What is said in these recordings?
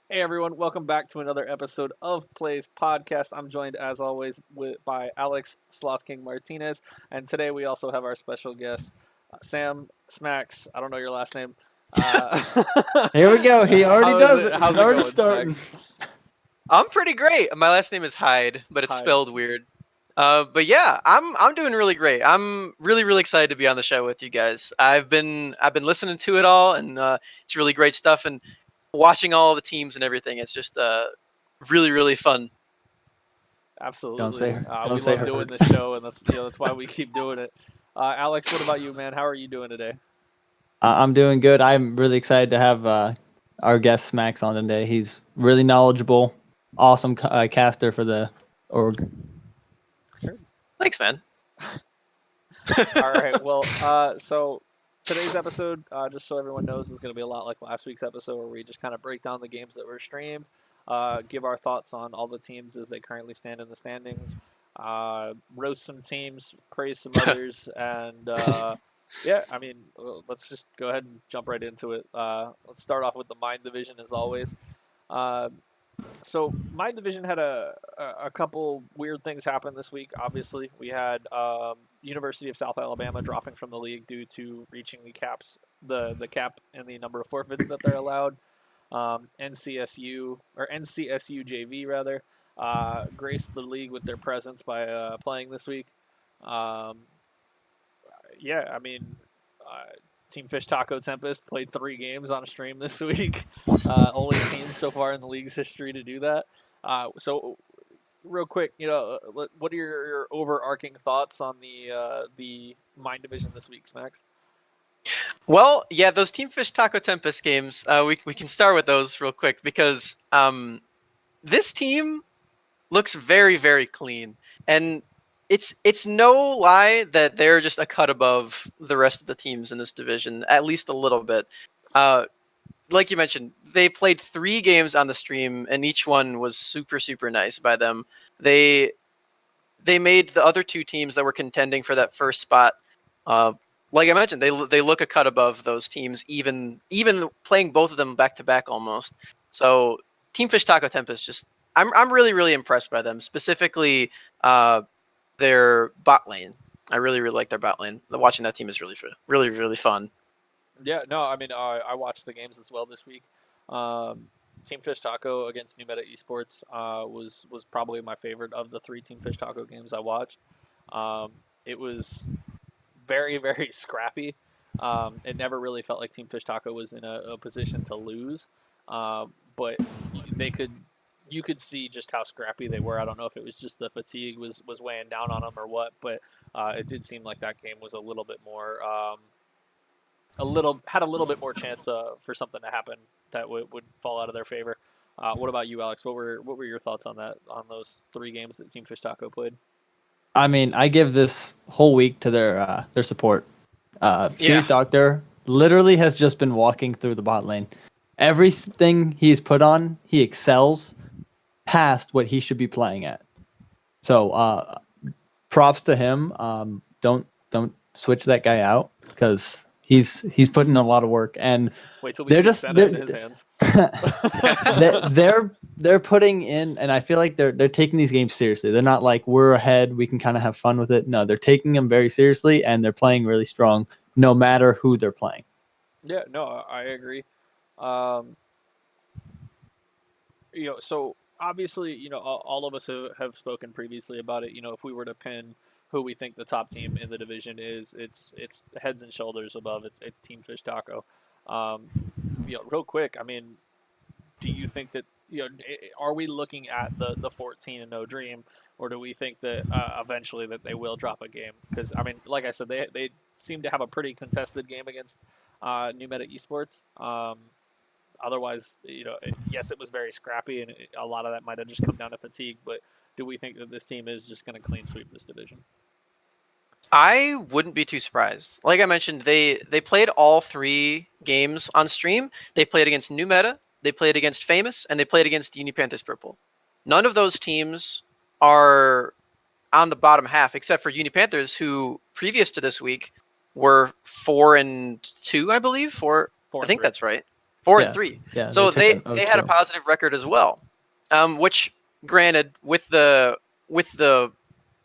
Hey everyone, welcome back to another episode of Plays Podcast. I'm joined as always by Alex Sloth King Martinez, and today we also have our special guest, Sam Smax. I don't know your last name. Uh, Here we go. He already how is does it? it. He's How's it already going, starting. Smax? I'm pretty great. My last name is Hyde, but it's Hi. spelled weird. But yeah, I'm doing really great. I'm really excited to be on the show with you guys. I've been listening to it all, and it's really great stuff. And watching all the teams and everything, it's just really fun. Don't Absolutely. say her. We Don't say love her. doing this show, and that's why we keep doing it. Alex, what about you, man? How are you doing today? I'm doing good. I'm really excited to have our guest Smax on today. He's really knowledgeable, awesome caster for the org. Thanks, man. All right. Well, so today's episode, just so everyone knows, is going to be a lot like last week's episode, where we just kind of break down the games that were streamed, give our thoughts on all the teams as they currently stand in the standings, roast some teams, praise some others, and yeah, I mean, let's just go ahead and jump right into it. Let's start off with the Mind Division as always. Uh, so my division had a couple weird things happen this week. Obviously, we had University of South Alabama dropping from the league due to reaching the cap and the number of forfeits that they're allowed. NCSU or NCSU JV rather graced the league with their presence by playing this week. Um, yeah, I mean, Team Fish Taco Tempest played 3 games on a stream this week. Only team so far in the league's history to do that. So, real quick, what are your overarching thoughts on the Mind Division this week, Smax? Well, yeah, those Team Fish Taco Tempest games. We can start with those real quick because this team looks very clean, and it's no lie that they're just a cut above the rest of the teams in this division, at least a little bit. Uh, like you mentioned, they played 3 games on the stream, and each one was super nice by them. They they made the other 2 teams that were contending for that first spot. Uh, like I mentioned, they look a cut above those teams, even playing both of them back to back almost. So Team Fish Taco Tempest just I'm really impressed by them, specifically their bot lane. I really like their bot lane. Watching that team is really fun. Yeah, no, I mean, I watched the games as well this week. Um, Team Fish Taco against New Meta Esports was probably my favorite of the 3 Team Fish Taco games I watched. Um, it was very scrappy. It never really felt like Team Fish Taco was in a position to lose, but they could. You could see just how scrappy they were. I don't know if it was just the fatigue was weighing down on them or what, but it did seem like that game was a little bit more had a little bit more chance for something to happen that would fall out of their favor. What about you, Alex? What were your thoughts on that on those 3 games that Team Fish Taco played? I mean, I give this whole week to their support. Yeah. Furious Doctor literally has just been walking through the bot lane. Everything he's put on, he excels past what he should be playing at. So props to him. Don't switch that guy out because he's putting in a lot of work, and Wait till we they're see just Senna in his hands. they're putting in, and I feel like they're taking these games seriously. They're not like we're ahead, we can kind of have fun with it. No, they're taking them very seriously, and they're playing really strong, no matter who they're playing. Yeah, no, I agree. Um, so obviously, all of us have spoken previously about it. If we were to pin who we think the top team in the division is, it's heads and shoulders above. It's Team Fish Taco. Um, real quick, I mean, do you think that are we looking at the 14 and no dream, or do we think that eventually that they will drop a game? Because I mean, like I said, they seem to have a pretty contested game against New Meta Esports. Otherwise, yes, it was very scrappy, and a lot of that might have just come down to fatigue. But do we think that this team is just going to clean sweep this division? I wouldn't be too surprised. Like I mentioned, they played all 3 games on stream. They played against New Meta, they played against Famous, and they played against Uni Panthers Purple. None of those teams are on the bottom half, except for Uni Panthers, who previous to this week were 4-2, I believe. Four. Four I and think three. that's right. 4-3. Yeah, So they took they an had a 0-2. positive record as well, which, granted, with the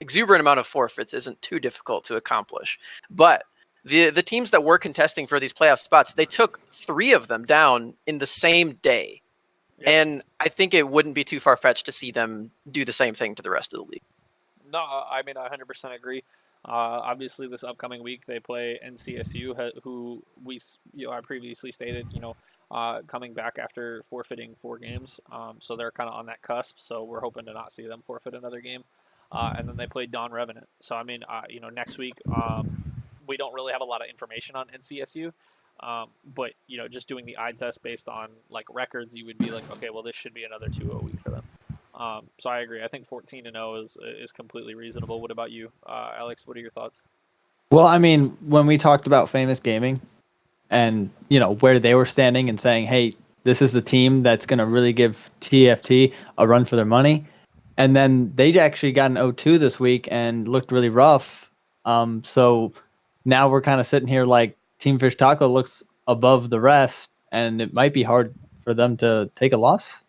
exuberant amount of forfeits, isn't too difficult to accomplish. But the teams that were contesting for these playoff spots, they took 3 of them down in the same day. Yep. And I think it wouldn't be too far-fetched to see them do the same thing to the rest of the league. No, I mean, I 100% agree. Obviously, this upcoming week they play NCSU, who I previously stated, coming back after forfeiting 4 games. So they're kind of on that cusp. So we're hoping to not see them forfeit another game. And then they play Don Revenant. So I mean, next week we don't really have a lot of information on NCSU. But just doing the eye test based on like records, you would be like, okay, well, this should be another 2-0 week for them. So I agree. I think 14-0 is completely reasonable. What about you, Alex? What are your thoughts? Well, I mean, when we talked about Famous Gaming and, where they were standing and saying, hey, this is the team that's going to really give TFT a run for their money. And then they actually got an 0-2 this week and looked really rough. So now we're kind of sitting here like Team Fish Taco looks above the rest, and it might be hard for them to take a loss.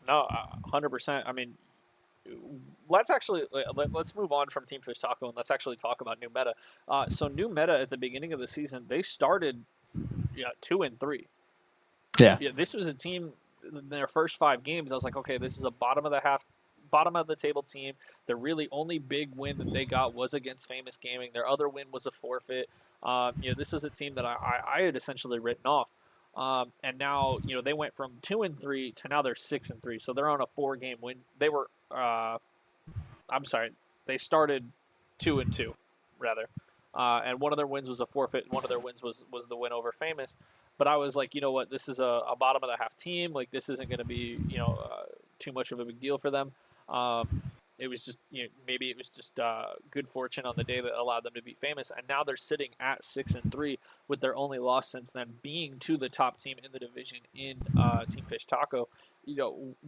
No, 100%. I mean, let's move on from Team Fish Taco and let's actually talk about New Meta. So New Meta at the beginning of the season, they started 2-3. Yeah, this was a team in their first 5 games. I was like, okay, this is a bottom of the table team. The really only big win that they got was against Famous Gaming. Their other win was a forfeit. This is a team that I had essentially written off. And now, they went from 2-3 to now they're 6-3. So they're on a 4-game win. They were, they started 2-2 rather. And one of their wins was a forfeit. And one of their wins was the win over Famous. But I was like, you know what, this is a bottom of the half team. Like this isn't going to be, too much of a big deal for them. It was just, maybe it was just good fortune on the day that allowed them to beat Famous, and now they're sitting at 6-3 with their only loss since then being to the top team in the division in Team Fish Taco.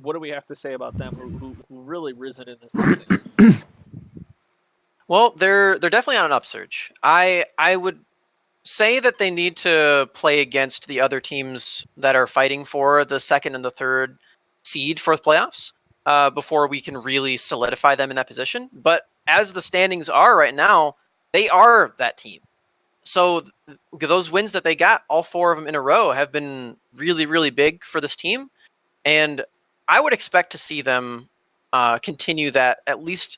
What do we have to say about them who really risen in the standings? Well, they're definitely on an upsurge. I would say that they need to play against the other teams that are fighting for the 2nd and the 3rd seed for the playoffs. Before we can really solidify them in that position. But as the standings are right now, they are that team. So those wins that they got, all 4 of them in a row, have been really, really big for this team. And I would expect to see them continue that at least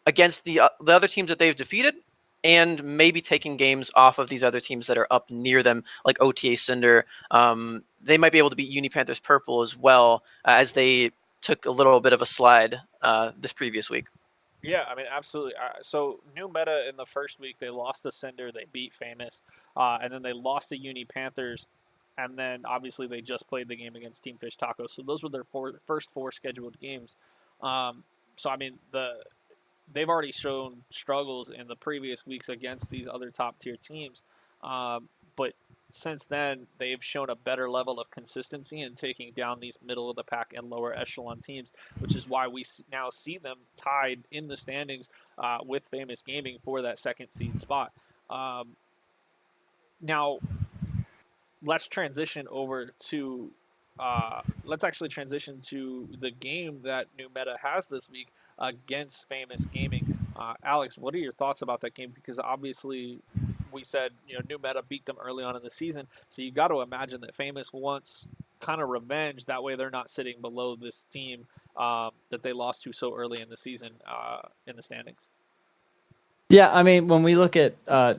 against the other teams that they've defeated, and maybe taking games off of these other teams that are up near them, like OTA Cinder. They might be able to beat Uni Panthers Purple as well, as they took a little bit of a slide this previous week. Yeah, I mean, absolutely. So New Meta in the first week, they lost to Cinder, they beat Famous, and then they lost to Uni Panthers, and then obviously they just played the game against Team Fish Taco. So those were their first 4 scheduled games. So I mean, they've already shown struggles in the previous weeks against these other top tier teams, but since then, they've shown a better level of consistency in taking down these middle of the pack and lower echelon teams, which is why we now see them tied in the standings with Famous Gaming for that 2nd seed spot. Now, let's transition over to let's actually transition to the game that New Meta has this week against Famous Gaming. Alex, what are your thoughts about that game? Because obviously, we said, New Meta beat them early on in the season, so you got to imagine that Famous wants kind of revenge. That way, they're not sitting below this team that they lost to so early in the season in the standings. Yeah, I mean, when we look at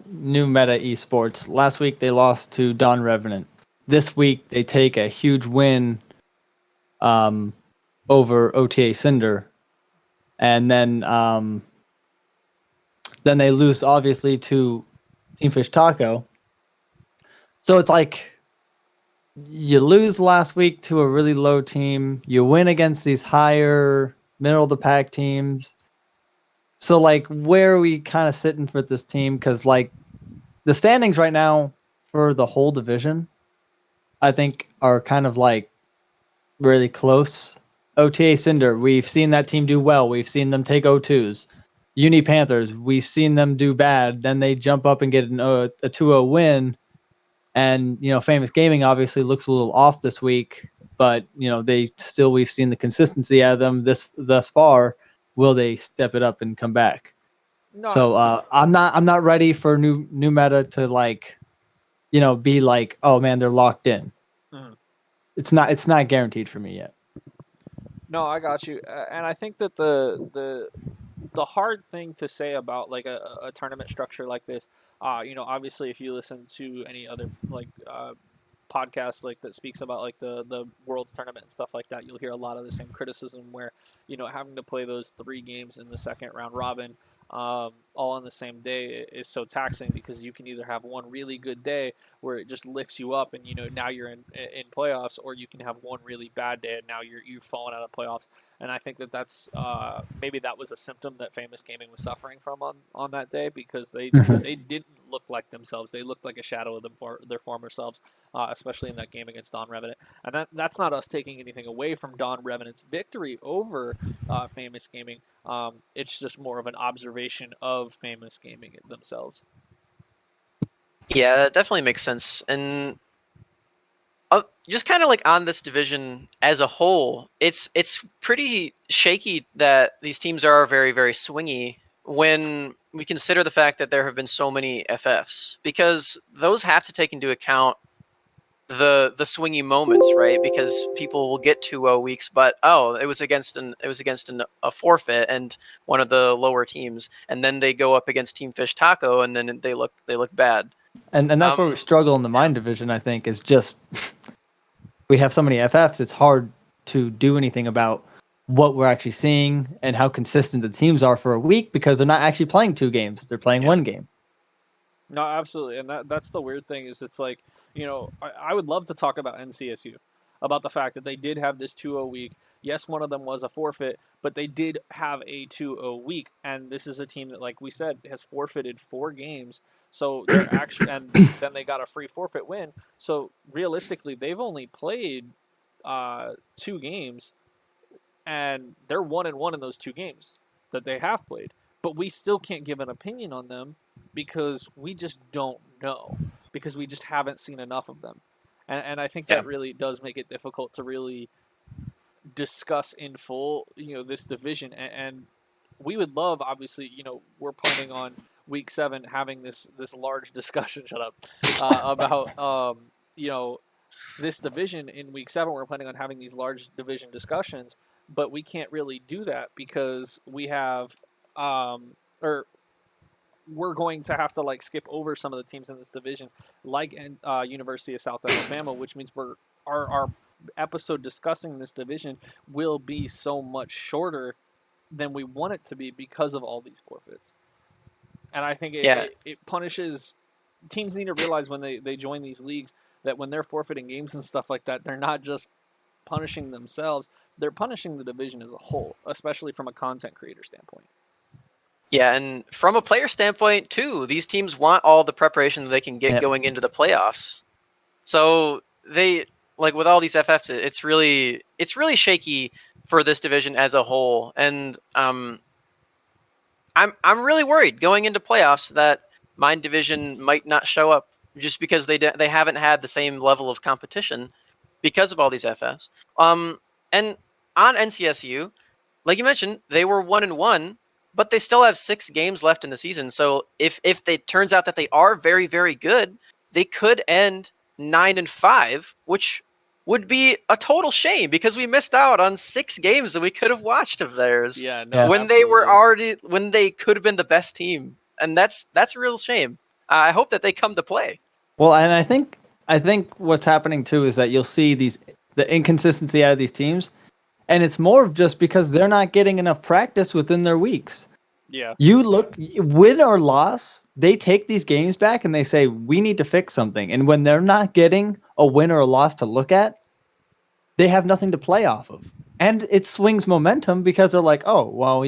New Meta Esports, last week they lost to Don Revenant. This week they take a huge win over OTA Cinder, and then they lose obviously to Team Fish Taco. So it's like you lose last week to a really low team, you win against these higher middle of the pack teams. So like, where are we kind of sitting for this team? Because like the standings right now for the whole division, I think are kind of like really close. OTA Cinder, we've seen that team do well. We've seen them take 0-2s. Uni Panthers, we've seen them do bad. Then they jump up and get a 2-0 win. And Famous Gaming obviously looks a little off this week, but we've seen the consistency out of them thus far. Will they step it up and come back? No. So I'm not ready for new meta to be like, oh man, they're locked in. Mhm. It's not guaranteed for me yet. No, I got you, and I think that the hard thing to say about like a tournament structure like this, obviously if you listen to any other podcast like that speaks about like the world's tournament and stuff like that, you'll hear a lot of the same criticism where having to play those 3 games in the second round robin all on the same day is so taxing, because you can either have one really good day where it just lifts you up and now you're in playoffs, or you can have one really bad day and now you've fallen out of playoffs. And I think that's maybe that was a symptom that Famous Gaming was suffering from on that day, because they didn't look like themselves. They looked like a shadow of their former selves, especially in that game against Don Revenant. And that's not us taking anything away from Don Revenant's victory over Famous Gaming. It's just more of an observation of Famous Gaming themselves. Yeah, that definitely makes sense. And just kind of like on this division as a whole, it's pretty shaky that these teams are very, very swingy when we consider the fact that there have been so many FFs, because those have to take into account the swingy moments, right? Because people will get 2-0 weeks, but it was against a forfeit and one of the lower teams, and then they go up against Team Fish Taco, and then they look bad. And that's where we struggle in the mine division, I think, is just we have so many FFs, it's hard to do anything about what we're actually seeing and how consistent the teams are for a week, because they're not actually playing 2 games. They're playing 1 game. No, absolutely. And that's the weird thing, is it's like, I would love to talk about NCSU, about the fact that they did have this 2-0 week. Yes, one of them was a forfeit, but they did have a 2-0 week. And this is a team that, like we said, has forfeited 4 games. So they're actually, and then they got a free forfeit win. So realistically, they've only played 2 games, and they're 1-1 in those 2 games that they have played. But we still can't give an opinion on them because we just don't know, because we just haven't seen enough of them. And I think that really does make it difficult to really discuss in full, this division. And we would love, obviously, we're planning on week 7 having this large discussion, shut up, about, this division in week 7. We're planning on having these large division discussions, but we can't really do that because we have, or we're going to have to skip over some of the teams in this division, like University of South Alabama, which means our episode discussing this division will be so much shorter than we want it to be because of all these forfeits. And I think it punishes teams. Need to realize when they join these leagues that when they're forfeiting games and stuff like that, they're not just punishing themselves, they're punishing the division as a whole, especially from a content creator standpoint. Yeah, and from a player standpoint too, these teams want all the preparation that they can get going into the playoffs. So they, with all these FFs, it's really shaky for this division as a whole. And I'm really worried going into playoffs that Mine division might not show up just because they haven't had the same level of competition because of all these FFs. And on NCSU, like you mentioned, they were 1-1. But they still have 6 games left in the season. So if it turns out that they are very, very good, they could end 9-5, which would be a total shame because we missed out on 6 games that we could have watched of theirs. Yeah, no, when they could have been the best team, and that's a real shame. I hope that they come to play. Well, and I think what's happening too is that you'll see the inconsistency out of these teams. And it's more of just because they're not getting enough practice within their weeks. Yeah. You look, win or loss, they take these games back and they say, we need to fix something. And when they're not getting a win or a loss to look at, they have nothing to play off of. And it swings momentum because they're like, oh, well,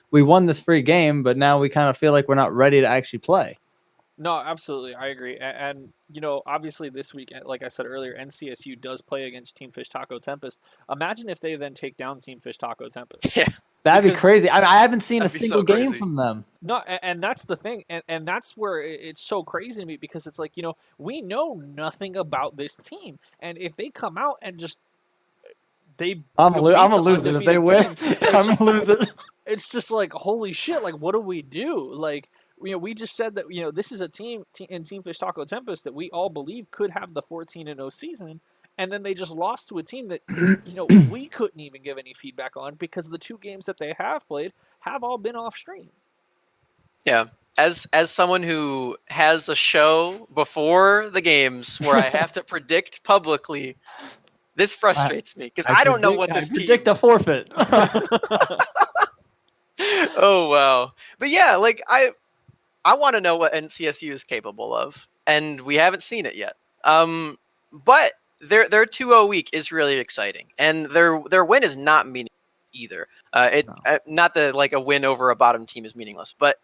we won this free game, but now we kind of feel like we're not ready to actually play. No, absolutely. I agree. And obviously this week, like I said earlier, NCSU does play against Team Fish Taco Tempest. Imagine if they then take down Team Fish Taco Tempest. Yeah. That'd be Because- crazy. I haven't seen a That'd be single so game crazy. from them. No, and that's the thing, and that's where it's so crazy to me, because it's like, we know nothing about this team, and if they come out and just I'm beat a the loser if they undefeated win. team, I'm a loser. it's just like, holy shit, like, what do we do? Like, we just said that, this is a team in Team Fish Taco Tempest that we all believe could have the 14-0 season, and then they just lost to a team that we couldn't even give any feedback on, because the 2 games that they have played have all been off stream. Yeah. As someone who has a show before the games where I have to predict publicly, this frustrates me because I don't know what this I predict team. a forfeit. Oh wow! But yeah, like I want to know what NCSU is capable of, and we haven't seen it yet. But their 2-0 week is really exciting, and their win is not meaningless either. Not that like a win over a bottom team is meaningless, but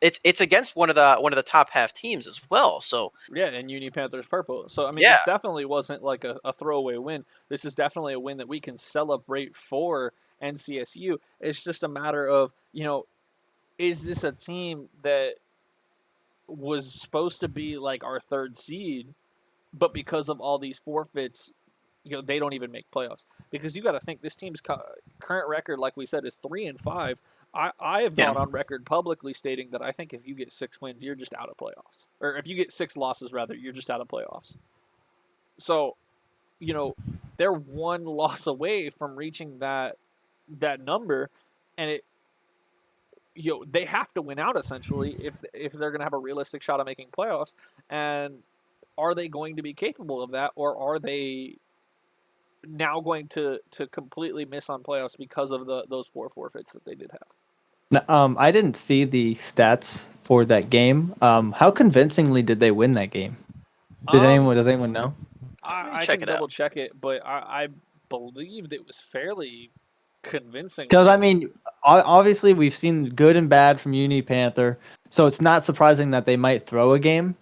it's against one of the top half teams as well. So yeah, and Uni Panthers purple. So I mean, Yeah. this definitely wasn't like a throwaway win. This is definitely a win that we can celebrate for NCSU. It's just a matter of, is this a team that was supposed to be like our 3rd seed, but because of all these forfeits, they don't even make playoffs? Because you got to think, this team's current record, like we said, is 3-5. I have gone on record publicly stating that I think if you get 6 wins, you're just out of playoffs. Or if you get 6 losses, rather, you're just out of playoffs. So, they're 1 loss away from reaching that number, and they have to win out, essentially, if they're going to have a realistic shot at making playoffs. And are they going to be capable of that, or are they now going to completely miss on playoffs because of those 4 forfeits that they did have? I didn't see the stats for that game. How convincingly did they win that game? Does anyone know? I check can it out. double check it, but I believed it was fairly convincing. Because I mean, obviously we've seen good and bad from Uni Panther, so it's not surprising that they might throw a game.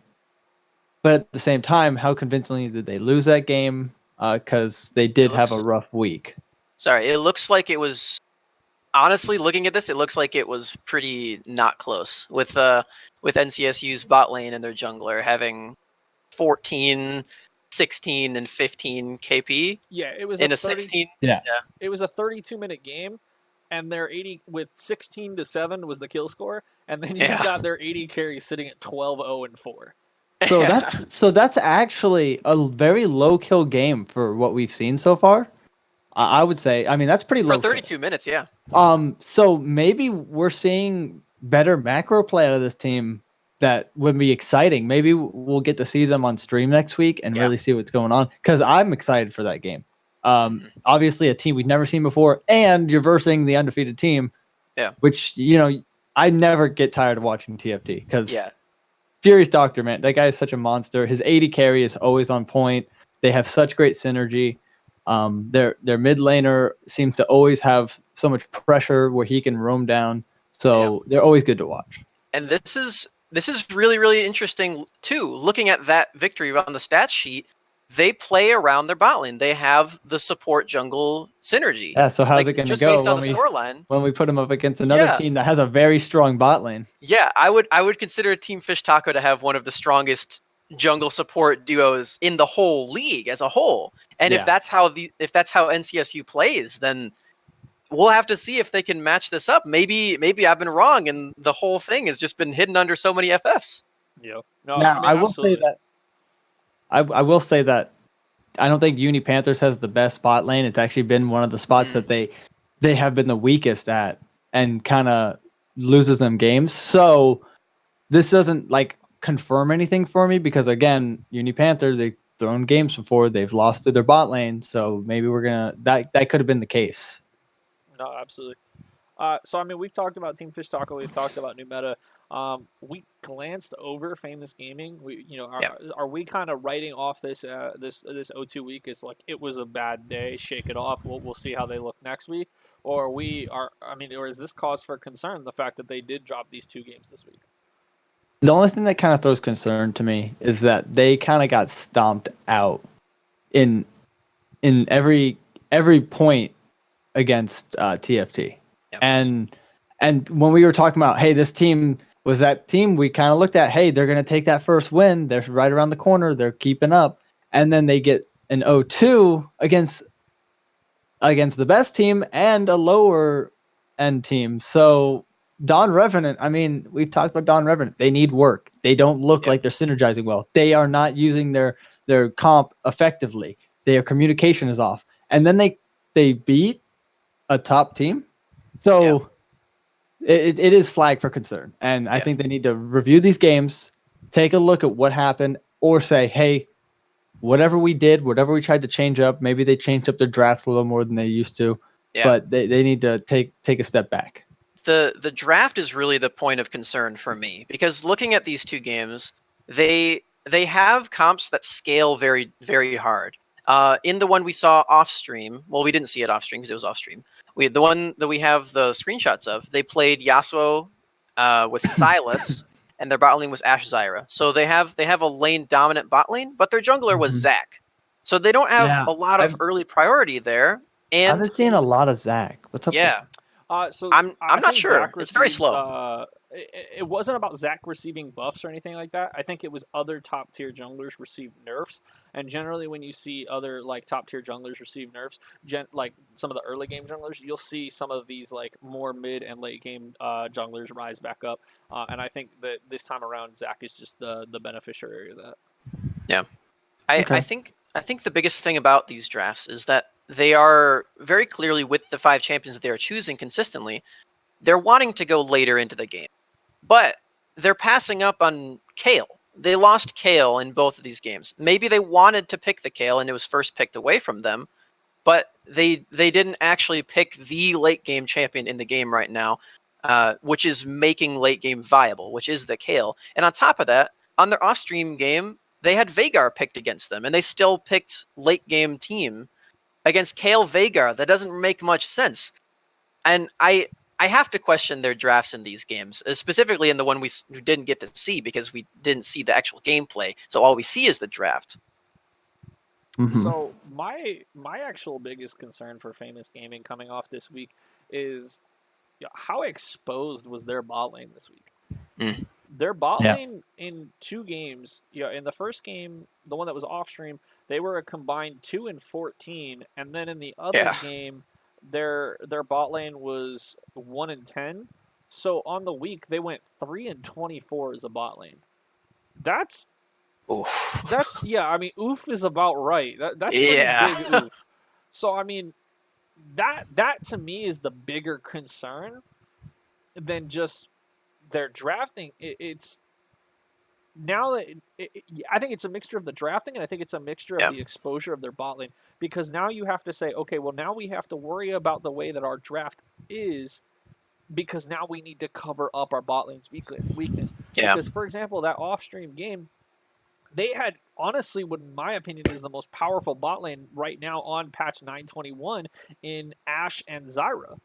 But at the same time, how convincingly did they lose that game? Because they did have a rough week. Sorry, it looks like it was. Honestly, looking at this, it looks like it was pretty not close with NCSU's bot lane and their jungler having 14, 16, and 15 KP. Yeah, it was in a 30, 16. Yeah. It was a 32-minute game, and their 80 with 16-7 was the kill score, and then you got their 80 carry sitting at 12-0-4. So that's actually a very low kill game for what we've seen so far. I would say. I mean, that's pretty low. For 32 minutes, yeah. So maybe we're seeing better macro play out of this team that would be exciting. Maybe we'll get to see them on stream next week and really see what's going on, because I'm excited for that game. Obviously a team we've never seen before, and you're versing the undefeated team. Yeah. Which, I never get tired of watching TFT, because Furious Doctor, man, that guy is such a monster. His 80 carry is always on point. They have such great synergy. Their mid laner seems to always have so much pressure where he can roam down. So they're always good to watch. And this is really, really interesting too. Looking at that victory on the stat sheet, they play around their bot lane. They have the support jungle synergy. Yeah, so how's it going to go based on the scoreline when we put them up against another team that has a very strong bot lane? Yeah, I would consider Team Fish Taco to have one of the strongest jungle support duos in the whole league as a whole. And if that's how NCSU plays, then we'll have to see if they can match this up. Maybe I've been wrong, and the whole thing has just been hidden under so many FFs. Yeah. No, I will say that. I will say that I don't think Uni Panthers has the best spot lane. It's actually been one of the spots that they have been the weakest at, and kind of loses them games. So this doesn't confirm anything for me, because again, Uni Panthers, they've thrown games before, they've lost to their bot lane, so maybe we're gonna that could have been the case. No, absolutely. So I mean, we've talked about Team Fish Taco, we've talked about New Meta. We glanced over Famous Gaming. Are we kind of writing off this this O2 week as like it was a bad day, shake it off? We'll see how they look next week, or or is this cause for concern, the fact that they did drop these 2 games this week? The only thing that kind of throws concern to me is that they kind of got stomped out in every point against TFT. Yep. And when we were talking about, hey, this team was that team, we kind of looked at, hey, they're going to take that first win. They're right around the corner. They're keeping up. And then they get an 0-2 against the best team and a lower end team. So Dawn Revenant, I mean, we've talked about Dawn Revenant. They need work. They don't look like they're synergizing well. They are not using their comp effectively. Their communication is off. And then they beat a top team. So it is flag for concern. And I think they need to review these games, take a look at what happened, or say, hey, whatever we did, whatever we tried to change up, maybe they changed up their drafts a little more than they used to. Yeah. But they need to take a step back. The draft is really the point of concern for me, because looking at these two games, they have comps that scale very, very hard. In the one we saw off stream, well, we didn't see it off stream because it was off stream. The one that we have the screenshots of, they played Yasuo with Silas, and their bot lane was Ashe Zyra. So they have a lane dominant bot lane, but their jungler was Zac. So they don't have a lot of early priority there. And I've been seeing a lot of Zac. What's up? Yeah. So I'm not think sure. Zac It's very received, slow. It wasn't about Zac receiving buffs or anything like that. I think it was other top tier junglers received nerfs, and generally when you see other like top tier junglers receive nerfs, like some of the early game junglers, you'll see some of these like more mid and late game junglers rise back up. And I think that this time around Zac is just the beneficiary of that. Yeah, I think the biggest thing about these drafts is that they are very clearly, with the 5 champions that they are choosing consistently, they're wanting to go later into the game. But they're passing up on Kayle. They lost Kayle in both of these games. Maybe they wanted to pick the Kayle and it was first picked away from them, but they didn't actually pick the late game champion in the game right now, which is making late game viable, which is the Kayle. And on top of that, on their off-stream game, they had Veigar picked against them, and they still picked late game team against Kayle Veigar. That doesn't make much sense. And I have to question their drafts in these games, specifically in the one we didn't get to see because we didn't see the actual gameplay. So all we see is the draft. Mm-hmm. So my actual biggest concern for Famous Gaming coming off this week is how exposed was their bot lane this week? Their bot lane in 2 games, in the first game, the one that was off stream, they were a combined 2-14, and then in the other game, their bot lane was 1-10. So on the week, they went 3-24 as a bot lane. That's I mean, oof is about right. That's pretty big oof. So I mean, that to me is the bigger concern than just their drafting. It's now that I think it's a mixture of the drafting, and I think it's a mixture of the exposure of their bot lane, because now you have to say, okay, well now we have to worry about the way that our draft is, because now we need to cover up our bot lane's weakness. Because for example, that off stream game, they had, honestly, what in my opinion is the most powerful bot lane right now on patch 921 in Ashe and Zyra.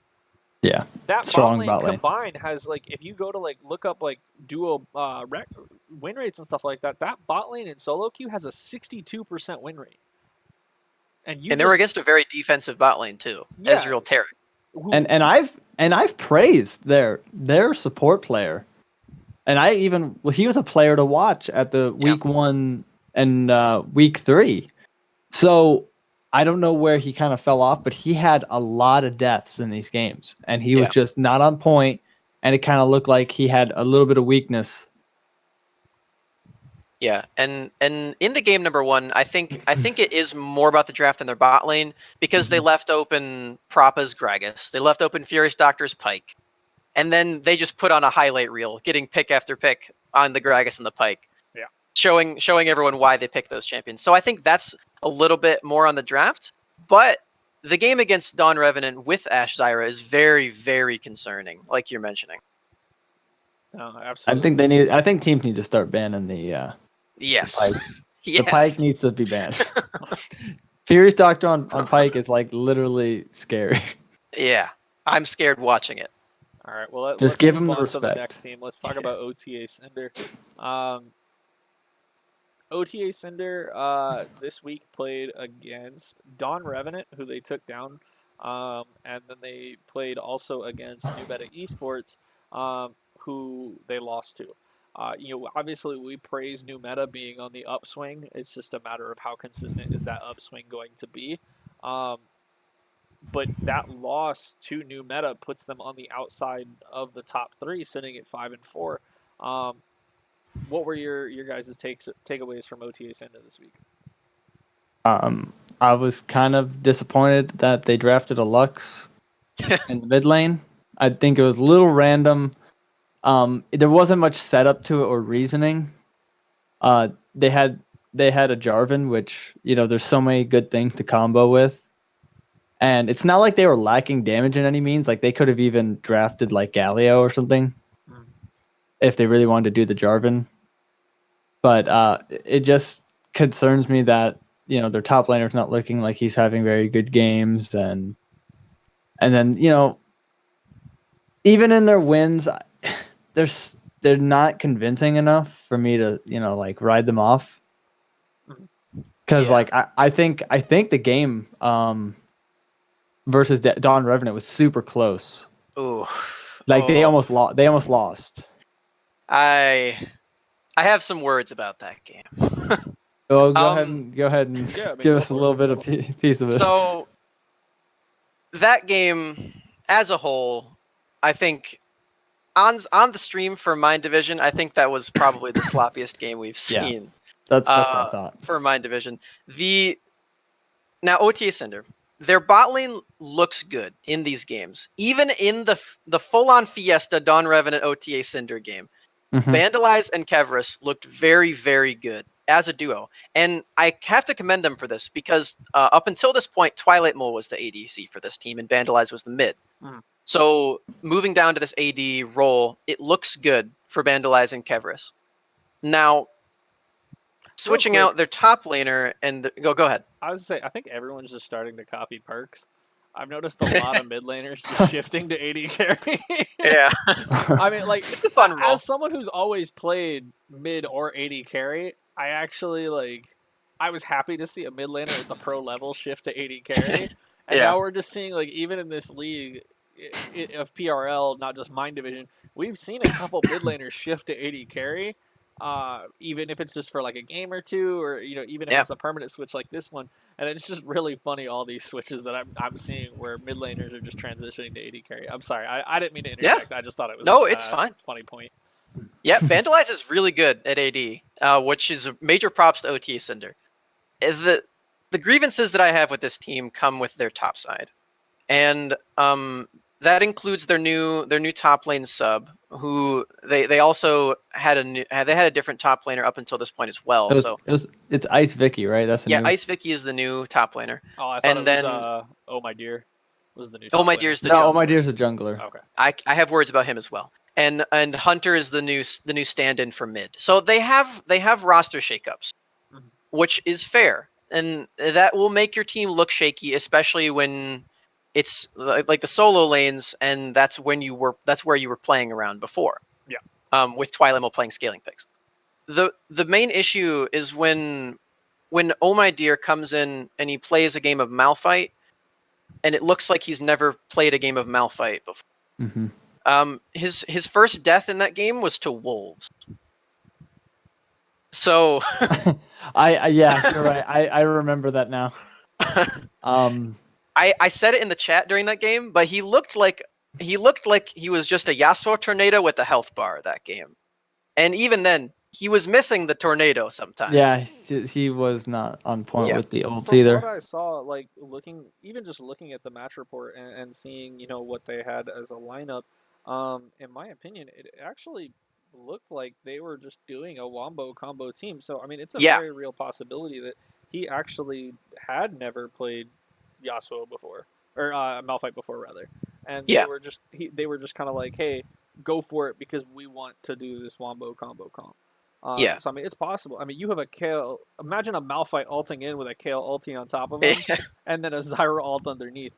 Yeah, that bot lane combined has, like, if you go to like look up like duo win rates and stuff like that, that bot lane in solo queue has a 62% win rate. And they were against a very defensive bot lane too, Ezreal Tarek. And I've praised their support player. And he was a player to watch at the week 1 and week 3. So I don't know where he kind of fell off, but he had a lot of deaths in these games, and he was just not on point, and it kind of looked like he had a little bit of weakness. Yeah, and in the game number 1, I think it is more about the draft than their bot lane, because they left open Propa's Gragas, they left open Furious Doctor's Pyke, and then they just put on a highlight reel, getting pick after pick on the Gragas and the Pyke, showing everyone why they picked those champions. So I think that's a little bit more on the draft, but the game against Dawn Revenant with Ashe Zyra is very, very concerning, like you're mentioning. No, absolutely. I think teams need to start banning the Pyke. The Pyke needs to be banned. Furious Doctor on Pyke is like literally scary. Yeah, I'm scared watching it. All right, well, let's give him the respect. To the next team. Let's talk about OTA Cinder. OTA Cinder this week played against Dawn Revenant, who they took down and then they played also against New Meta Esports, who they lost to. Obviously we praise New Meta being on the upswing. It's just a matter of how consistent is that upswing going to be. But that loss to New Meta puts them on the outside of the top three, sitting at 5-4. What were your guys' takeaways from OTA Cinder this week? I was kind of disappointed that they drafted a Lux in the mid lane. I think it was a little random. There wasn't much setup to it or reasoning. They had a Jarvan, which there's so many good things to combo with, and it's not like they were lacking damage in any means. Like they could have even drafted like Galio or something if they really wanted to do the Jarvan. But it just concerns me that their top laner's not looking like he's having very good games, and then even in their wins, they're not convincing enough for me to like ride them off. Because like I think the game versus Dawn Revenant was super close. Ooh, like they almost lost. They almost lost. I have some words about that game. Go ahead and give us a little bit of piece of it. So that game as a whole, I think on the stream for Mind Division, I think that was probably the sloppiest game we've seen. Yeah, that's what I thought. For Mind Division. Now OTA Cinder, their bot lane looks good in these games. Even in the full-on Fiesta Dawn Revenant OTA Cinder game, Vandalize and Kevris looked very, very good as a duo. And I have to commend them for this because up until this point, Twilight Mole was the ADC for this team and Vandalize was the mid. So moving down to this AD role, it looks good for Vandalize and Kevris. Now, switching out their top laner and go ahead. I was going to say, I think everyone's just starting to copy perks. I've noticed a lot of mid laners just shifting to AD carry. Yeah. I mean, like, it's a fun role. As someone who's always played mid or AD carry, I actually, I was happy to see a mid laner at the pro level shift to AD carry. And now we're just seeing, even in this league of PRL, not just Mind Division, we've seen a couple mid laners shift to AD carry. Even if it's just for a game or two, or even if it's a permanent switch like this one, and it's just really funny all these switches that I'm seeing where mid laners are just transitioning to AD carry. I'm sorry, I didn't mean to interject. I just thought it was it's fine. Funny point. Yeah, Vandalize is really good at AD, which is major props to OTA Cinder. The grievances that I have with this team come with their top side, and that includes their new top lane sub, who they also had a different top laner up until this point as well. It's Ice Vicky, right? That's Ice Vicky is the new top laner. Oh, I thought it was Oh My Dear was the new. Oh My Dear is the jungler. Oh My Dear is the jungler. Okay. I have words about him as well. And Hunter is the new stand-in for mid. So they have roster shakeups, which is fair, and that will make your team look shaky, especially when it's like the solo lanes, and that's where you were playing around before. Yeah. With Twilight Mole playing scaling picks. The main issue is when Oh My Dear comes in and he plays a game of Malphite, and it looks like he's never played a game of Malphite before. His first death in that game was to wolves. So you're right. I remember that now. I said it in the chat during that game, but he looked like he was just a Yasuo tornado with a health bar that game. And even then, he was missing the tornado sometimes. Yeah, he was not on point with the ults From either. what I saw, looking at the match report and seeing, what they had as a lineup, in my opinion, it actually looked like they were just doing a wombo combo team. So, I mean, it's a very real possibility that he actually had never played Yasuo before, or Malphite before, rather. And they were just kind of like, hey, go for it because we want to do this wombo combo comp. So, I mean, it's possible. I mean, you have a Kale. Imagine a Malphite ulting in with a Kale ulti on top of him, and then a Zyra ult underneath.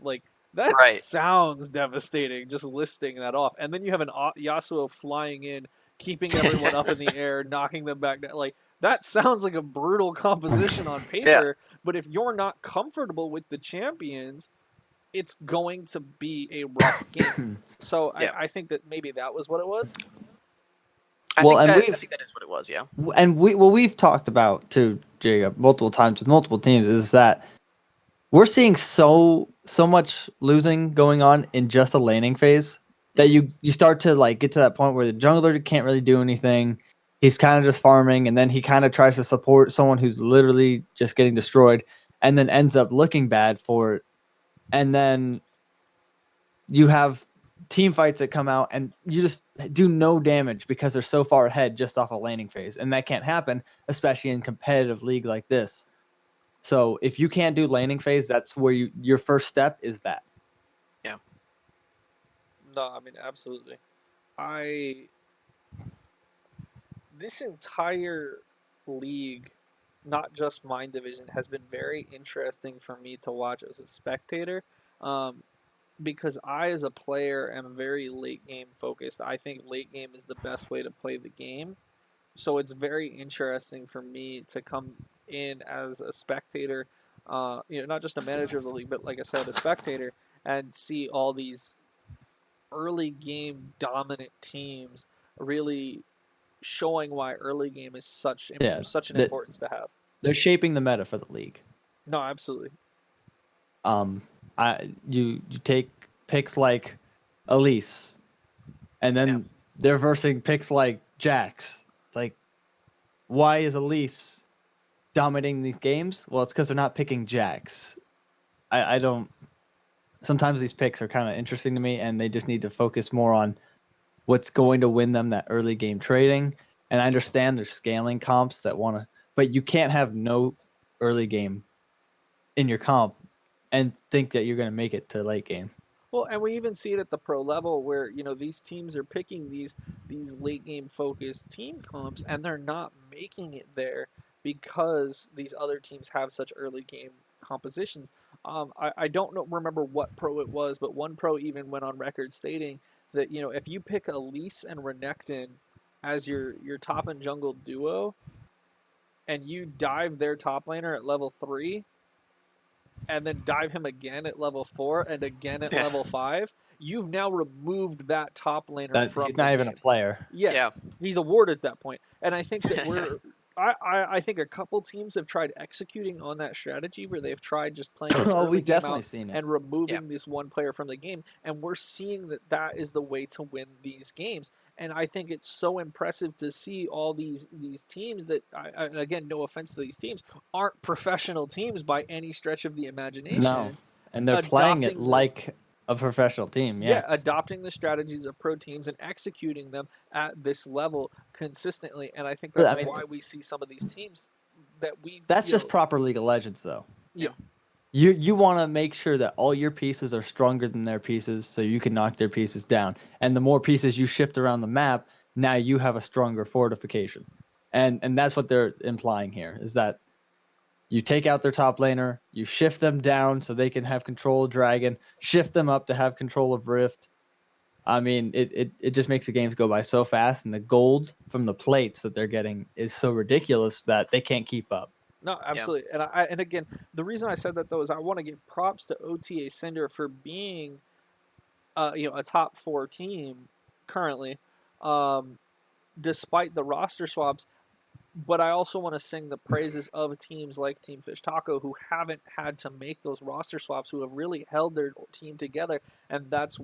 That sounds devastating, just listing that off. And then you have an Yasuo flying in, keeping everyone up in the air, knocking them back down. That sounds like a brutal composition on paper. But if you're not comfortable with the champions, it's going to be a rough game. So Yeah. I think that maybe that was what it was. I Well, think and that we've I think that is what it was. Yeah. we've talked about too, Jacob, multiple times with multiple teams, is that we're seeing so much losing going on in just a laning phase that you start to like get to that point where the jungler can't really do anything. He's kind of just farming, and then he kind of tries to support someone who's literally just getting destroyed, and then ends up looking bad for it. And then you have team fights that come out, and you just do no damage because they're so far ahead just off a laning phase, and that can't happen, especially in competitive league like this. So if you can't do laning phase, that's where your first step is that. Yeah. No, I mean absolutely. I This entire league, not just mine division, has been very interesting for me to watch as a spectator. Um, because I, as a player, am very late game focused. I think late game is the best way to play the game. So it's very interesting for me to come in as a spectator, not just a manager of the league, but like I said, a spectator, and see all these early game dominant teams really showing why early game is Yeah, such an that importance to have. they're shaping the meta for the league. No, absolutely. Um, you take picks like Elise, and Yeah. then they're versing picks like Jax. It's like, why is Elise dominating these games? Well, it's because they're not picking Jax. I don't. Sometimes these picks are kind of interesting to me, and they just need to focus more on what's going to win them that early game trading. And I understand there's scaling comps that want to, but you can't have no early game in your comp and think that you're going to make it to late game. Well, and we even see it at the pro level where these teams are picking these late game focused team comps, and they're not making it there because these other teams have such early game compositions. I don't remember what pro it was, but one pro even went on record stating that if you pick Elise and Renekton as your top and jungle duo, and you dive their top laner at level 3, and then dive him again at level 4 and again at Yeah. level 5, you've now removed that top laner That from he's the not game. even a player. Yeah, Yeah. he's awarded at that point. And I think that I think a couple teams have tried executing on that strategy where they've tried just playing this Oh, early we've game definitely out seen it. and Yeah. removing this one player from the game, and we're seeing that is the way to win these games. And I think it's so impressive to see all these teams that, and again, no offense to these teams, aren't professional teams by any stretch of the imagination. No, and they're playing it adopting the- like a professional team. yeah, Yeah, adopting the strategies of pro teams and executing them at this level consistently. And I think But, that's I mean, why we see some of these teams that we that's just proper League of Legends, though. yeah. You want to make sure that all your pieces are stronger than their pieces, so you can knock their pieces down. And the more pieces you shift around the map, now you have a stronger fortification. And that's what they're implying here, is that you take out their top laner, you shift them down so they can have control of Dragon, shift them up to have control of Rift. I mean, it just makes the games go by so fast, and the gold from the plates that they're getting is so ridiculous that they can't keep up. No, absolutely. And again, the reason I said that though is I want to give props to OTA Cinder for being a top 4 team currently, despite the roster swaps. But I also want to sing the praises of teams like Team Fish Taco, who haven't had to make those roster swaps, who have really held their team together, and that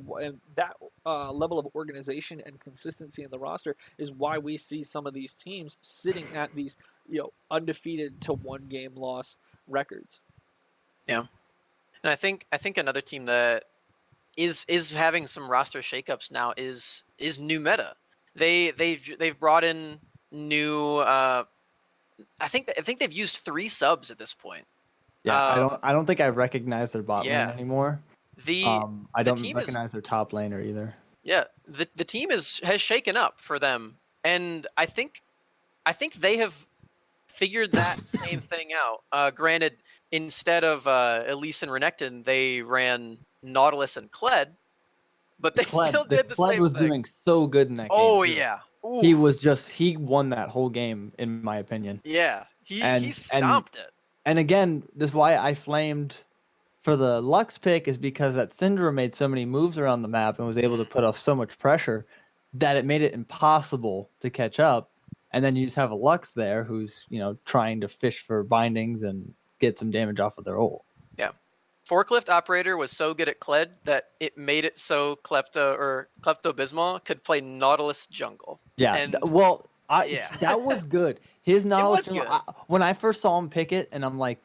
level of organization and consistency in the roster is why we see some of these teams sitting at these undefeated to 1 game loss records. Yeah, and I think another team that is having some roster shakeups now is New Meta. They've brought in new. I think they've used 3 subs at this point. Yeah, I don't think I recognize their bot lane anymore. I don't team recognize their top laner either. Yeah, the team has shaken up for them, and I think they have figured that same thing out. Granted, instead of Elise and Renekton, they ran Nautilus and Kled, but they still did the Kled same was thing. doing so good in that game. Oh too. yeah, ooh. He won that whole game in my opinion. Yeah, he And stomped it. And again, this is why I flamed for the Lux pick is because that Syndra made so many moves around the map and was able to put off so much pressure that it made it impossible to catch up. And then you just have a Lux there who's, trying to fish for bindings and get some damage off of their ult. Yeah. Forklift Operator was so good at Kled that it made it so Klepto-Bismol could play Nautilus jungle. Yeah. And that was good. His Nautilus was jungle, when I first saw him pick it, and I'm like,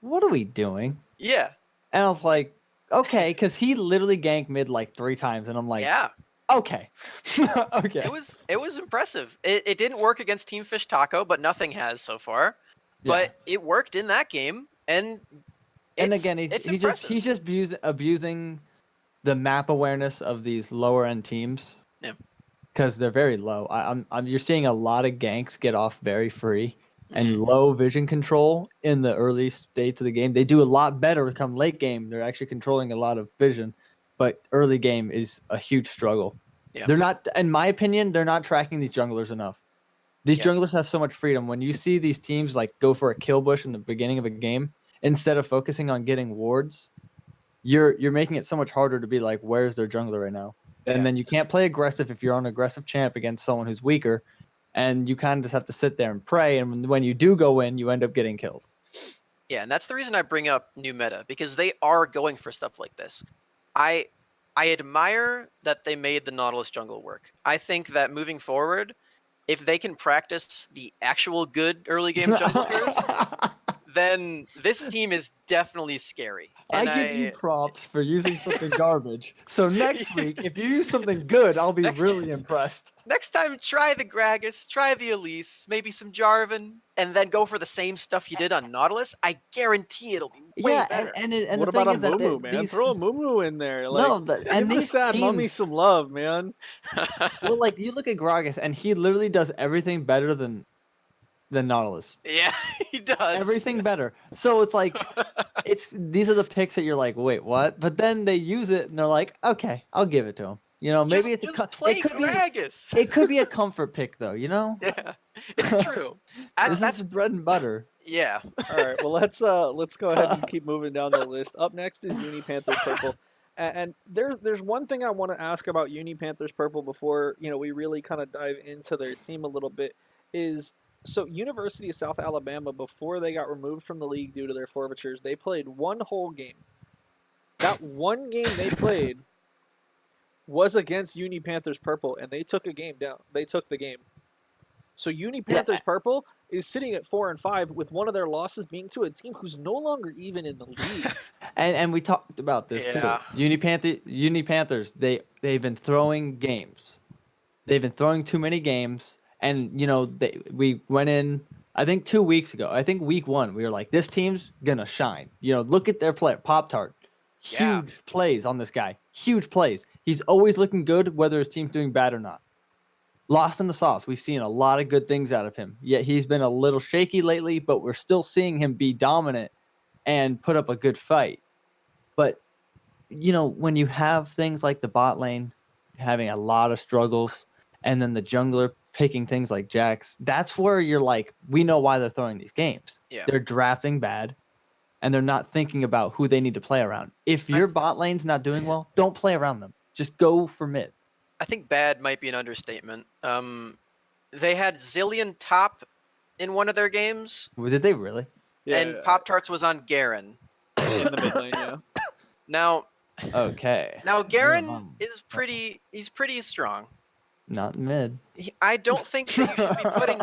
what are we doing? Yeah. And I was like, okay, because he literally ganked mid like 3 times, and I'm like, yeah. Okay. Okay. It was impressive. It didn't work against Team Fish Taco, but nothing has so far. But it worked in that game, and again, it's he's just abusing the map awareness of these lower end teams. Yeah. Because they're very low. You're seeing a lot of ganks get off very free and low vision control in the early states of the game. They do a lot better come late game. They're actually controlling a lot of vision, but early game is a huge struggle. Yeah. They're not, in my opinion, they're not tracking these junglers enough. These junglers have so much freedom. When you see these teams like go for a kill bush in the beginning of a game, instead of focusing on getting wards, you're making it so much harder to be like, where's their jungler right now? And then you can't play aggressive if you're on aggressive champ against someone who's weaker, and you kind of just have to sit there and pray. And when you do go in, you end up getting killed. Yeah, and that's the reason I bring up new meta, because they are going for stuff like this. I admire that they made the Nautilus jungle work. I think that moving forward, if they can practice the actual good early game junglers, then this team is definitely scary. And I give you props for using something garbage. So next week, if you use something good, I'll be really impressed. Next time, try the Gragas, try the Elise, maybe some Jarvan, and then go for the same stuff you did on Nautilus. I guarantee it'll be way better. And what the about thing is a that Mumu, man? Throw a Mumu in there. Like, give the sad mummy some love, man. Well, like, you look at Gragas, and he literally does everything better than Nautilus. Yeah, he does. Everything better. So it's like, these are the picks that you're like, wait, what? But then they use it, and they're like, okay, I'll give it to him. Maybe it could be a comfort pick, though. Yeah, it's true. That's bread and butter. Yeah. All right. Well, let's go ahead and keep moving down the list. Up next is Uni Panthers Purple, and there's one thing I want to ask about Uni Panthers Purple before we really kind of dive into their team a little bit. So University of South Alabama, before they got removed from the league due to their forfeitures, they played one whole game. That one game they played was against Uni Panthers Purple, and they took a game down. They took the game. So Uni Panthers Purple is sitting at 4-5, with one of their losses being to a team who's no longer even in the league. And we talked about this too. Uni Panthers, they've been throwing games. They've been throwing too many games. And, we went in, I think 2 weeks ago. I think week 1, we were like, this team's going to shine. Look at their play. Pop-Tart. Huge plays on this guy. Huge plays. He's always looking good, whether his team's doing bad or not. Lost in the sauce. We've seen a lot of good things out of him. Yet he's been a little shaky lately, but we're still seeing him be dominant and put up a good fight. But, when you have things like the bot lane having a lot of struggles, and then the jungler picking things like Jax, that's where you're like, we know why they're throwing these games. Yeah. They're drafting bad, and they're not thinking about who they need to play around. If your bot lane's not doing well, don't play around them. Just go for mid. I think bad might be an understatement. They had Zillion top in one of their games. Did they really? Yeah. And Pop-Tarts was on Garen. In the mid lane, yeah. Now, Garen is he's pretty strong. Not mid. I don't think that you should be putting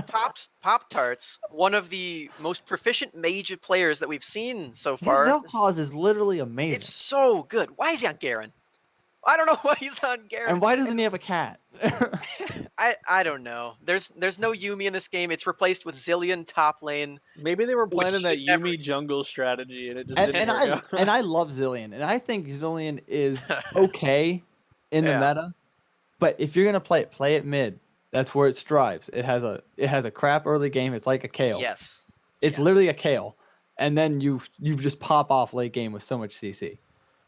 Pop-Tarts, one of the most proficient mage players that we've seen so far. His no-pause is literally amazing. It's so good. Why is he on Garen? I don't know why he's on Garen. And why doesn't he have a cat? I don't know. There's no Yuumi in this game. It's replaced with Zillion top lane. Maybe they were planning that Yuumi jungle strategy, and it just didn't work out. And I love Zillion, and I think Zillion is okay in the meta. But if you're gonna play it mid. That's where it strives. It has a crap early game. It's like a kale. Yes. It's literally a kale, and then you just pop off late game with so much CC.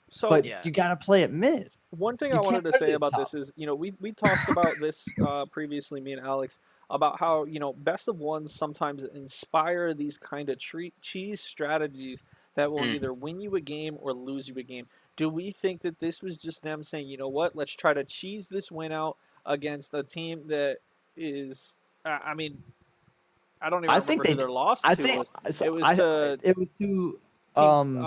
So, but you gotta play it mid. One thing I wanted to say about this is, we talked about this previously, me and Alex, about how, best of ones sometimes inspire these kind of cheese strategies that will either win you a game or lose you a game. Do we think that this was just them saying, you know what, let's try to cheese this win out against a team that is, I mean, I don't even I remember think who they. their loss I to think was. so It was to it was to team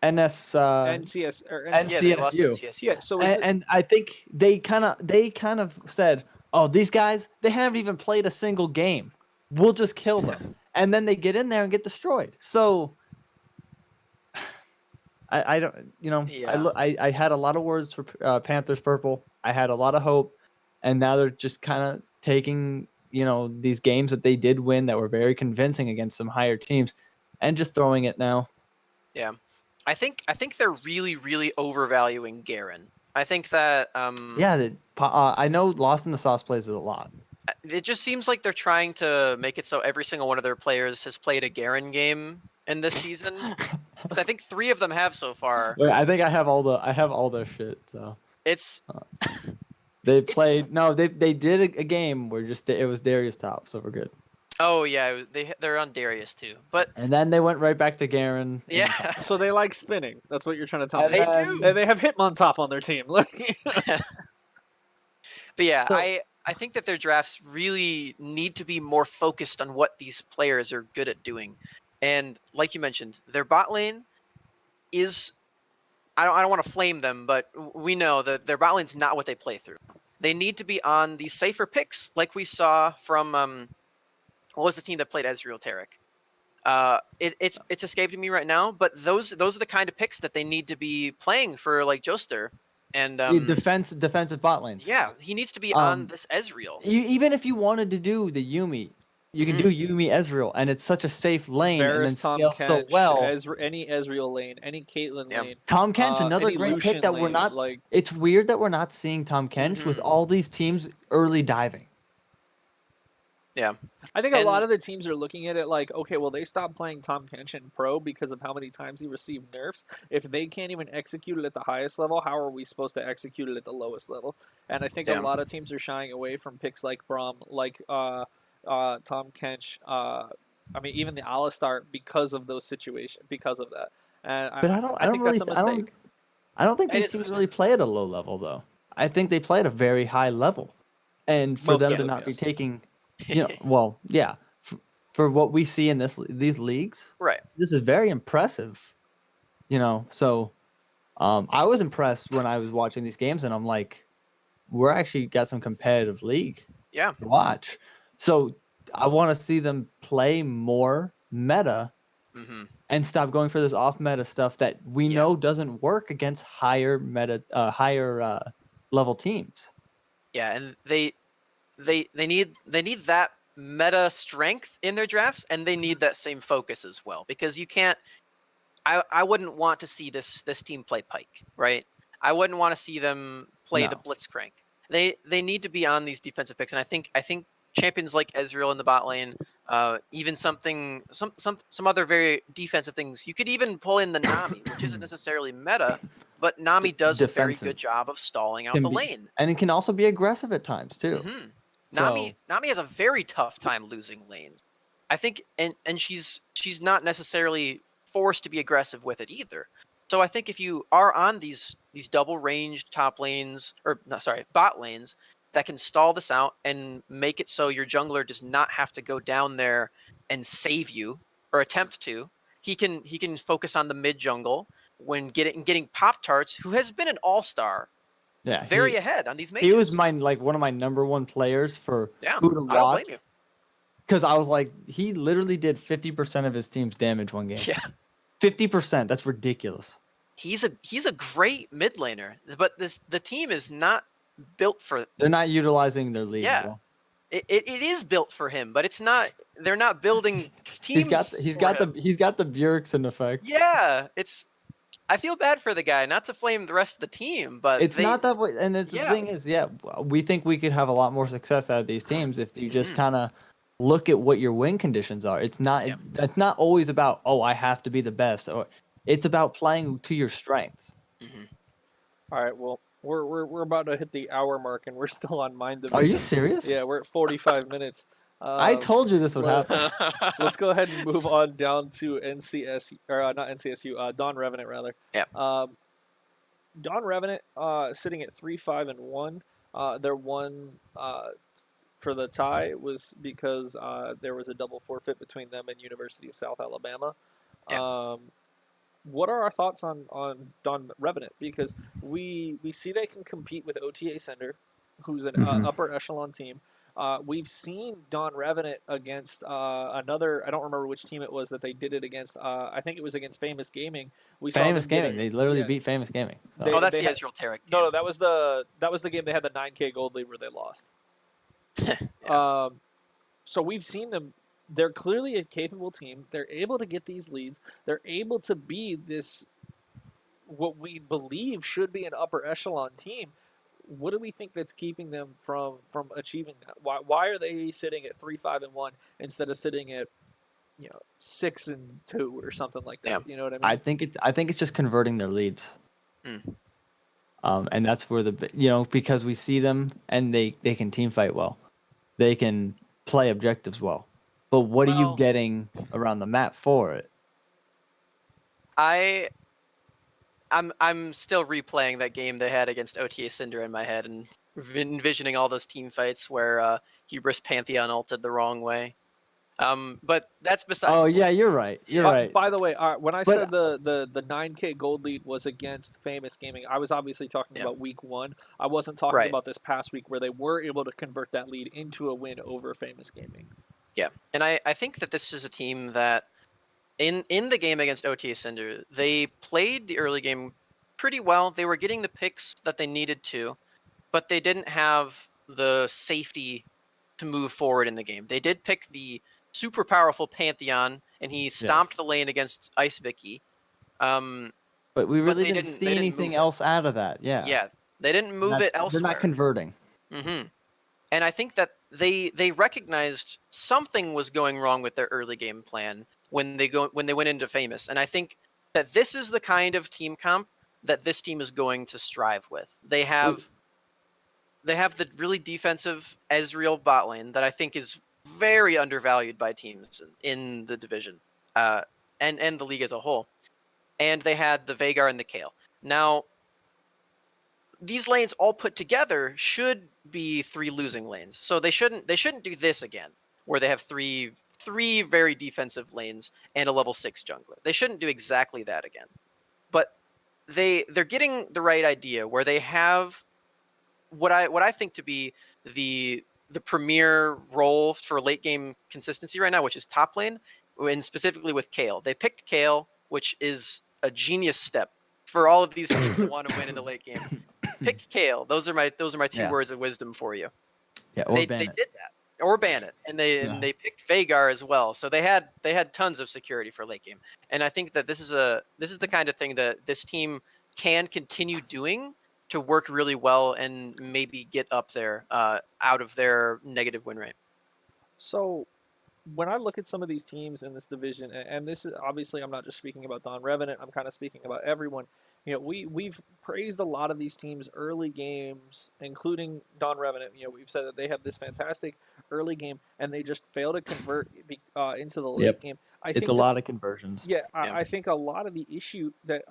NS NCS or NC. Yeah, they lost NCSU. NCSU. Yeah, so is it, And I think they kind of said, "Oh, these guys, they haven't even played a single game. We'll just kill them." And then they get in there and get destroyed. So I don't, Yeah. I had a lot of words for Panthers purple. I had a lot of hope, and now they're just kind of taking these games that they did win that were very convincing against some higher teams, and just throwing it now. Yeah. I think they're really, really overvaluing Garen. I think that Yeah, I know Lost in the Sauce plays it a lot. it just seems like they're trying to make it so every single one of their players has played a Garen game in this season. So I think 3 of them have so far. Wait, I think I have all their shit. So It's they played. No, they did a game where it was Darius top, so we're good. oh yeah, they're on Darius too. But And then they went right back to Garen. yeah, so they like spinning. That's what you're trying to tell me. they do. They have Hitmontop on their team. But yeah, So- I think that their drafts really need to be more focused on what these players are good at doing. And like you mentioned, their bot lane is I don't want to flame them, but we know that their bot lane's not what they play through. They need to be on these safer picks, like we saw from what was the team that played Ezreal Tarek? It's escaping me right now, but those are the kind of picks that they need to be playing for like Joester. And defensive bot lanes. yeah, he needs to be on this Ezreal. Even if you wanted to do the Yumi, you can do Yumi Ezreal, and it's such a safe lane and then Varus, Tom scales so Kench, well. any Ezreal lane, any Caitlyn lane. Tom Kench, another any great Lucian pick that we're lane, not. like. It's weird that we're not seeing Tom Kench with all these teams early diving. Yeah. I think a lot of the teams are looking at it like, okay, well, they stopped playing Tom Kench in pro because of how many times he received nerfs. If they can't even execute it at the highest level, how are we supposed to execute it at the lowest level? And I think a lot of teams are shying away from picks like Braum, like Tom Kench, I mean, even the Alistar because of those situations, because of that. And But I think that's a mistake. I don't think these teams really play at a low level, though. I think they play at a very high level. And for them to not be taking... well, yeah, for what we see in these leagues, right? This is very impressive, So, I was impressed when I was watching these games, and I'm like, we're actually got some competitive league, to watch. So, I want to see them play more meta, and stop going for this off meta stuff that we know doesn't work against higher level teams. Yeah, and they need that meta strength in their drafts, and they need that same focus as well, because you can't. I wouldn't want to see this team play Pyke, right? I wouldn't want to see them play the Blitzcrank. They need to be on these defensive picks, and I think champions like Ezreal in the bot lane, even some other very defensive things. You could even pull in the Nami, which isn't necessarily meta, but Nami does a very good job of stalling out the lane, and it can also be aggressive at times too. Nami has a very tough time losing lanes. I think, and she's not necessarily forced to be aggressive with it either. So I think if you are on these double ranged top lanes, bot lanes that can stall this out and make it so your jungler does not have to go down there and save you or attempt to, he can focus on the mid jungle when getting Pop-Tarts, who has been an all-star. Yeah, very ahead on these majors. He was one of my number one players for who to watch. I don't blame you. Because I was like, he literally did 50% of his team's damage one game. Yeah, 50%. That's ridiculous. He's a great mid laner, but the team is not built for. They're not utilizing their lead. Yeah, well. it is built for him, but it's not. They're not building teams. He's got the Bjergsen effect. Yeah, it's. I feel bad for the guy, not to flame the rest of the team, but it's not that way. And the thing is, we think we could have a lot more success out of these teams if you just kind of look at what your win conditions are. It's not. It's not always about I have to be the best, or it's about playing to your strengths. All right. Well, we're about to hit the hour mark, and we're still on Mind the Are you serious? Yeah, we're at 45 minutes. I told you this would let- happen. Let's go ahead and move on down to NCSU, or not NCSU, Don Revenant rather. Yeah. Don Revenant sitting at 3-5-1. Their one for the tie was because there was a double forfeit between them and University of South Alabama. Yeah. What are our thoughts on Don Revenant? Because we see they can compete with OTA Sender, who's an Mhm. upper echelon team. We've seen Don Revenant against another. I don't remember which team it was that they did it against. I think it was against Famous Gaming. We saw Famous them get Gaming. it- They literally yeah. beat Famous Gaming. So. They- Oh, that's the had- Israel Tarek game. No, that was the game they had the 9K gold lead where they lost. Yeah. So we've seen them. They're clearly a capable team. They're able to get these leads. They're able to be this, what we believe should be an upper echelon team. What do we think that's keeping them from achieving that? Why are they sitting at 3-5-1 instead of sitting at 6-2 or something like that? Yeah. You know what I mean? I think it's just converting their leads. Mm. And that's where because we see them and they can team fight well. They can play objectives well. But what are you Well- getting around the map for it? I'm still replaying that game they had against OTA Cinder in my head and envisioning all those team fights where Hubris Pantheon ulted the wrong way. But that's beside. Oh the yeah, point. you're right. You're right. By the way, when I But- said the 9K gold lead was against Famous Gaming, I was obviously talking Yeah. about week 1. I wasn't talking Right. about this past week where they were able to convert that lead into a win over Famous Gaming. Yeah, and I think that this is a team that in the game against OTA Cinder, they played the early game pretty well. They were getting the picks that they needed to, but they didn't have the safety to move forward in the game. They did pick the super powerful Pantheon, and he stomped the lane against Ice Vicky. But we but really they didn't didn't- see they didn't anything move it. else out of that. Yeah. Yeah, they didn't move it elsewhere. They're not converting. Mm-hmm. And I think that they recognized something was going wrong with their early game plan when they went into Famous. And I think that this is the kind of team comp that this team is going to strive with. They have the really defensive Ezreal bot lane that I think is very undervalued by teams in the division, and the league as a whole. And they had the Veigar and the Kayle. Now, these lanes all put together should be 3 losing lanes. So they shouldn't do this again, where they have three very defensive lanes and a level 6 jungler. They shouldn't do exactly that again. But they're getting the right idea where they have what I think to be the premier role for late game consistency right now, which is top lane, and specifically with Kayle. They picked Kayle, which is a genius step for all of these teams that want to win in the late game. Pick Kayle. Those are my 2 words of wisdom for you. Yeah, or They ban it. did that, or ban it, and they picked Veigar as well. So they had tons of security for late game, and I think that this is the kind of thing that this team can continue doing to work really well and maybe get up there out of their negative win rate. So when I look at some of these teams in this division, and this is obviously I'm not just speaking about Don Revenant, I'm kind of speaking about everyone. We've praised a lot of these teams early games, including Don Revenant. We've said that they have this fantastic early game, and they just fail to convert into the late game. It's a lot of conversions. Yeah, I think a lot of the issue that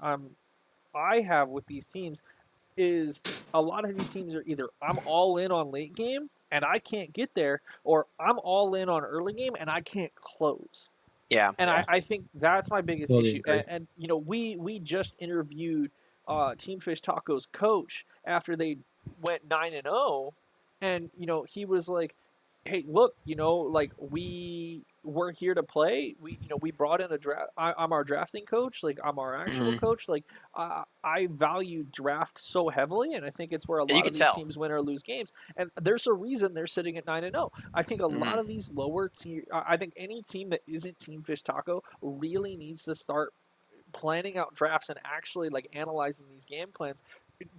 I have with these teams is a lot of these teams are either I'm all in on late game and I can't get there, or I'm all in on early game and I can't close. Yeah. And I think that's my biggest Totally issue. agree. And we just interviewed Team Fish Taco's coach after they went 9-0, and he was like, "Hey, look, we're here to play. We brought in a draft. I'm our drafting coach. Like, I'm our actual coach. Like, I value draft so heavily, and I think it's where a lot of these teams win or lose games. And there's a reason they're sitting at 9-0. I think a lot of these lower tier. I think any team that isn't Team Fish Taco really needs to start planning out drafts and actually analyzing these game plans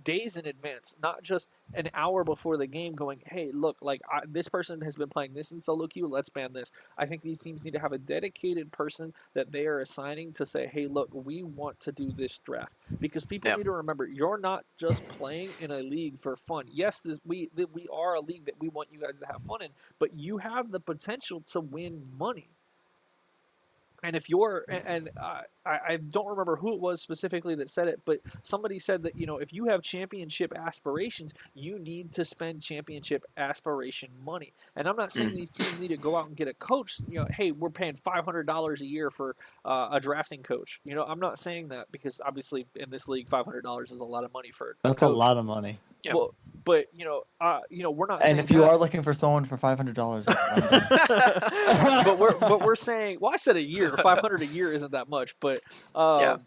days in advance, not just an hour before the game going, hey, look, like this person has been playing this in solo queue, let's ban this. I think these teams need to have a dedicated person that they are assigning to say, hey, look, we want to do this draft. Because people Yeah. need to remember, you're not just playing in a league for fun. Yes, we are a league that we want you guys to have fun in, but you have the potential to win money. And if you're, and I don't remember who it was specifically that said it, but somebody said that, you know, if you have championship aspirations, you need to spend championship aspiration money. And I'm not saying these teams need to go out and get a coach, you know, hey, we're paying $500 a year for a drafting coach. You know, I'm not saying that because obviously in this league, $500 is a lot of money for a That's coach. a lot of money. Yeah. Well, but you know, we're not And saying if you that. are looking for someone for $500, but we're saying, well, I said a year, 500 a year isn't that much, but Yeah.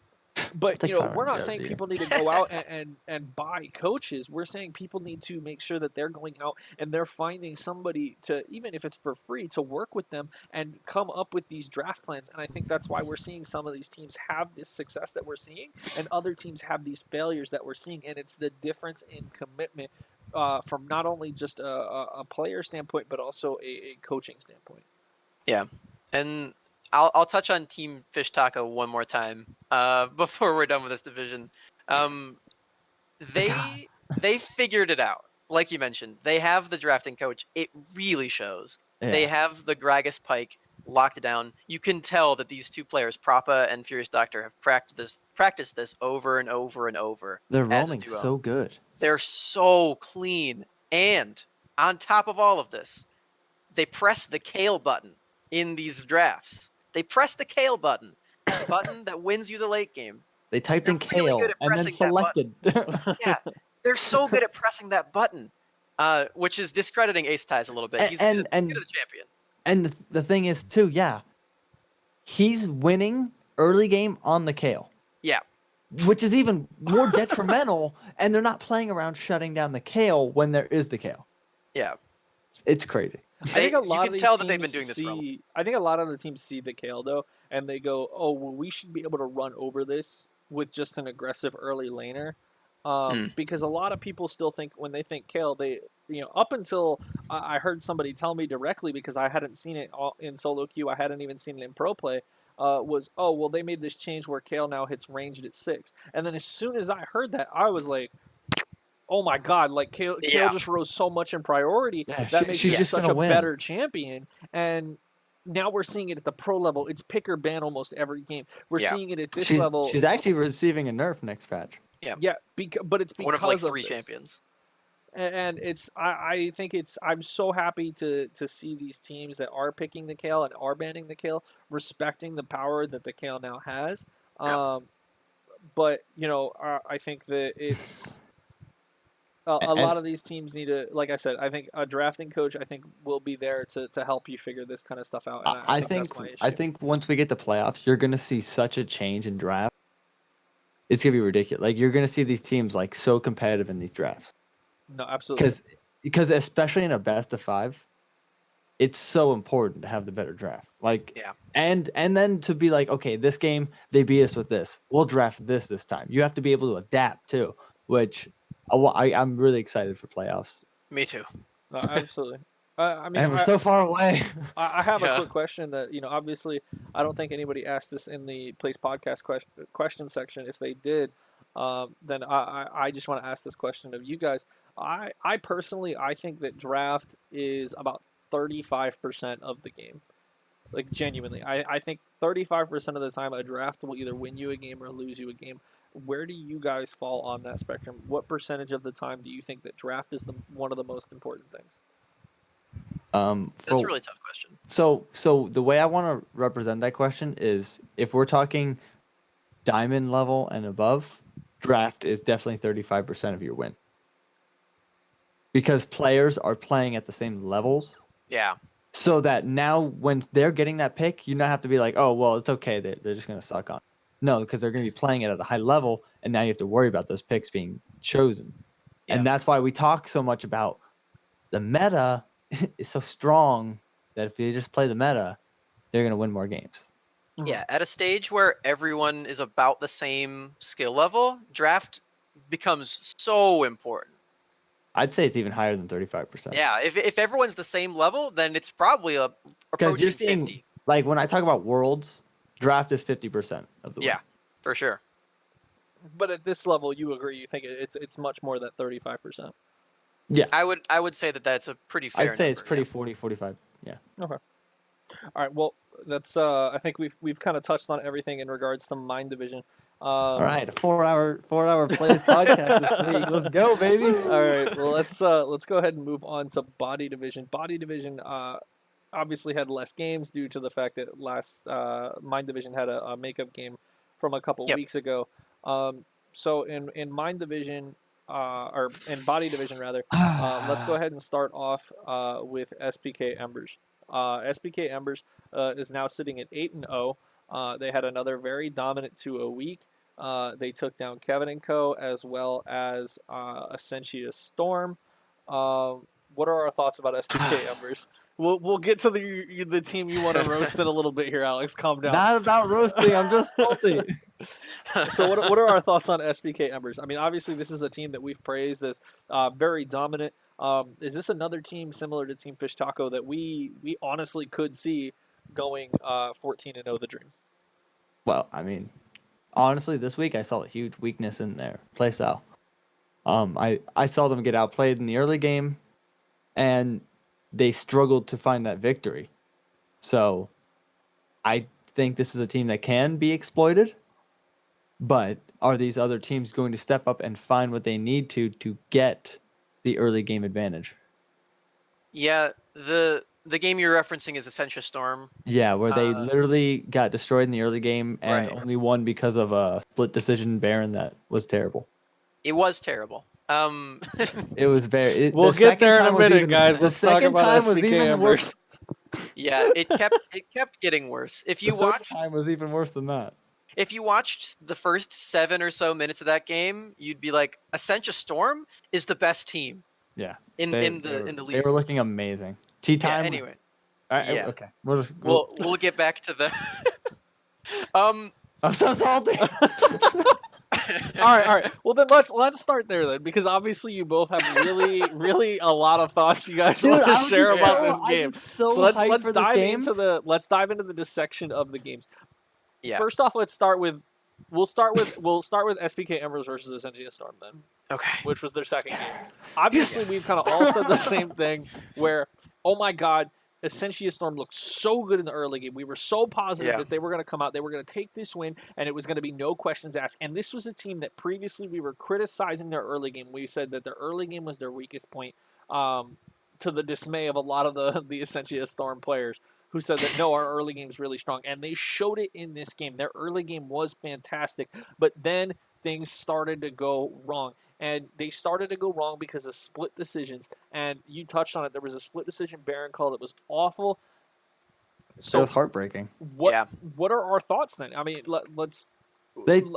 but take you know, we're not $500 saying a year. people need to go out and buy coaches. We're saying people need to make sure that they're going out and they're finding somebody to, even if it's for free, to work with them and come up with these draft plans. And I think that's why we're seeing some of these teams have this success that we're seeing, and other teams have these failures that we're seeing. And it's the difference in commitment from not only just a player standpoint, but also a coaching standpoint. Yeah, and I'll touch on Team Fish Taco one more time before we're done with this division. They figured it out, like you mentioned. They have the drafting coach. It really shows. Yeah. They have the Gragas Pike locked down. You can tell that these two players, Prappa and Furious Doctor, have practiced this over and over and over. They're as a roaming duo. so good. They're so clean, and on top of all of this, they press the kale button in these drafts. They press the kale button, the button that wins you the late game. They typed They're in really kale good at and then pressing that button. selected. Yeah, they're so good at pressing that button, which is discrediting Ace Ties a little bit. He's And- good at the champion. And the thing is, too, yeah, he's winning early game on the kale. Yeah. Which is even more detrimental, and they're not playing around shutting down the kale when there is the kale. Yeah. It's crazy. I think a lot you of can these tell that teams they've been doing this for a while. I think a lot of the teams see the kale though, and they go, "Oh, well, we should be able to run over this with just an aggressive early laner." Because a lot of people still think when they think kale, they up until I heard somebody tell me directly, because I hadn't seen it in solo queue, I hadn't even seen it in pro play. Was, oh, well, they made this change where kale now hits ranged at 6, and then as soon as I heard that, I was like, oh my god, like Kale just rose so much in priority. Yeah, that makes she's you just such gonna a win. better champion. And now we're seeing it at the pro level. It's pick or ban almost every game. We're seeing it at this level. She's actually receiving a nerf next patch. Yeah, but it's because one of like 3 this. champions. And it's I think I'm so happy to see these teams that are picking the kale and are banning the kale, respecting the power that the kale now has. Yeah. But I think that it's a lot of these teams need to, like I said, I think a drafting coach will be there to help you figure this kind of stuff out. And I think that's my issue. I think once we get to playoffs, you're gonna see such a change in draft. It's gonna be ridiculous. Like, you're gonna see these teams like so competitive in these drafts. No, absolutely. Because especially in a best of 5, it's so important to have the better draft. Like, Yeah. And then to be like, okay, this game they beat us with this, we'll draft this time. You have to be able to adapt too, which I'm really excited for playoffs. Me too. No, absolutely. I mean, And we're so far away. I have a quick question that obviously I don't think anybody asked this in the Place Podcast question section. If they did, then I just want to ask this question of you guys. I personally think that draft is about 35% of the game. Like, genuinely, I think 35% of the time a draft will either win you a game or lose you a game. Where do you guys fall on that spectrum? What percentage of the time do you think that draft is one of the most important things? That's a really tough question. So the way I want to represent that question is, if we're talking diamond level and above, draft is definitely 35% of your win. Because players are playing at the same levels. Yeah. So that now when they're getting that pick, you don't have to be like, oh, well, it's okay. They're just going to suck on it. No, because they're going to be playing it at a high level, and now you have to worry about those picks being chosen. Yeah. And that's why we talk so much about the meta is so strong that if you just play the meta, they're going to win more games. Yeah, at a stage where everyone is about the same skill level, draft becomes so important. I'd say it's even higher than 35%. Yeah, if everyone's the same level, then it's probably Because you're approaching seeing, 50. like, when I talk about worlds, draft is 50% of the win. Yeah, for sure. But at this level, you agree? You think it's much more than 35%? Yeah. I would say that that's a pretty fair I'd say it's number, pretty yeah. 40, 45. Yeah. Okay. All right. Well, that's. I think we've kind of touched on everything in regards to Mind Division. All right, a 4-hour plays podcast this week. Let's go, baby. All right. Well, let's go ahead and move on to Body Division. Body Division obviously had less games due to the fact that last Mind Division had a makeup game from a couple weeks ago. So in Mind Division, or in Body Division rather, let's go ahead and start off with SPK Embers. SPK Embers is now sitting at 8-0. They had another very dominant 2-0 week. They took down Kevin and Co. as well as Essentia Storm. What are our thoughts about SPK Embers? We'll get to the team you want to roast in a little bit here, Alex. Calm down. Not about roasting. I'm just salty. So what are our thoughts on SPK Embers? I mean, obviously this is a team that we've praised as very dominant. Is this another team similar to Team Fish Taco that we honestly could see going 14-0 the dream? Well, I mean, honestly, this week I saw a huge weakness in their playstyle. I saw them get outplayed in the early game, and they struggled to find that victory. So, I think this is a team that can be exploited, but are these other teams going to step up and find what they need to get the early game advantage? Yeah, the game you're referencing is Essentia Storm. Yeah, where they literally got destroyed in the early game and Right. only won because of a split decision Baron that was terrible. It was terrible. It was very. We'll get there in a minute, guys. Let's talk about SPK Embers. Yeah, it kept getting worse. If you watch, time was even worse than that. if you watched the first 7 or so minutes of that game, you'd be like, Essentia Storm is the best team. Yeah. In the league. They were looking amazing. Tea time. Yeah, anyway. Yeah. Okay. We'll get back to the. I'm so salty. All right. Well, then let's start there then, because obviously you both have really a lot of thoughts you guys want to share about this game. So let's dive into the dissection of the games. Yeah. First off, we'll start with SPK Embers versus Essentia Storm then. Okay. Which was their second game. Obviously, we've kind of all said the same thing where, oh my God, Essentia Storm looked so good in the early game. We were so positive that they were going to come out, they were going to take this win, and it was going to be no questions asked. And this was a team that previously we were criticizing their early game. We said that their early game was their weakest point, to the dismay of a lot of the Essentia Storm players, who said that, no, our early game is really strong. And they showed it in this game. Their early game was fantastic, but then things started to go wrong. And they started to go wrong because of split decisions. And you touched on it. There was a split decision Baron call that was awful. So it was heartbreaking. What are our thoughts then? I mean, let's... Okay, so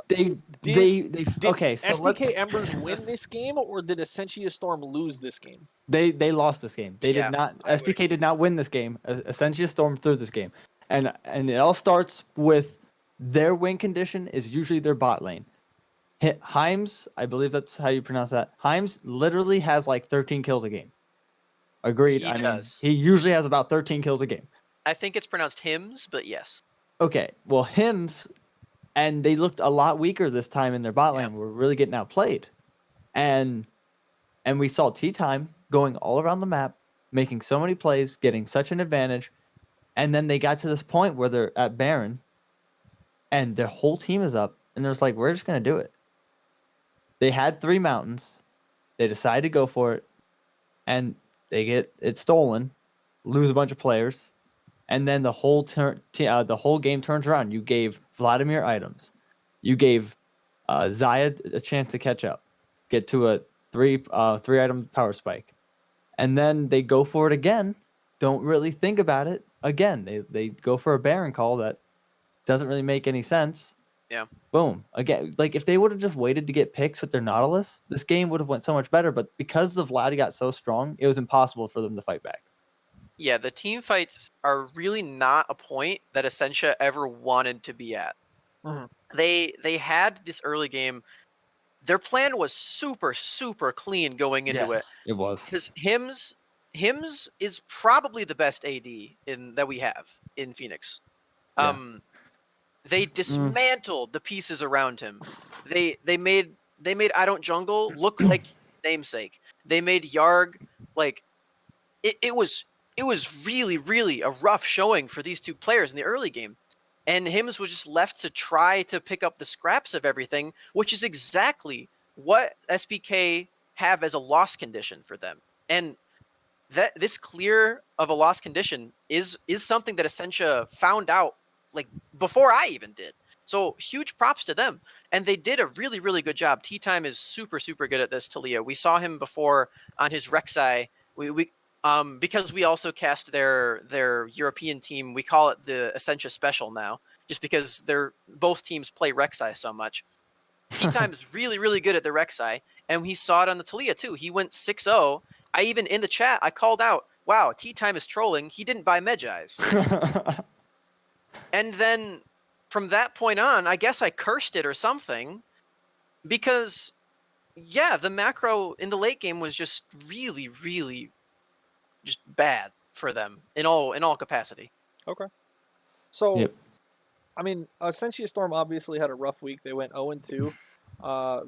SPK Embers win this game, or did Essentia Storm lose this game? They lost this game. They did not. SPK did not win this game. Essentia Storm threw this game, and it all starts with their win condition is usually their bot lane. Himes, I believe that's how you pronounce that. Himes literally has like 13 kills a game. Agreed. He does. He usually has about 13 kills a game. I think it's pronounced Hims, but yes. Okay, well, Hims, and they looked a lot weaker this time in their bot lane. Were really getting outplayed. And we saw Tea Time going all around the map, making so many plays, getting such an advantage. And then they got to this point where they're at Baron, and their whole team is up, and they're just like, we're just going to do it. They had 3 mountains. They decided to go for it, and they get it stolen, lose a bunch of players, and then the whole game turns around. You gave Vladimir items. You gave Zaya a chance to catch up, get to a 3-item power spike, and then they go for it again. Don't really think about it. Again, they go for a Baron call that doesn't really make any sense. Yeah. Boom. Again, like if they would have just waited to get picks with their Nautilus, this game would have went so much better. But because the Vlad got so strong, it was impossible for them to fight back. Yeah, the team fights are really not a point that Essentia ever wanted to be at. Mm-hmm. They had this early game their plan was super, super clean going into it. Yes, it was. Because Hims is probably the best AD that we have in Phoenix. Yeah. They dismantled the pieces around him. They made I Don't Jungle look like namesake. They made Yarg like it was really, really a rough showing for these two players in the early game. And Hims was just left to try to pick up the scraps of everything, which is exactly what SBK have as a loss condition for them. And that this clear of a loss condition is something that Essentia found out like before I even did. So huge props to them. And they did a really, really good job. T-Time is super, super good at this, Talia. We saw him before on his Rek'Sai. We because we also cast their European team, we call it the Essentia Special now, just because both teams play Rek'Sai so much. T-Time is really, really good at the Rek'Sai, and he saw it on the Talia too. He went 6-0. I even, in the chat, I called out, wow, T-Time is trolling. He didn't buy Medjai's. And then from that point on, I guess I cursed it or something, because, yeah, the macro in the late game was just really, really just bad for them in all capacity. Okay. So, Yep. I mean, Essentia Storm obviously had a rough week. They went 0-2,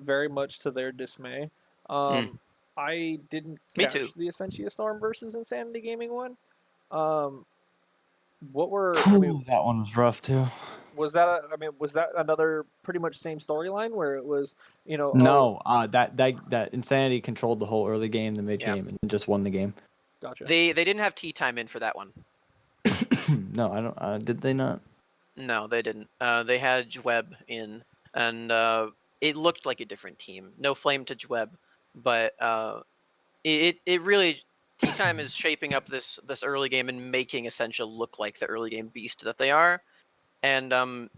very much to their dismay. I didn't Me catch too. the Essentia Storm versus Insanity Gaming one. What were? I mean, That one was rough too. was that? Was that another pretty much same storyline where it was, No, that Insanity controlled the whole early game, the mid Yeah. game, and just won the game. Gotcha. They didn't have T-Time in for that one. No, I don't. Did they not? No, they didn't. They had Jweb in, and it looked like a different team. No flame to Jweb, but it really T-Time is shaping up this early game and making Essentia look like the early game beast that they are. And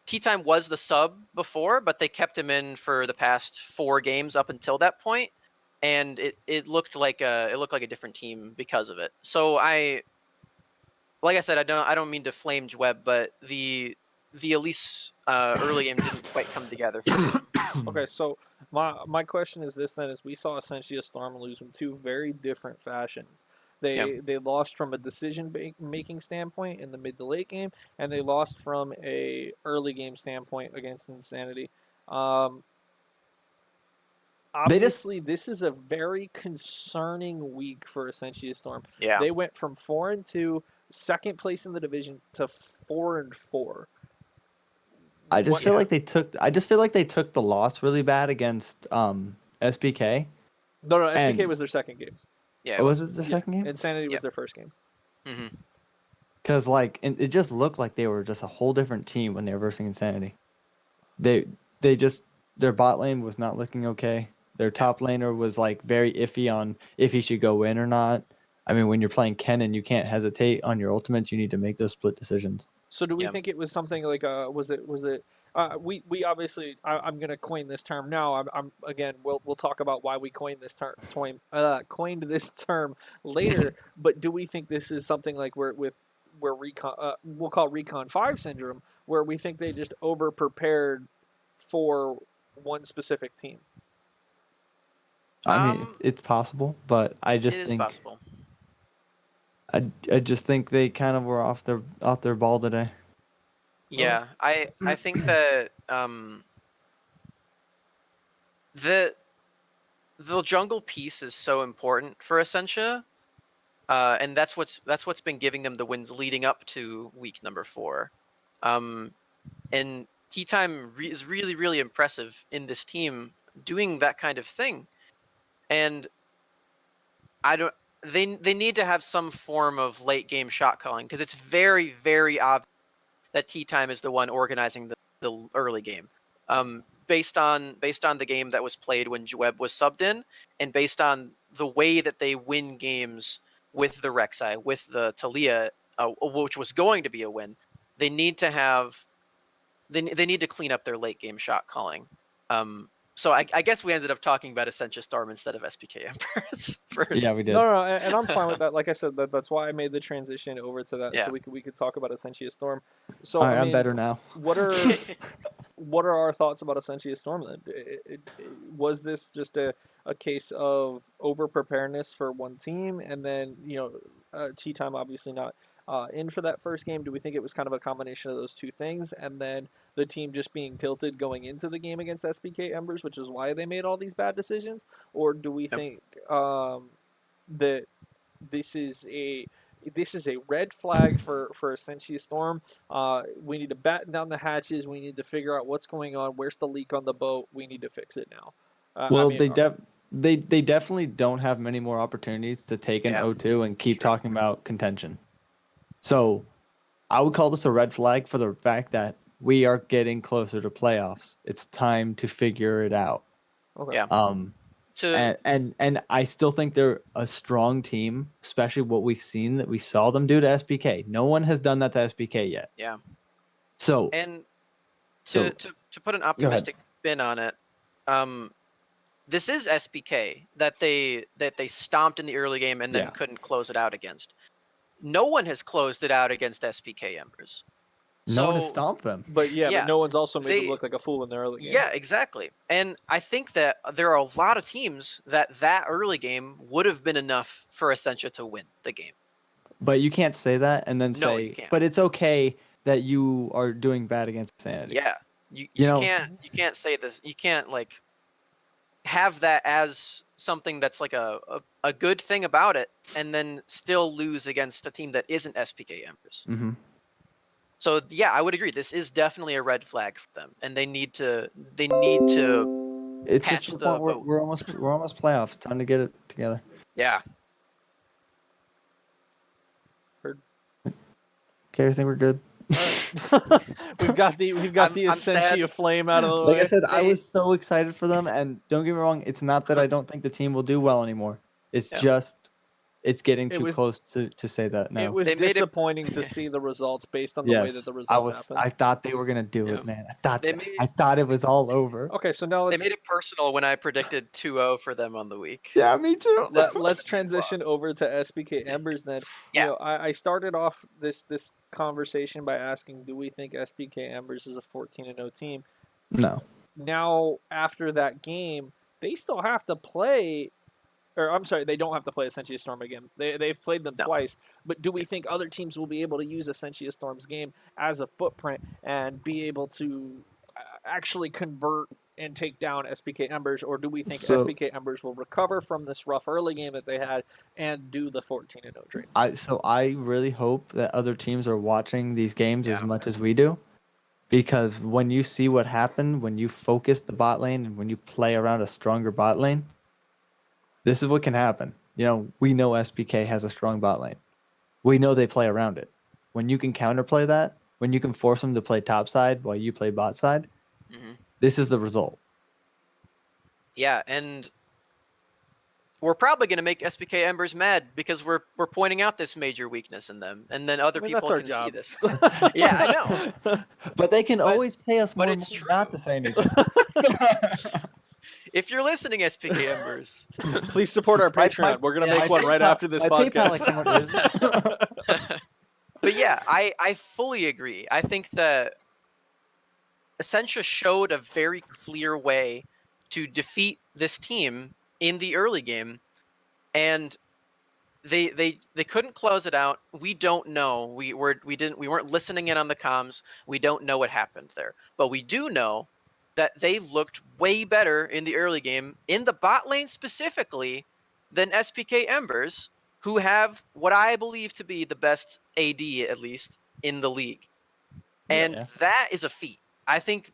T-Time was the sub before, but they kept him in for the past 4 games up until that point, and it looked like a different team because of it. So like I said, I don't mean to flame Jweb, but the Elise early game didn't quite come together for me. Okay, so my question is this then: is we saw Essentia Storm lose in 2 very different fashions. They lost from a decision making standpoint in the mid to late game, and they lost from a early game standpoint against Insanity. Obviously, this is a very concerning week for Essentia Storm. Yeah. They went from 4-2, second place in the division, to 4-4. I just feel like they took the loss really bad against SBK. No, SBK was their second game. Yeah. Oh, was it their second game? Insanity was their first game. Mm-hmm. Because it just looked like they were just a whole different team when they were versing Insanity. They just, their bot lane was not looking okay. Their top laner was like very iffy on if he should go in or not. I mean, when you're playing Kennen, you can't hesitate on your ultimates. You need to make those split decisions. So do we think it was something like was it we obviously I'm going to coin this term now. I'm again we'll talk about why we coined this term later. But do we think this is something like where recon we'll call recon 5 syndrome, where we think they just over prepared for one specific team? I mean, it's possible, but I just think possible. I just think they kind of were off their ball today. Yeah, I think that the jungle piece is so important for Essentia, and that's what's been giving them the wins leading up to week number 4. And T-Time is really, really impressive in this team doing that kind of thing, and they need to have some form of late game shot calling, because it's very, very obvious that T-Time is the one organizing the early game. Based on the game that was played when Jweb was subbed in, and based on the way that they win games with the Rek'Sai, with the Talia, which was going to be a win, they need to have they need to clean up their late game shot calling. So I guess we ended up talking about Essentia Storm instead of SPK Embers first. Yeah, we did. No, and I'm fine with that. Like I said, that's why I made the transition over to that, Yeah. so we could talk about Essentia Storm. So All right, I mean, I'm better now. what are our thoughts about Essentia Storm then? Was this just a case of over preparedness for one team, and then Tea Time obviously not in for that first game? Do we think it was kind of a combination of those two things, and then the team just being tilted going into the game against SPK Embers, which is why they made all these bad decisions? Or do we think that this is a red flag for Essentia Storm? We need to batten down the hatches. We need to figure out what's going on. Where's the leak on the boat? We need to fix it now. Well, they definitely don't have many more opportunities to take an 0-2 and keep talking about contention. So I would call this a red flag for the fact that we are getting closer to playoffs. It's time to figure it out. Okay. Yeah. And I still think they're a strong team, especially what we've seen that we saw them do to SPK. No one has done that to SPK yet. Yeah. So and to put an optimistic spin on it, this is SPK that they stomped in the early game and then couldn't close it out against. No one has closed it out against SPK Embers. No one has stomped them. But but no one's also made them look like a fool in the early game. Yeah, exactly. And I think that there are a lot of teams that early game would have been enough for Essentia to win the game. But you can't say that and then No, say, you can't. but it's okay that you are doing bad against Sanity. Yeah. You can't say this. You can't like have that as something that's like a good thing about it and then still lose against a team that isn't SPK Embers. Mm-hmm. So yeah, I would agree. This is definitely a red flag for them, and they need to. It's patch just the the point boat. we're almost playoffs. Time to get it together. Yeah. Okay, I think we're good. we've got the Essentia flame out of the way. Like I said, I was so excited for them, and don't get me wrong, it's not that I don't think the team will do well anymore. It's just it's getting too close to say that now. It was disappointing to see the results based on the way that the results happened. I thought they were gonna do it, man. I thought it was all over. Okay, so now they made it personal when I predicted 2-0 for them on the week. Yeah, me too. Let's transition over to SPK Embers then. Yeah. I started off this conversation by asking, do we think SPK Embers is a 14-0 team? No. Now, after that game, they still have to play. Or I'm sorry, they don't have to play Essentia Storm again. They've played them twice. But do we think other teams will be able to use Essentia Storm's game as a footprint and be able to actually convert and take down SPK Embers? Or do we think SPK Embers will recover from this rough early game that they had and do the 14-0 trade? I really hope that other teams are watching these games as much as we do. Because when you see what happened, when you focus the bot lane and when you play around a stronger bot lane, this is what can happen. We know SPK has a strong bot lane. We know they play around it. When you can counterplay that, when you can force them to play top side while you play bot side, this is the result. Yeah, and we're probably going to make SPK Embers mad because we're pointing out this major weakness in them, and then other people can see this. Yeah, I know. But they can always pay us more not to say anything. If you're listening, SPK Embers, please support our Patreon. We're going to make one right after this podcast. But yeah, I fully agree. I think that Essentia showed a very clear way to defeat this team in the early game, and they couldn't close it out. We don't know. We weren't listening in on the comms. We don't know what happened there, but we do know that they looked way better in the early game, in the bot lane specifically, than SPK Embers, who have what I believe to be the best AD, at least, in the league. And that is a feat. I think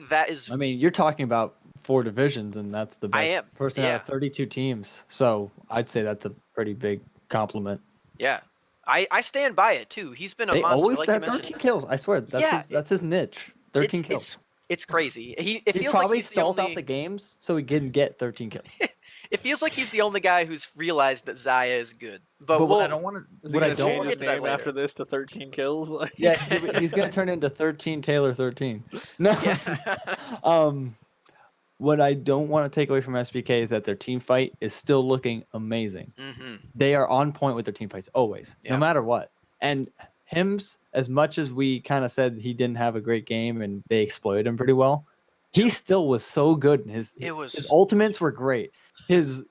that is... I mean, you're talking about 4 divisions, and that's the best person out of 32 teams. So I'd say that's a pretty big compliment. Yeah. I stand by it, too. He's been a monster. They always have 13 kills. I swear. That's his niche. 13 kills. It's crazy. He feels probably like stalls out the games so he can get 13 kills. It feels like he's the only guy who's realized that Zaya is good. But what I don't want to... Is he going to change his name after this to 13 kills? Yeah, he's going to turn into 13 Taylor 13. No. what I don't want to take away from SBK is that their team fight is still looking amazing. Mm-hmm. They are on point with their team fights always, Yeah. no matter what. And Hims, as much as we kind of said he didn't have a great game and they exploited him pretty well, he still was so good. And his ultimates were great. His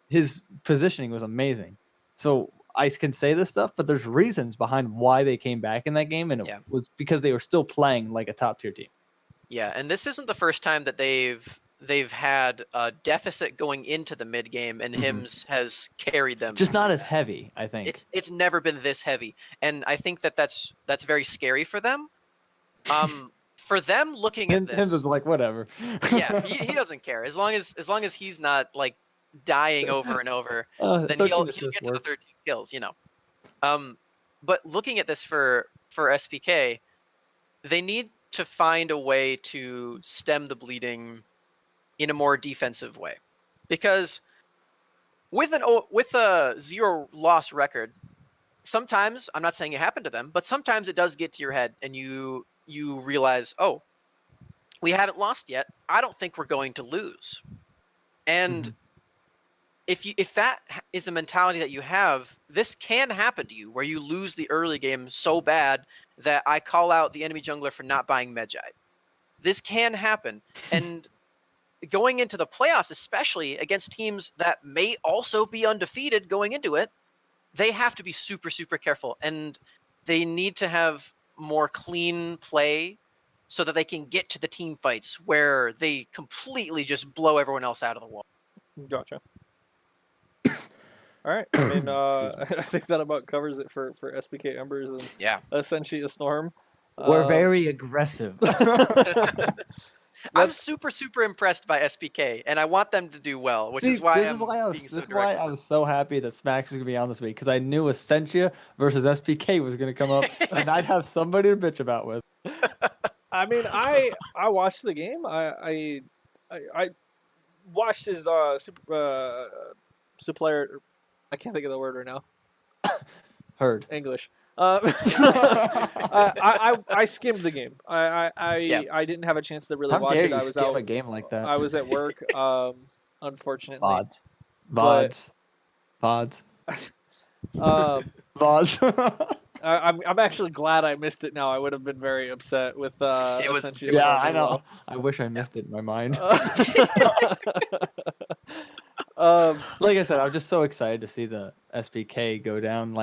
positioning was amazing. So I can say this stuff, but there's reasons behind why they came back in that game, and it was because they were still playing like a top tier team. Yeah, and this isn't the first time that they've had a deficit going into the mid game, and Hims has carried them. Just not as heavy, I think. It's never been this heavy, and I think that's very scary for them. For them looking at this, Hims is like whatever. Yeah, he doesn't care as long as he's not like dying over and over. Then he'll get to the 13 kills, you know. But looking at this for SPK, they need to find a way to stem the bleeding in a more defensive way, because with a 0 loss record, sometimes, I'm not saying it happened to them, but sometimes it does get to your head and you realize, oh, we haven't lost yet. I don't think we're going to lose. And if that is a mentality that you have, this can happen to you, where you lose the early game so bad that I call out the enemy jungler for not buying Medjay. This can happen. And going into the playoffs, especially against teams that may also be undefeated going into it, they have to be super, super careful. And they need to have more clean play so that they can get to the team fights where they completely just blow everyone else out of the wall. Gotcha. All right. I mean, I think that about covers it for SBK Embers and essentially a Storm. We're very aggressive. I'm super, super impressed by SBK, and I want them to do well, which is why I was so happy that Smax was going to be on this week, because I knew Essentia versus SBK was going to come up, and I'd have somebody to bitch about with. I mean, I watched the game. I watched his super player. I can't think of the word right now. Heard English. I skimmed the game. I didn't have a chance to really watch it. I was out a game like that. I was at work. Unfortunately. VODs. VODs. I'm actually glad I missed it now. I would have been very upset with essentially. Yeah, I know. Well. I wish I missed it in my mind. Like I said, I'm just so excited to see the SBK go down.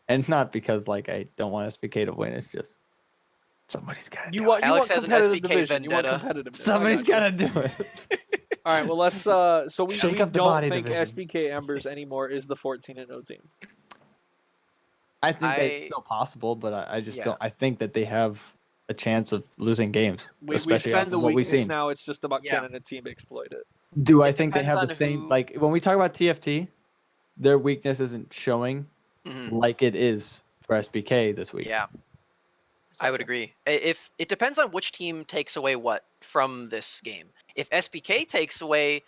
And not because I don't want SBK to win. It's just somebody's got to do it. Alex has an SBK vendetta. Somebody's got to do it. All right, well, let's so we don't think division. SBK Embers anymore is the 14-0 team. I think it's still possible, but I just don't. I think that they have a chance of losing games. We send the weakness now. It's just about can a team exploit it. Do I think they have the same when we talk about TFT, their weakness isn't showing like it is for SBK this week. Yeah, I would agree. If it depends on which team takes away what from this game. If SBK takes away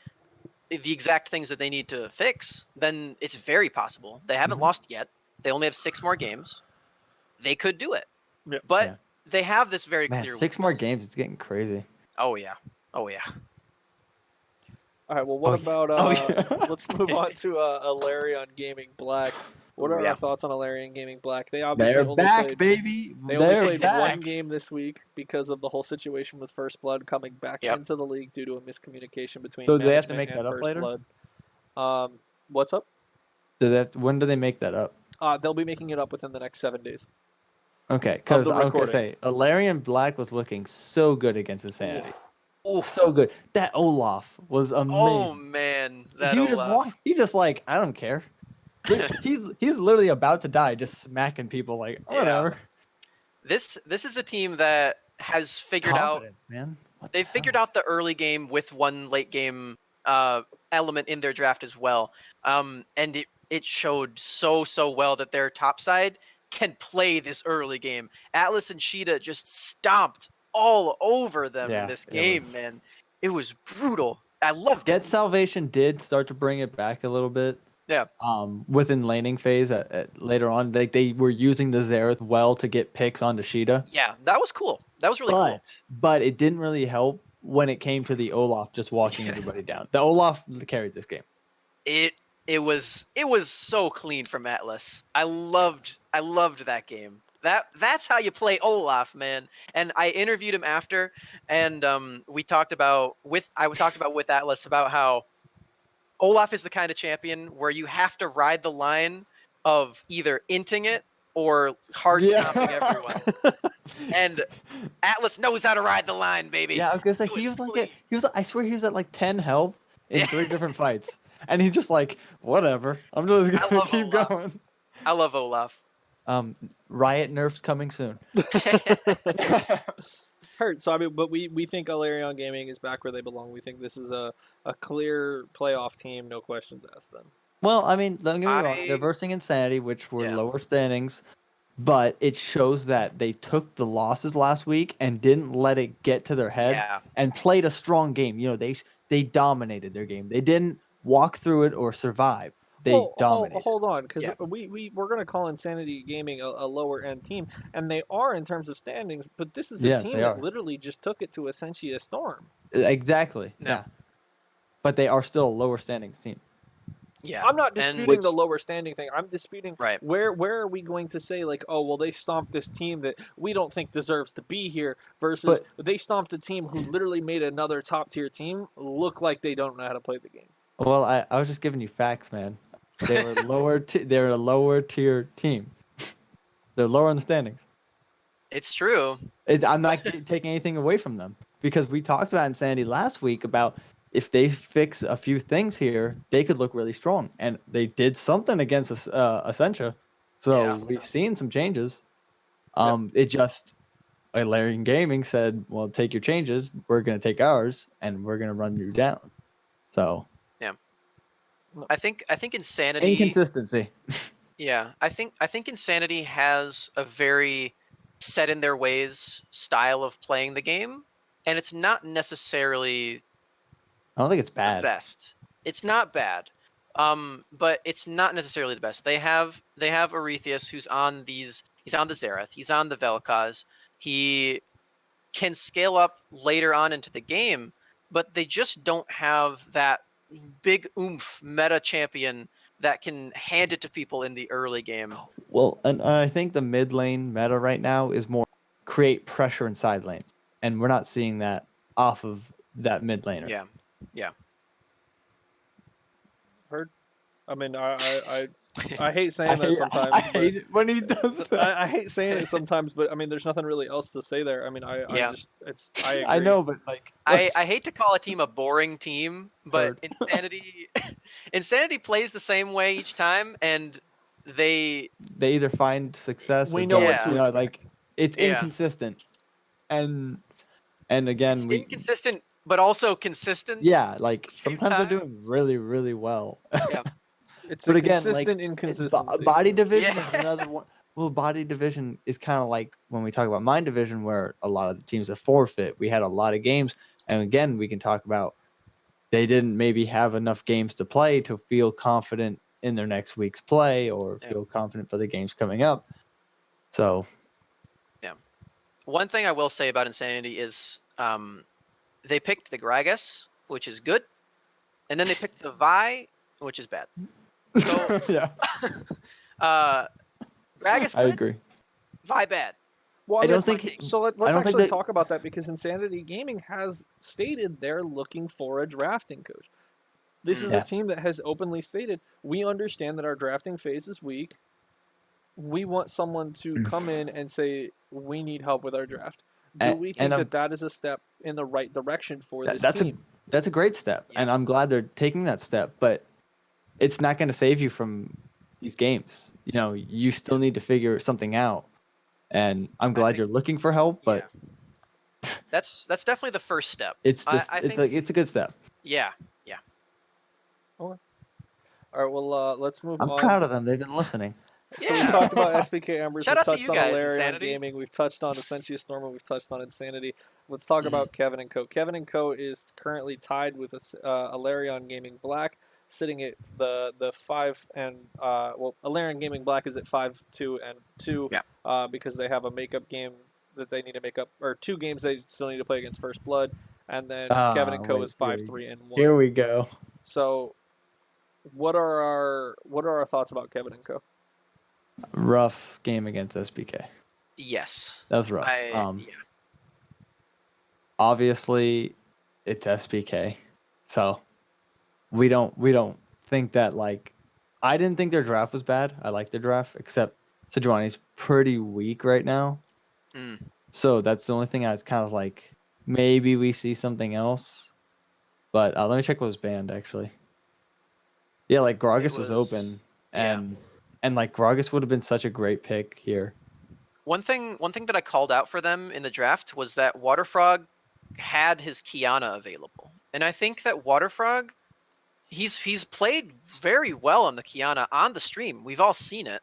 the exact things that they need to fix, then it's very possible. They haven't lost yet. They only have 6 more games. They could do it. Yeah. But they have this very clear 6 more games. It's getting crazy. Oh, yeah. All right, well, what about let's move on to Alarion Gaming Black. What are our thoughts on Alarion Gaming Black? They obviously only played, baby. They only played one game this week because of the whole situation with First Blood coming back into the league due to a miscommunication between. So do they have to make that up later? Blood. What's up? When do they make that up? They'll be making it up within the next 7 days. Okay, because I was gonna say Alarion Black was looking so good against Insanity. So good. That Olaf was amazing. Oh man, that Olaf. He just I don't care. He's literally about to die, just smacking people whatever. This is a team that has figured out. Man. They figured out the early game with one late game element in their draft as well, and it showed so well that their top side can play this early game. Atlas and Sheeta just stomped all over them in this game, man. It was brutal. I loved it. Get Salvation did start to bring it back a little bit. Yeah. Within laning phase later on, they were using the Xerath well to get picks onto Sheeta. Yeah, that was cool. That was really cool. But it didn't really help when it came to the Olaf just walking everybody down. The Olaf carried this game. It was so clean from Atlas. I loved that game. That's how you play Olaf, man. And I interviewed him after, and we talked about with Atlas about how Olaf is the kind of champion where you have to ride the line of either inting it or hard stomping everyone. And Atlas knows how to ride the line, baby. Yeah, because like, he was I swear he was at like 10 health in 3 different fights. And he's just like, whatever. I'm just gonna keep Olaf. going. I love Olaf. Riot nerfs coming soon. Hurt. So I mean, but we think Alarion Gaming is back where they belong. We think this is a clear playoff team, no questions asked them. Well, I mean, don't get me wrong. They're versing Insanity, which were lower standings, but it shows that they took the losses last week and didn't let it get to their head and played a strong game. You know, they dominated their game. They didn't walk through it or survive. They dominated. Hold on, because we're going to call Insanity Gaming a lower end team, and they are in terms of standings. But this is a team that literally just took it to Essentia Storm. Exactly. No. Yeah. But they are still a lower standings team. Yeah, I'm not disputing the lower standing thing. I'm disputing where are we going to say like, oh well, they stomped this team that we don't think deserves to be here versus they stomped a team who literally made another top tier team look like they don't know how to play the game. Well, I was just giving you facts, man. They were they're a lower tier team. They're lower in the standings. It's true. I'm not taking anything away from them because we talked about Insanity last week about if they fix a few things here, they could look really strong, and they did something against Essentia. So we've seen some changes. It just Alarion Gaming said, "Well, take your changes. We're gonna take ours, and we're gonna run you down." So. I think Insanity inconsistency. Yeah, I think Insanity has a very set in their ways style of playing the game, and it's not necessarily I don't think it's bad. The best. It's not bad. But it's not necessarily the best. They have Arethius who's on he's on the Xerath, he's on the Vel'Koz. He can scale up later on into the game, but they just don't have that big oomph meta champion that can hand it to people in the early game. Well, and I think the mid lane meta right now is more create pressure in side lanes, and we're not seeing that off of that mid laner. Yeah. Heard. I mean, I hate saying that sometimes. I hate it when he does that. I hate saying it sometimes, but I mean, there's nothing really else to say there. I mean, I agree. I know, but like, I hate to call a team a boring team, but Insanity plays the same way each time, and they either find success. We know what to expect. Like it's inconsistent, and again it's inconsistent, but also consistent. Yeah, like sometimes they're doing really, really well. Yeah. It's a consistent inconsistency. Body division is another one. Well, body division is kind of like when we talk about mind division, where a lot of the teams are forfeit. We had a lot of games, and again, we can talk about they didn't maybe have enough games to play to feel confident in their next week's play or feel confident for the games coming up. So, one thing I will say about Insanity is they picked the Gragas, which is good, and then they picked the Vi, which is bad. So, Gragas good, I agree. Vi bad. Well, I don't think so. Let's actually talk about that because Insanity Gaming has stated they're looking for a drafting coach. This is a team that has openly stated we understand that our drafting phase is weak. We want someone to come in and say we need help with our draft. Do we think that is a step in the right direction for this team? That's a great step, and I'm glad they're taking that step. But it's not going to save you from these games. You know, you still need to figure something out. And I'm glad you're looking for help, but that's definitely the first step. It's a good step. Yeah. All right. Well, let's move on. I'm proud of them. They've been listening. So we talked about SPK Embers. Shout we've out to touched you on guys, Alarion Insanity. Gaming. We've touched on Essentia Storm. We've touched on Insanity. Let's talk about Kevin and Co. Kevin and Co. is currently tied with Alarion Gaming Black, sitting at the 5 and Alarion Gaming Black is at 5-2 and 2 because they have a makeup game that they need to make up, or 2 games they still need to play against First Blood, and then Kevin and Co Wait, is 5-3-1. here we go. So, what are our thoughts about Kevin and Co? Rough game against SBK. Yes. That was rough. Yeah. Obviously, it's SBK, so we don't think that like. I didn't think their draft was bad. I like their draft, except Sejuani's pretty weak right now. Mm. So that's the only thing I was kind of like, maybe we see something else. But let me check what was banned actually. Yeah, like Gragas was open, yeah. and like Gragas would have been such a great pick here. One thing that I called out for them in the draft was that Waterfrog had his Kiana available, and I think that Waterfrog, he's played very well on the Kiana on the stream. We've all seen it.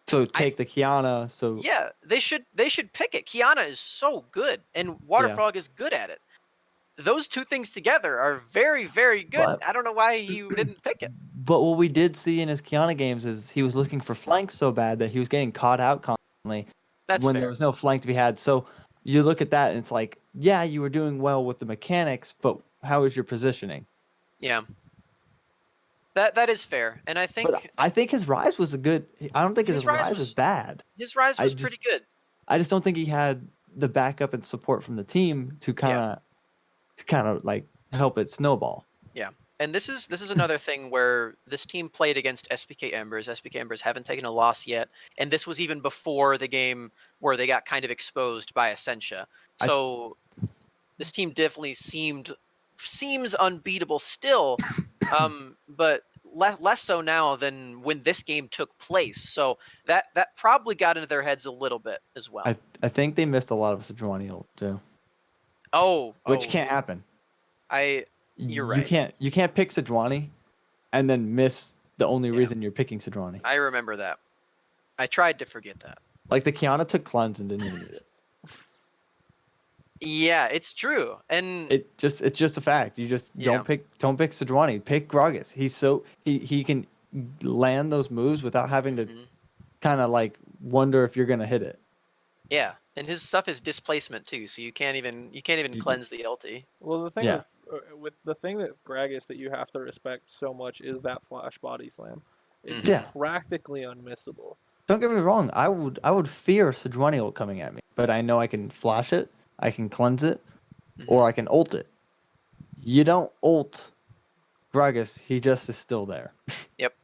So take the Kiana. So yeah, they should pick it. Kiana is so good, and Waterfrog is good at it. Those two things together are very, very good. But, I don't know why he didn't pick it. But what we did see in his Kiana games is he was looking for flanks so bad that he was getting caught out constantly. That's when fair. there was no flank to be had. So you look at that and it's like, yeah, you were doing well with the mechanics, but how is your positioning? Yeah. That is fair. And I think his rise was I don't think his rise was bad. His rise was pretty good. I just don't think he had the backup and support from the team to kind of like help it snowball. Yeah. And this is another thing where this team played against SPK Embers. SPK Embers haven't taken a loss yet, and this was even before the game where they got kind of exposed by Essentia. So this team definitely seems unbeatable still, but less so now than when this game took place. So that probably got into their heads a little bit as well. I think they missed a lot of Sejuani ult too. Which can't happen. You're right. You can't pick Sejuani and then miss the only reason you're picking Sejuani. I remember that. I tried to forget that. Like the Kiana took cleanse and didn't even need it. Yeah, it's true. And it's just a fact. You just don't pick Sejuani. Pick Gragas. He can land those moves without having to kind of like wonder if you're gonna hit it. Yeah, and his stuff is displacement too, so you can't even cleanse the ulti. Well, the thing with the thing that Gragas that you have to respect so much is that flash body slam. It's practically unmissable. Don't get me wrong. I would fear Sejuani ult coming at me, but I know I can flash it, I can cleanse it, or I can ult it. You don't ult Gragas. He just is still there. Yep.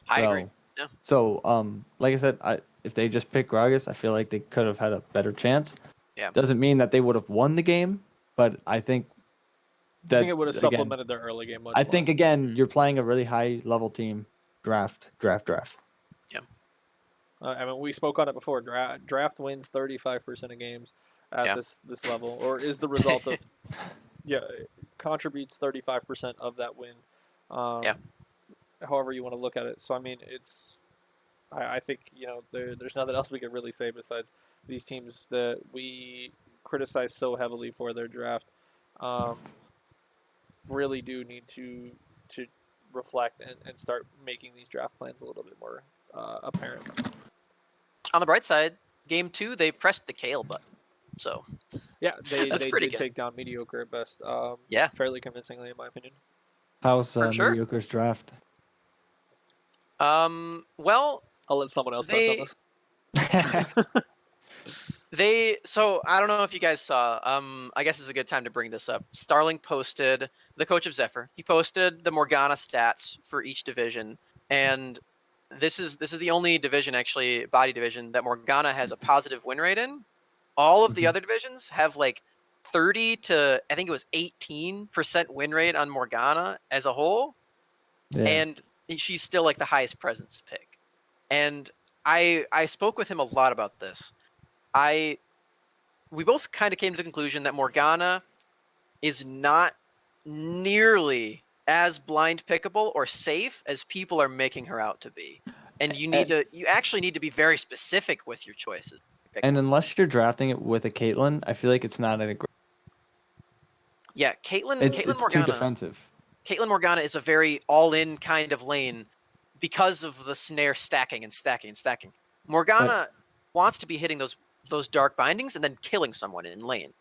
I agree. Yeah. So, like I said, if they just pick Gragas, I feel like they could have had a better chance. Yeah. Doesn't mean that they would have won the game, but I think it would have supplemented their early game much I more. think again, you're playing a really high level team. Draft. Yeah. I mean, we spoke on it before. Draft wins 35% of games at this level, or is the result of contributes 35% of that win. However you want to look at it. So I mean, I think there's nothing else we could really say besides these teams that we criticize so heavily for their draft really do need to reflect and start making these draft plans a little bit more apparent. On the bright side, game 2 they pressed the Kale button, so they did good. Take down mediocre at best. Fairly convincingly in my opinion. How's mediocre's draft? Well, I'll let someone else touch on this. So I don't know if you guys saw, I guess it's a good time to bring this up. Starling posted, the coach of Zephyr, he posted the Morgana stats for each division, and this is the only division, actually, body division, that Morgana has a positive win rate in. All of the other divisions have like 30 to, I think it was 18% win rate on Morgana as a whole, and she's still like the highest presence pick. And I spoke with him a lot about this. We both kind of came to the conclusion that Morgana is not nearly as blind pickable or safe as people are making her out to be. And you actually need to be very specific with your choices. And unless you're drafting it with a Caitlyn, I feel like it's not a great. Yeah, Caitlyn Morgana. Too defensive. Caitlyn Morgana is a very all-in kind of lane because of the snare stacking and stacking and stacking. Morgana wants to be hitting those those dark bindings and then killing someone in lane.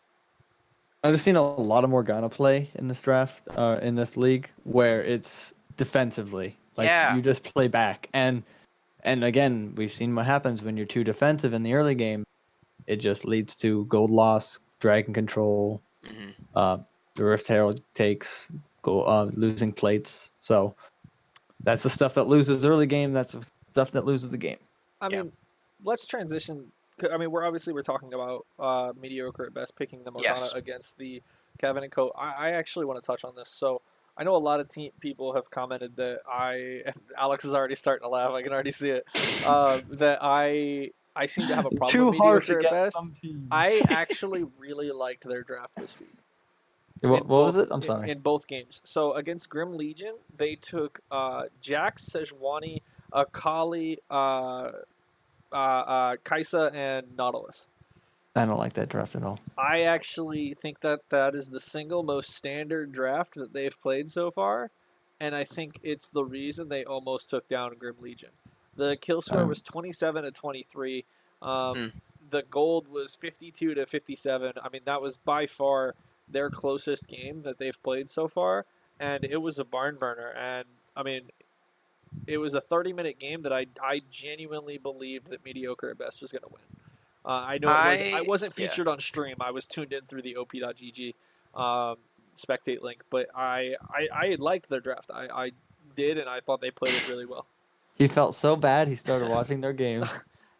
I've just seen a lot of Morgana play in this draft, in this league, where it's defensively. Like, Yeah. you just play back. And again, we've seen what happens when you're too defensive in the early game. It just leads to gold loss, dragon control, the Rift Herald takes, losing plates. So that's the stuff that loses early game. That's the stuff that loses the game. I mean, let's transition. I mean, we're talking about mediocre at best, picking the Morgana Yes. against the Kevin and Co. I actually want to touch on this. So I know a lot of people have commented that and Alex is already starting to laugh. I can already see it. That I seem to have a problem Too with harsh mediocre at against best. some teams. I actually really liked their draft this week. What was it? I'm sorry. In both games. So against Grim Legion, they took Jax, Sejuani, Akali, Kaisa, and Nautilus. I don't like that draft at all. I actually think that is the single most standard draft that they've played so far, and I think it's the reason they almost took down Grim Legion. The kill score was 27 to 23. The gold was 52 to 57. I mean, that was by far their closest game that they've played so far, and it was a barn burner. And I mean, it was a 30-minute game that I genuinely believed that mediocre at best was going to win. I know I wasn't featured on stream. I was tuned in through the op.gg spectate link, but I liked their draft. I did, and I thought they played it really well. He felt so bad he started watching their games.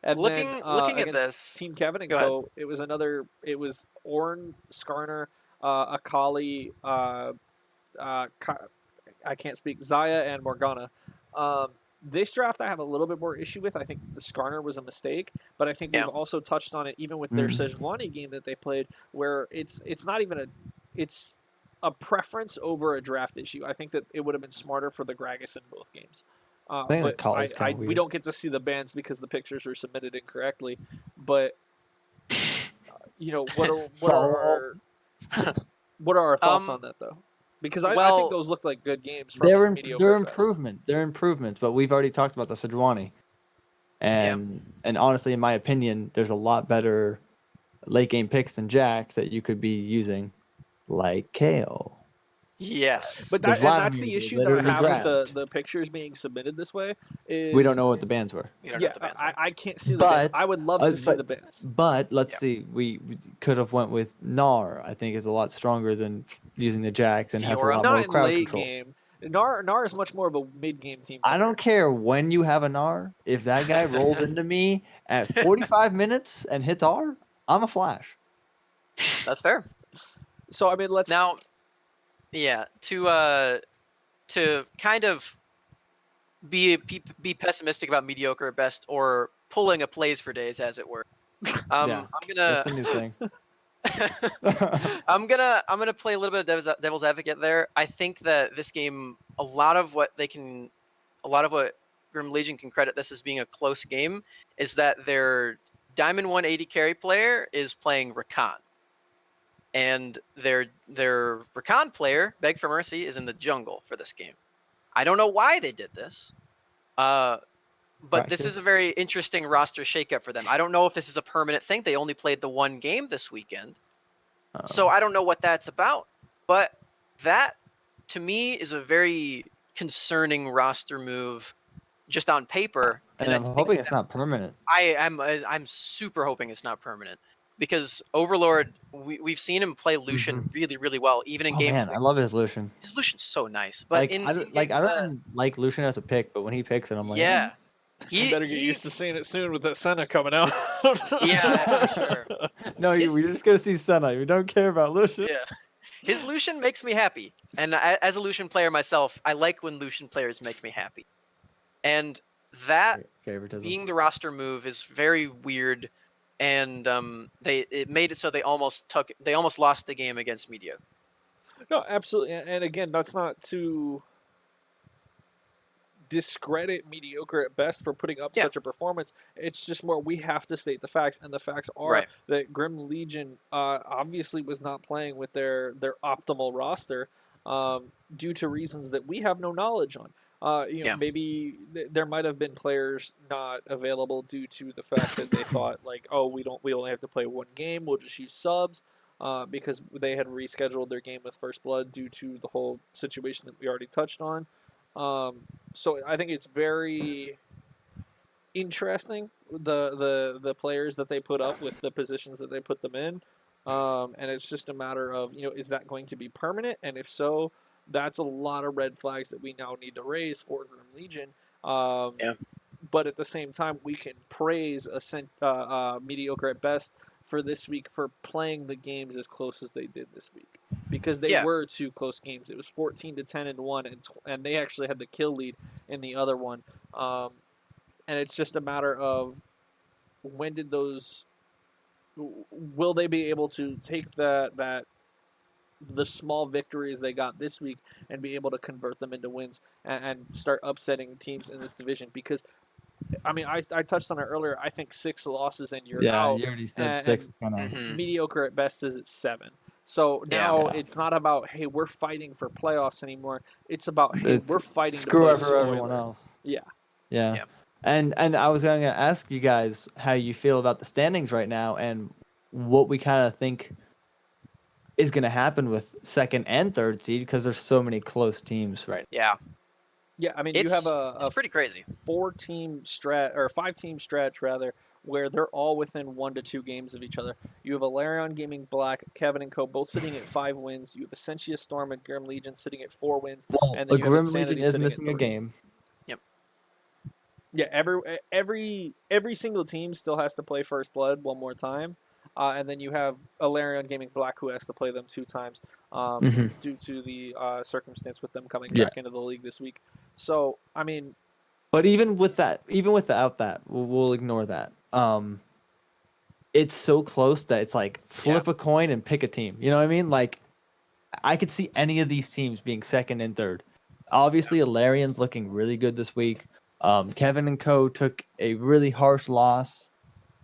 And looking at this, Team Kevin and Co. It was Ornn, Skarner, Akali, I can't speak, Zaya, and Morgana. This draft I have a little bit more issue with. I think the Skarner was a mistake, but I think we've also touched on it even with their Sejuani game that they played, where it's not even it's a preference over a draft issue. I think that it would have been smarter for the Gragas in both games. But we don't get to see the bans because the pictures were submitted incorrectly. But what are our thoughts on that though? Because I think those look like good games. They're improvement. They're improvements, but we've already talked about the Sejuani. And honestly, in my opinion, there's a lot better late game picks than Jax that you could be using, like KO. Yes, but that's the issue that I have with the pictures being submitted this way. Is we don't know what the bans were. I can't see the bans. I would love to see the bans. But let's see. We could have went with Gnar. I think is a lot stronger than using the Jax and has a lot more crowd control. Game. Gnar is much more of a mid-game team. I don't care when you have a Gnar. If that guy rolls into me at 45 minutes and hits R, I'm a flash. That's fair. So I mean, let's now. Yeah, to kind of be pessimistic about mediocre at best, or pulling a PlaysFerDays, as it were. I'm gonna. That's a new thing. I'm gonna play a little bit of devil's advocate there. I think that this game, a lot of what Grim Legion can credit this as being a close game is that their Diamond 180 carry player is playing Rakan. And their Rakan player, Beg for Mercy, is in the jungle for this game. I don't know why they did this, but this is a very interesting roster shakeup for them. I don't know if this is a permanent thing. They only played the one game this weekend, so I don't know what that's about. But that, to me, is a very concerning roster move, just on paper. And I'm hoping it's not permanent. I'm super hoping it's not permanent. Because Overlord, we've seen him play Lucian really, really well, even in games. Man, I love his Lucian. His Lucian's so nice, but I don't like Lucian as a pick, but when he picks it, I'm like, you better get used to seeing it soon with that Senna coming out. Yeah, for sure. No, we're just gonna see Senna. We don't care about Lucian. Yeah, his Lucian makes me happy, and as a Lucian player myself, I like when Lucian players make me happy, and that being the roster move is very weird. And it made it so they almost lost the game against Mediocre. No, absolutely. And again, that's not to discredit Mediocre at best for putting up such a performance. It's just more we have to state the facts, and the facts are that Grim Legion obviously was not playing with their optimal roster due to reasons that we have no knowledge on. Maybe there might have been players not available due to the fact that they thought like, oh, we only have to play one game, we'll just use subs, because they had rescheduled their game with First Blood due to the whole situation that we already touched on. So I think it's very interesting the players that they put up with the positions that they put them in, and it's just a matter of is that going to be permanent, and if so, that's a lot of red flags that we now need to raise for Grim Legion. Yeah. But at the same time, we can praise mediocre at best for this week for playing the games as close as they did this week, because they were two close games. It was 14-10 in one, and they actually had the kill lead in the other one. And it's just a matter of when did those will they be able to take the small victories they got this week and be able to convert them into wins and start upsetting teams in this division? Because I mean, I touched on it earlier. I think 6 losses and you're out. You already said 6. Mediocre at best is at 7. So now it's not about, hey, we're fighting for playoffs anymore. It's about, hey, we're fighting to play spoiler. Everyone else. Yeah. And I was going to ask you guys how you feel about the standings right now and what we kind of think is going to happen with 2nd and 3rd seed, because there's so many close teams right now. Yeah, I mean, you have it's pretty crazy. 5-team stretch rather, where they're all within 1 to 2 games of each other. You have Alarion Gaming Black, Kevin and Co. both sitting at 5 wins. You have Essentia Storm and Grim Legion sitting at 4 wins. Well, and then you Grim have Legion is missing a game. Yeah, every single team still has to play First Blood one more time, and then you have Alarion Gaming Black, who has to play them 2 times due to the circumstance with them coming back into the league this week. So I mean, but even without that, we'll ignore that. It's so close that it's like flip a coin and pick a team. You know what I mean? Like, I could see any of these teams being 2nd and 3rd. Obviously, Alarion's looking really good this week. Kevin and Co. took a really harsh loss,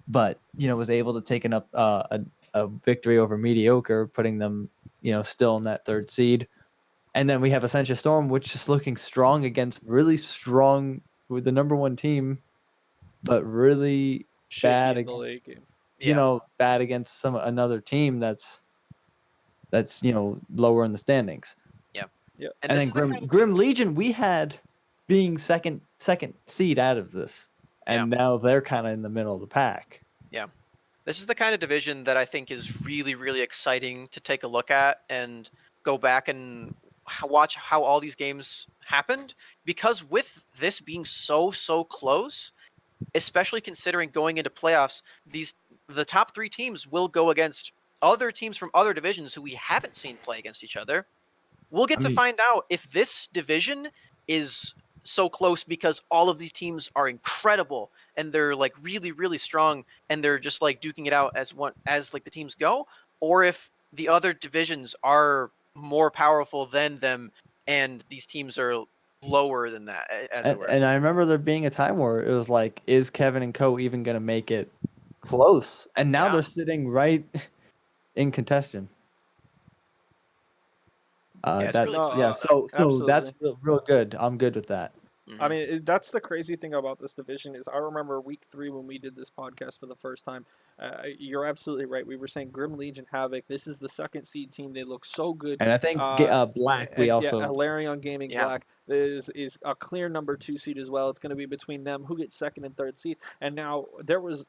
but was able to take a victory over mediocre, putting them still in that 3rd seed. And then we have Essentia Storm, which is looking strong against really strong with the number 1 team, but really bad in the late game. Bad against another team that's lower in the standings. Yeah. And then Grim Legion, we had being second seed out of this, and now they're kind of in the middle of the pack. Yeah, this is the kind of division that I think is really, really exciting to take a look at and go back and watch how all these games happened, because with this being so close, especially considering going into playoffs, the top 3 teams will go against other teams from other divisions who we haven't seen play against each other. We'll get to find out if this division is so close because all of these teams are incredible and they're like really, really strong and they're just like duking it out as the teams go, or if the other divisions are more powerful than them and these teams are lower than that, as it were. And I remember there being a time where it was like, is Kevin and Co. even going to make it close? And now they're sitting right in contention. Really so that's real good. I'm good with that. I mean, that's the crazy thing about this division is I remember week 3 when we did this podcast for the first time. You're absolutely right. We were saying Grim Legion Havoc. This is the 2nd seed team. They look so good. And I think Black, we also... Alarion Gaming Black is a clear number 2 seed as well. It's going to be between them who gets 2nd and 3rd seed. And now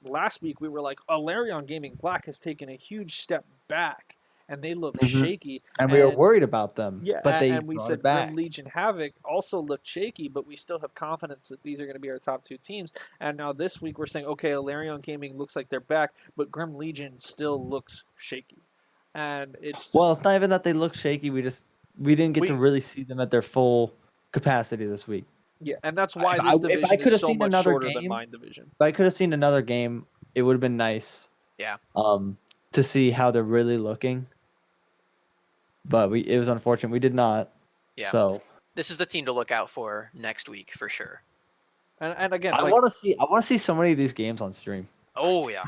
last week we were like, Alarion Gaming Black has taken a huge step back. And they look shaky. And we were worried about them. Yeah, but and we said Grim Legion Havoc also looked shaky, but we still have confidence that these are going to be our top 2 teams. And now this week we're saying, okay, Alarion Gaming looks like they're back, but Grim Legion still looks shaky. And it's just, it's not even that they look shaky. We didn't get to really see them at their full capacity this week. Yeah, and that's why this division is so much shorter than my division. If I could have seen another game, it would have been nice. Yeah. To see how they're really looking. But it was unfortunate we did not. Yeah. So this is the team to look out for next week for sure. And again, I want to see so many of these games on stream. Oh yeah.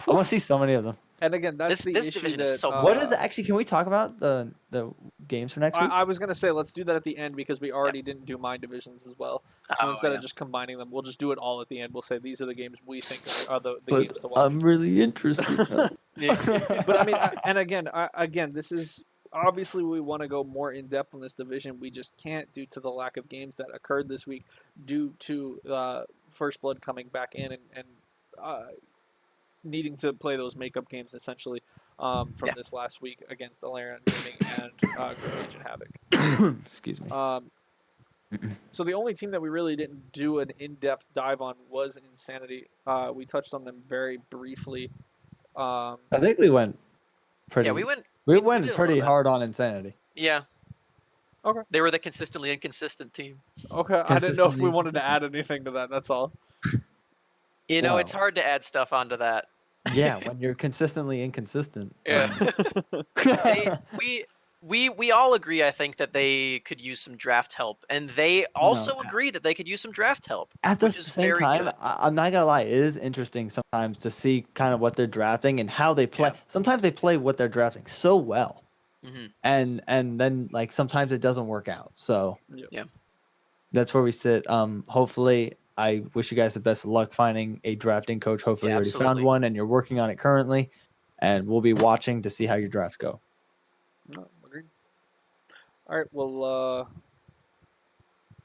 I want to see so many of them. And again, that's the This issue division that is so What is close. actually? Can we talk about the games for next week? I was gonna say let's do that at the end because we already didn't do mind divisions as well. So Oh, instead yeah. of just combining them, we'll just do it all at the end. We'll say these are the games we think are the But games to watch. I'm really interested now. But I mean, and again, this is obviously we want to go more in depth on this division. We just can't due to the lack of games that occurred this week, due to First Blood coming back in and needing to play those makeup games essentially from this last week against Alarian Gaming and Grim Agent Havoc. Excuse me. So the only team that we really didn't do an in-depth dive on was Insanity. We touched on them very briefly. I think we went pretty. Yeah, we went We did went a little pretty bit. hard on Insanity. Yeah. Okay. They were the consistently inconsistent team. Okay, I didn't know if we Consistently wanted to add anything to that. That's all. You know, it's Wow. hard to add stuff onto that. Yeah, when you're consistently inconsistent. Yeah. We all agree, I think, that they could use some draft help, and they also agree that they could use some draft help. At the which is same very time, good. I'm not gonna lie, it is interesting sometimes to see kind of what they're drafting and how they play. Yeah. Sometimes they play what they're drafting so well, Mhm. and then like sometimes it doesn't work out. So Yeah. that's where we sit. Hopefully, I wish you guys the best of luck finding a drafting coach. Hopefully, Yeah, you already found absolutely. one and you're working on it currently, and we'll be watching to see how your drafts go. No, agreed. All right. Well,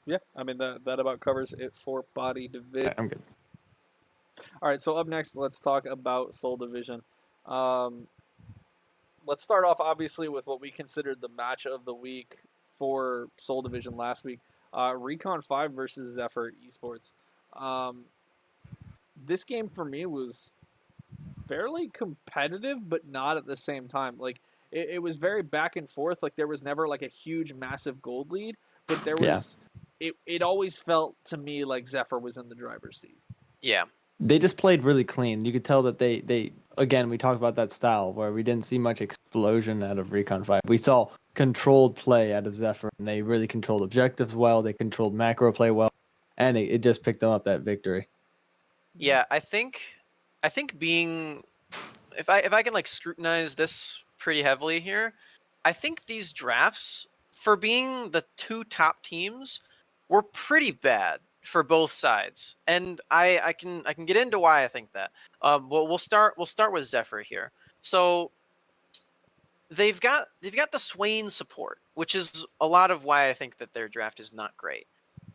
yeah. I mean that about covers it for body division. I'm good. All right. So up next, let's talk about Soul Division. Let's start off obviously with what we considered the match of the week for Soul Division last week. Recon 5 versus Zephyr Esports. This game for me was fairly competitive, but not at the same time. Like it was very back and forth. Like there was never like a huge, massive gold lead, but there was. It always felt to me like Zephyr was in the driver's seat. Yeah. They just played really clean. You could tell that they again, we talked about that style where we didn't see much explosion out of Recon 5. We saw controlled play out of Zephyr, and they really controlled objectives well. They controlled macro play well, and it just picked them up that victory. Yeah, I think being if I can like scrutinize this pretty heavily here, I think these drafts for being the two top teams were pretty bad for both sides, and I can get into why I think that. We'll start with Zephyr here. So they've got the Swain support, which is a lot of why I think that their draft is not great.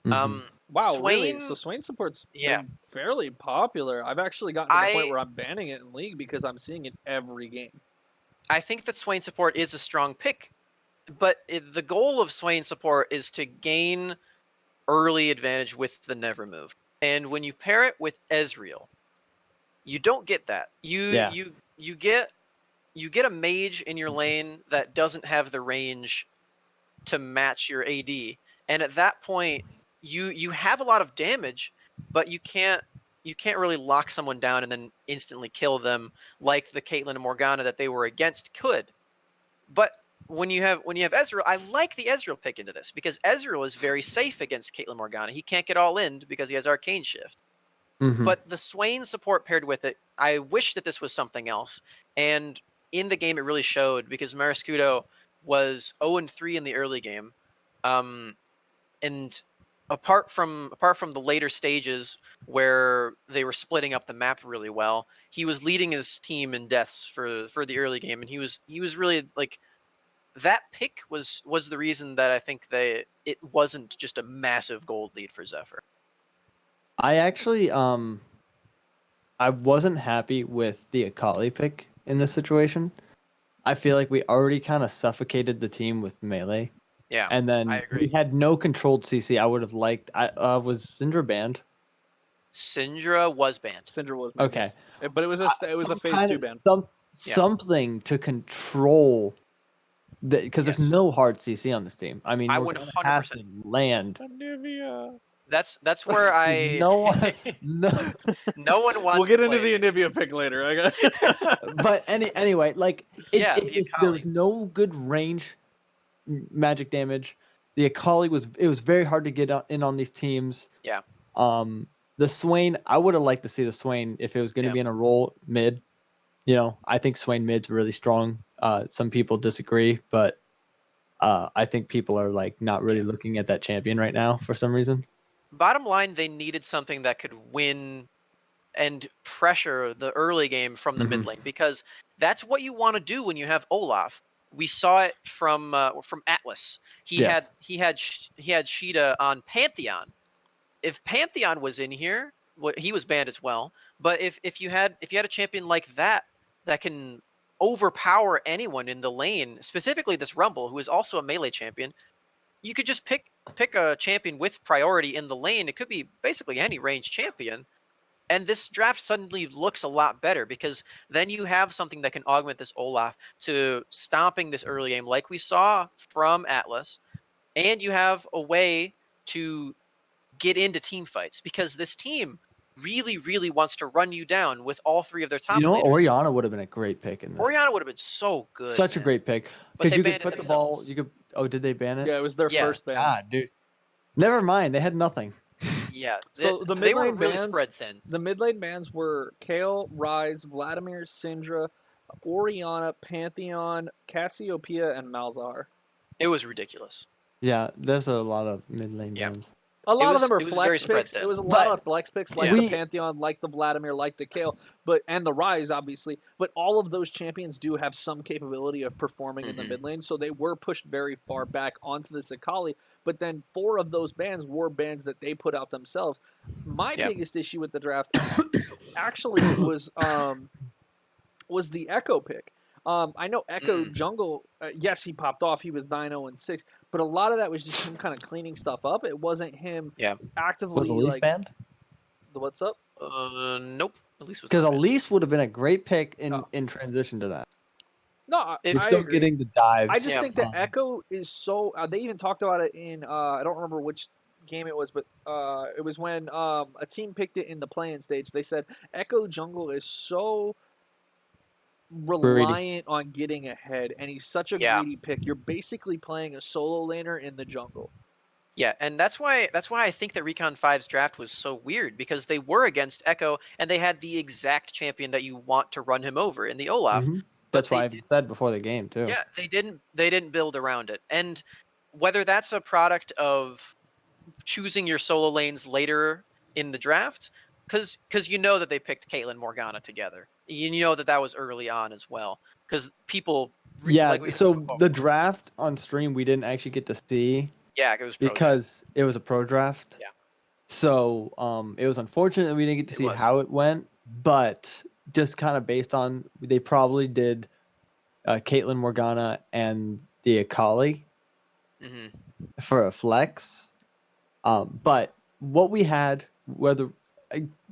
Mhm. Wow, Swain, really? So Swain support's Yeah. been fairly popular. I've actually gotten to the point where I'm banning it in League because I'm seeing it every game. I think that Swain support is a strong pick, but the goal of Swain support is to gain early advantage with the never move. And when you pair it with Ezreal, you don't get that. You get a mage in your lane that doesn't have the range to match your AD. And at that point, you have a lot of damage, but you can't really lock someone down and then instantly kill them like the Caitlyn and Morgana that they were against could. But when you have Ezreal, I like the Ezreal pick into this because Ezreal is very safe against Caitlyn Morgana. He can't get all in because he has Arcane Shift. Mhm. But the Swain support paired with it, I wish that this was something else. And in the game, it really showed because Marascudo was 0-3 in the early game. And apart from the later stages where they were splitting up the map really well, he was leading his team in deaths for the early game, and he was really like that pick was the reason that I think it wasn't just a massive gold lead for Zephyr. I actually I wasn't happy with the Akali pick in this situation. I feel like we already kind of suffocated the team with melee. Yeah, And then I agree. we had no controlled CC. I would have liked. Was Syndra banned? Syndra was banned. Syndra was banned. Okay, But it was a some phase kind 2 of- ban. Something to control because Yes. there's no hard CC on this team. I mean, I we're gonna have to land. Anivia. That's where I No one, no. no one wants. We'll get to into play the it. Anivia pick later. I got. But anyway, like Yeah, it the just, Akali. there was no good range magic damage. The Akali was very hard to get in on these teams. Yeah. The Swain, I would have liked to see the Swain if it was going to Yeah. be in a role mid. I think Swain mid's really strong. Some people disagree, but I think people are like not really looking at that champion right now for some reason. Bottom line, they needed something that could win and pressure the early game from the mid lane, because that's what you want to do when you have Olaf. We saw it from Atlas. He had Sheeta on Pantheon. If Pantheon was in here, he was banned as well. But if you had a champion like that can overpower anyone in the lane, specifically this Rumble, who is also a melee champion, you could just pick a champion with priority in the lane. It could be basically any ranged champion. And this draft suddenly looks a lot better, because then you have something that can augment this Olaf to stomping this early game like we saw from Atlas. And you have a way to get into team fights, because this team really, really wants to run you down with all three of their top laners. Orianna would have been a great pick in this. Orianna would have been so good. Such a great pick. Because you could put the ball, oh, did they ban it? Yeah, it was their first ban. Ah, dude. Never mind, they had nothing. Yeah. So they were really spread thin. The mid lane bans were Kayle, Ryze, Vladimir, Syndra, Orianna, Pantheon, Cassiopeia, and Malzahar. It was ridiculous. Yeah, there's a lot of mid lane bans. A lot of them are flex picks. Thin. It was a lot of flex picks, like the Pantheon, like the Vladimir, like the Kayle, and the Ryze, obviously. But all of those champions do have some capability of performing in the mid lane, so they were pushed very far back onto this Akali. But then 4 of those bans were bans that they put out themselves. My biggest issue with the draft actually was the Echo pick. I know Echo Jungle, yes, he popped off. He was 9-0-6, but a lot of that was just him kind of cleaning stuff up. It wasn't him actively was Elise banned? What's up? Nope. Elise was because Elise would have been a great pick in transition to that. No, it's still getting the dives. I just think that Echo is so. They even talked about it in. I don't remember which game it was, but it was when a team picked it in the play-in stage. They said Echo Jungle is so reliant on getting ahead, and he's such a greedy pick. You're basically playing a solo laner in the jungle. Yeah, and that's why I think that Recon 5's draft was so weird, because they were against Echo and they had the exact champion that you want to run him over in the Olaf. That's why I said before the game too. Yeah, they didn't build around it. And whether that's a product of choosing your solo lanes later in the draft, because you know that they picked Caitlyn Morgana together. You know that was early on as well, because people. The draft on stream we didn't actually get to see. Yeah, it was because it was a pro draft. Yeah. So it was unfortunate that we didn't get to see how it went, but just kind of based on they probably did Caitlyn Morgana and the Akali for a flex. But what we had, whether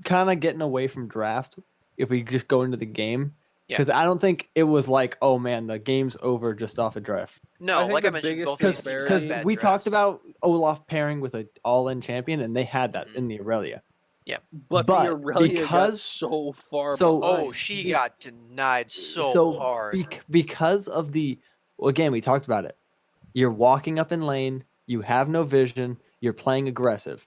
kind of getting away from draft, if we just go into the game, because I don't think it was like, oh man, the game's over just off a draft. No, like I mentioned, because we talked about Olaf pairing with an all-in champion, and they had that in the Aurelia. Yeah, but the Aurelia got so far. So she got denied so hard because of the. Well, again, we talked about it. You're walking up in lane. You have no vision. You're playing aggressive.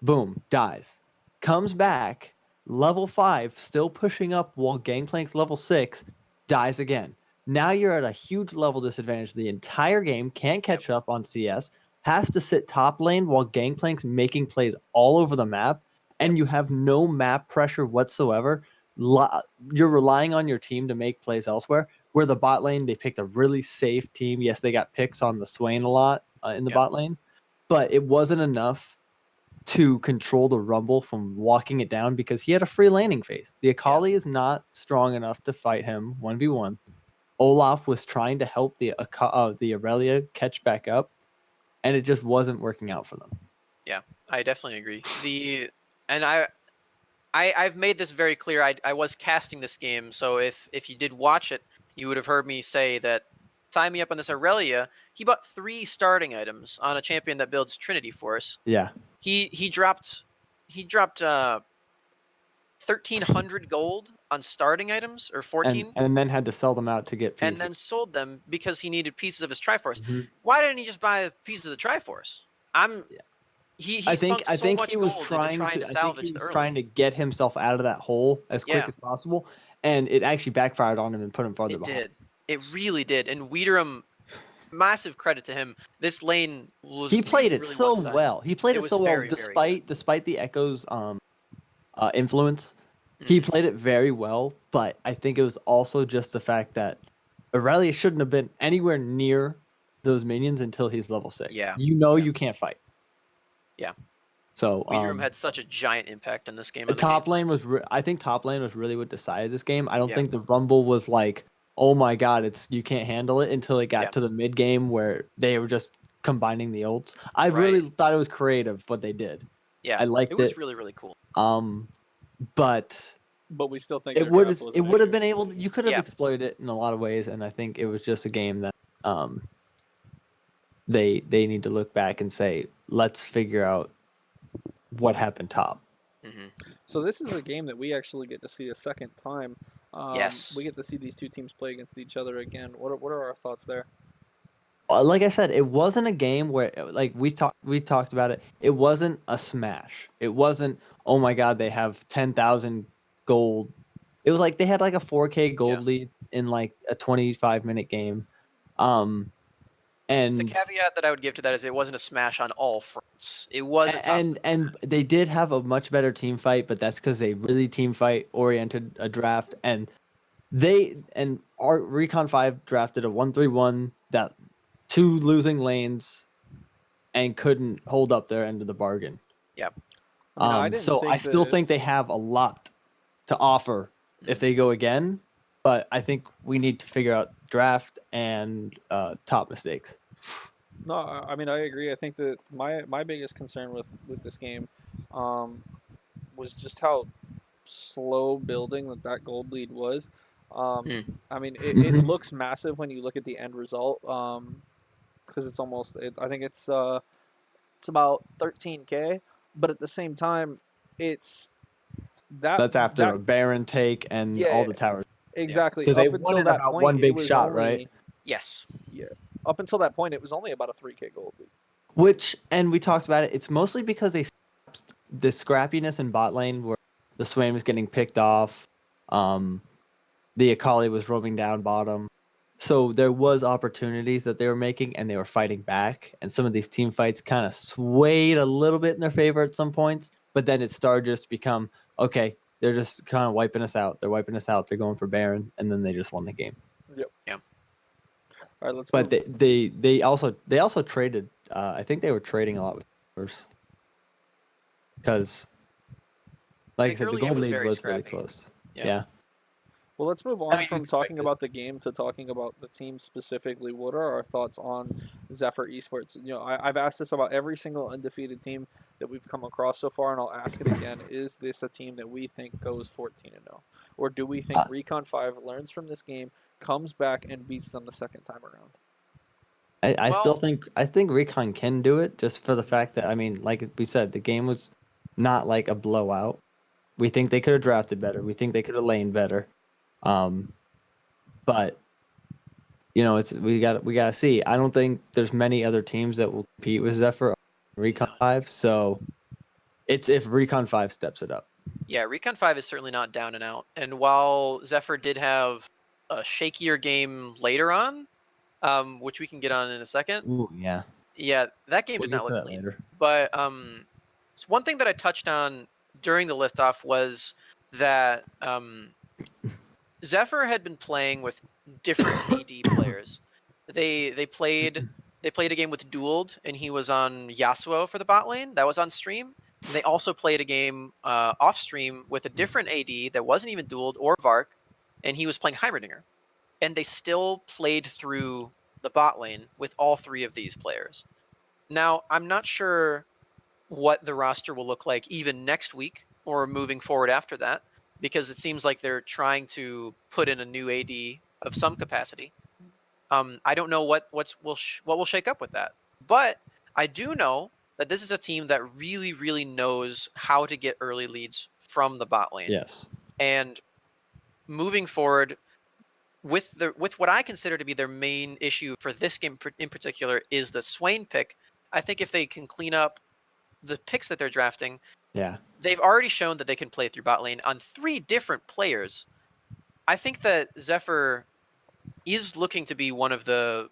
Boom, dies. Comes back. Level 5, still pushing up while Gangplank's level 6, dies again. Now you're at a huge level disadvantage the entire game, can't catch up on CS, has to sit top lane while Gangplank's making plays all over the map, and you have no map pressure whatsoever. You're relying on your team to make plays elsewhere, where the bot lane, they picked a really safe team. Yes, they got picks on the Swain a lot in the bot lane, but it wasn't enough to control the Rumble from walking it down, because he had a free landing phase. The Akali is not strong enough to fight him 1v1. Olaf was trying to help the Aurelia catch back up, and it just wasn't working out for them. Yeah, I definitely agree. I've made this very clear. I was casting this game, so if you did watch it, you would have heard me say that sign me up on this Aurelia. He bought 3 starting items on a champion that builds Trinity Force. Yeah. He dropped 1,300 gold on starting items, or 14, and then had to sell them out to get pieces. and then sold them because he needed pieces of his Triforce. Why didn't he just buy pieces of the Triforce? He I think he was trying to salvage the early. trying to get himself out of that hole as quick as possible, and it actually backfired on him and put him farther It behind. did. It really did. And Wiederum, massive credit to him. This lane was He played really, it really so one-sided. well. He played It it was so well, very, very good. despite the Echo's influence. He played it very well, but I think it was also just the fact that Aurelia shouldn't have been anywhere near those minions until he's level 6. Yeah. You can't fight. Yeah. So Wiederum had such a giant impact in this game. On the top game. lane was I think top lane was really what decided this game. I don't Yeah. think the Rumble was like, oh my god, you can't handle it until it got to the mid game where they were just combining the ults. I really thought it was creative what they did. Yeah, I liked it. It was really, really cool. But we still think it would have been able to, you could have exploited it in a lot of ways, and I think it was just a game that they need to look back and say, let's figure out what happened top. So this is a game that we actually get to see a second time. Yes, we get to see these two teams play against each other again. What are our thoughts there? Like I said, it wasn't a game where, like we talked about it. It wasn't a smash. It wasn't, oh my god, they have 10,000 gold. It was like they had like a 4K gold lead in like a 25-minute game. And the caveat that I would give to that is it wasn't a smash on all fronts. It was a top and they did have a much better team fight, but that's because they really team fight oriented a draft, and our Recon 5 drafted a 1-3-1 that 2 losing lanes and couldn't hold up their end of the bargain. Yep. I still think they have a lot to offer if they go again, but I think we need to figure out draft and top mistakes. No, I mean I agree. I think that my biggest concern with this game was just how slow building that gold lead was. I mean it looks massive when you look at the end result because it's almost I think it's about 13K, but at the same time it's that's after a Baron take and all the towers. Exactly. Because they won it about one big shot, right? Yes. Yeah. Up until that point, it was only about a 3K gold lead. And we talked about it, it's mostly because the scrappiness in bot lane where the Swain was getting picked off, the Akali was roaming down bottom. So there was opportunities that they were making, and they were fighting back. And some of these team fights kind of swayed a little bit in their favor at some points, but then it started just to become, okay, they're just kind of wiping us out. They're wiping us out. They're going for Baron, and then they just won the game. Yep. Yeah. All right, let's. But they also traded. I think they were trading a lot with servers because, like I said, the gold lead was really close. Yeah. Well, let's move on from talking about the game to talking about the team specifically. What are our thoughts on Zephyr Esports? You know, I've asked this about every single undefeated team that we've come across so far, and I'll ask it again. Is this a team that we think goes 14-0? Or do we think Recon 5 learns from this game, comes back, and beats them the second time around? I think Recon can do it just for the fact that, I mean, like we said, the game was not like a blowout. We think they could have drafted better. We think they could have laned better. But you know, we got to see. I don't think there's many other teams that will compete with Zephyr on Recon 5, so it's if Recon 5 steps it up. Yeah, Recon 5 is certainly not down and out. And while Zephyr did have a shakier game later on, which we can get on in a second. Ooh, yeah. Yeah, that game did not look clean. Later. But one thing that I touched on during the liftoff was that Zephyr had been playing with different AD players. They played a game with Dueled, and he was on Yasuo for the bot lane. That was on stream. And they also played a game off stream with a different AD that wasn't even Dueled or Vark, and he was playing Heimerdinger. And they still played through the bot lane with all three of these players. Now, I'm not sure what the roster will look like even next week or moving forward after that, because it seems like they're trying to put in a new AD of some capacity. I don't know what will shake up with that, but I do know that this is a team that really, really knows how to get early leads from the bot lane. Yes. And moving forward with what I consider to be their main issue for this game in particular is the Swain pick. I think if they can clean up the picks that they're drafting, yeah, they've already shown that they can play through bot lane on 3 different players. I think that Zephyr is looking to be one of the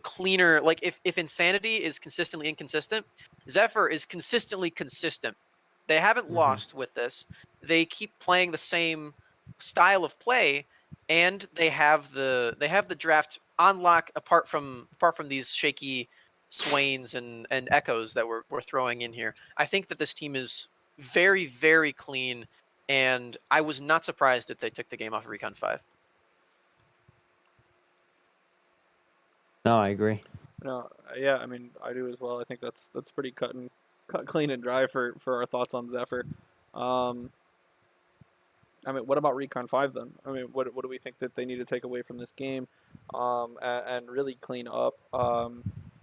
cleaner. Like if Insanity is consistently inconsistent, Zephyr is consistently consistent. They haven't lost with this. They keep playing the same style of play, and they have the draft on lock. Apart from these shaky Swains and Echoes that we're throwing in here, I think that this team is very, very clean, and I was not surprised that they took the game off of Recon 5. No, I agree. No, yeah, I mean, I do as well. I think that's pretty cut clean and dry for our thoughts on Zephyr. I mean, what about Recon 5 then? I mean, what do we think that they need to take away from this game, and really clean up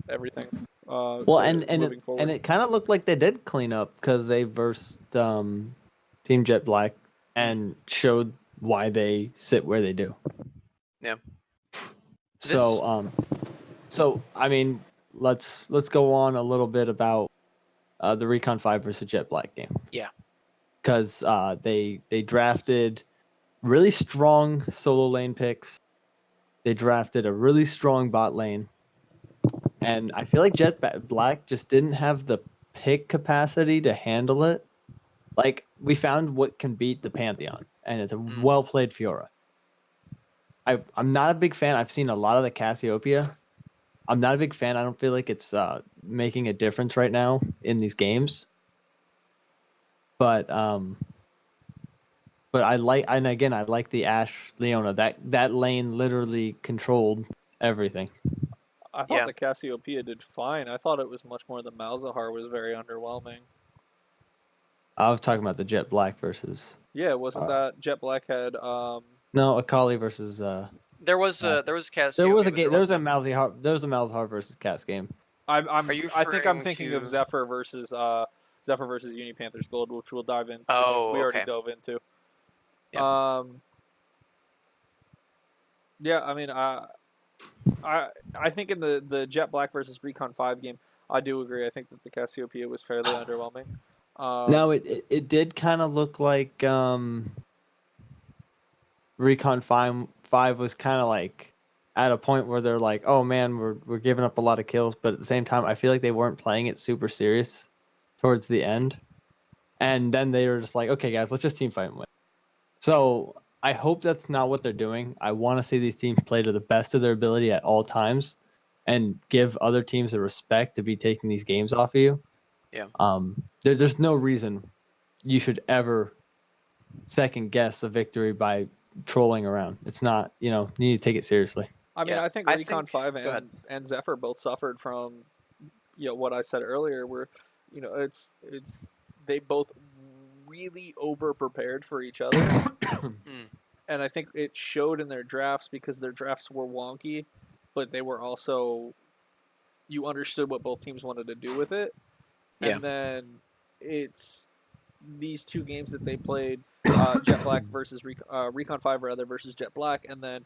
everything? Well, and moving forward. it kind of looked like they did clean up because they versed Team Jet Black and showed why they sit where they do. Yeah. So so I mean, let's go on a little bit about the Recon 5 versus Jet Black game. Yeah. Because they drafted really strong solo lane picks. They drafted a really strong bot lane. And I feel like Jet Black just didn't have the pick capacity to handle it. Like, we found what can beat the Pantheon, and it's a well-played Fiora. I'm not a big fan. I've seen a lot of the Cassiopeia. I'm not a big fan. I don't feel like it's making a difference right now in these games. But I like, and again, I like the Ashe Leona. That lane literally controlled everything. I thought the Cassiopeia did fine. I thought it was much more the Malzahar was very underwhelming. I was talking about the Jet Black versus. Yeah, wasn't that Jet Black had? No, Akali versus. There was Cassiopeia. There was a game. There was a Malzahar versus Cass game. I think I'm thinking of Zephyr versus Uni Panthers Gold, which we'll dive in. Oh, we already dove into. Yeah. Yeah, I mean, I think in the Jet Black versus Recon 5 game, I do agree. I think that the Cassiopeia was fairly underwhelming. No, it did kind of look like Recon 5 was kind of like at a point where they're like, oh man, we're giving up a lot of kills, but at the same time, I feel like they weren't playing it super serious towards the end. And then they were just like, okay, guys, let's just team fight and win. So I hope that's not what they're doing. I want to see these teams play to the best of their ability at all times and give other teams the respect to be taking these games off of you. Yeah. There's no reason you should ever second guess a victory by trolling around. It's not, you need to take it seriously. I mean, I think Recon 5 and Zephyr both suffered from, what I said earlier, where, it's they both really over prepared for each other. And I think it showed in their drafts because their drafts were wonky, but they were also, you understood what both teams wanted to do with it. Yeah. And then it's these two games that they played, Jet Black versus Recon 5 versus Jet Black, and then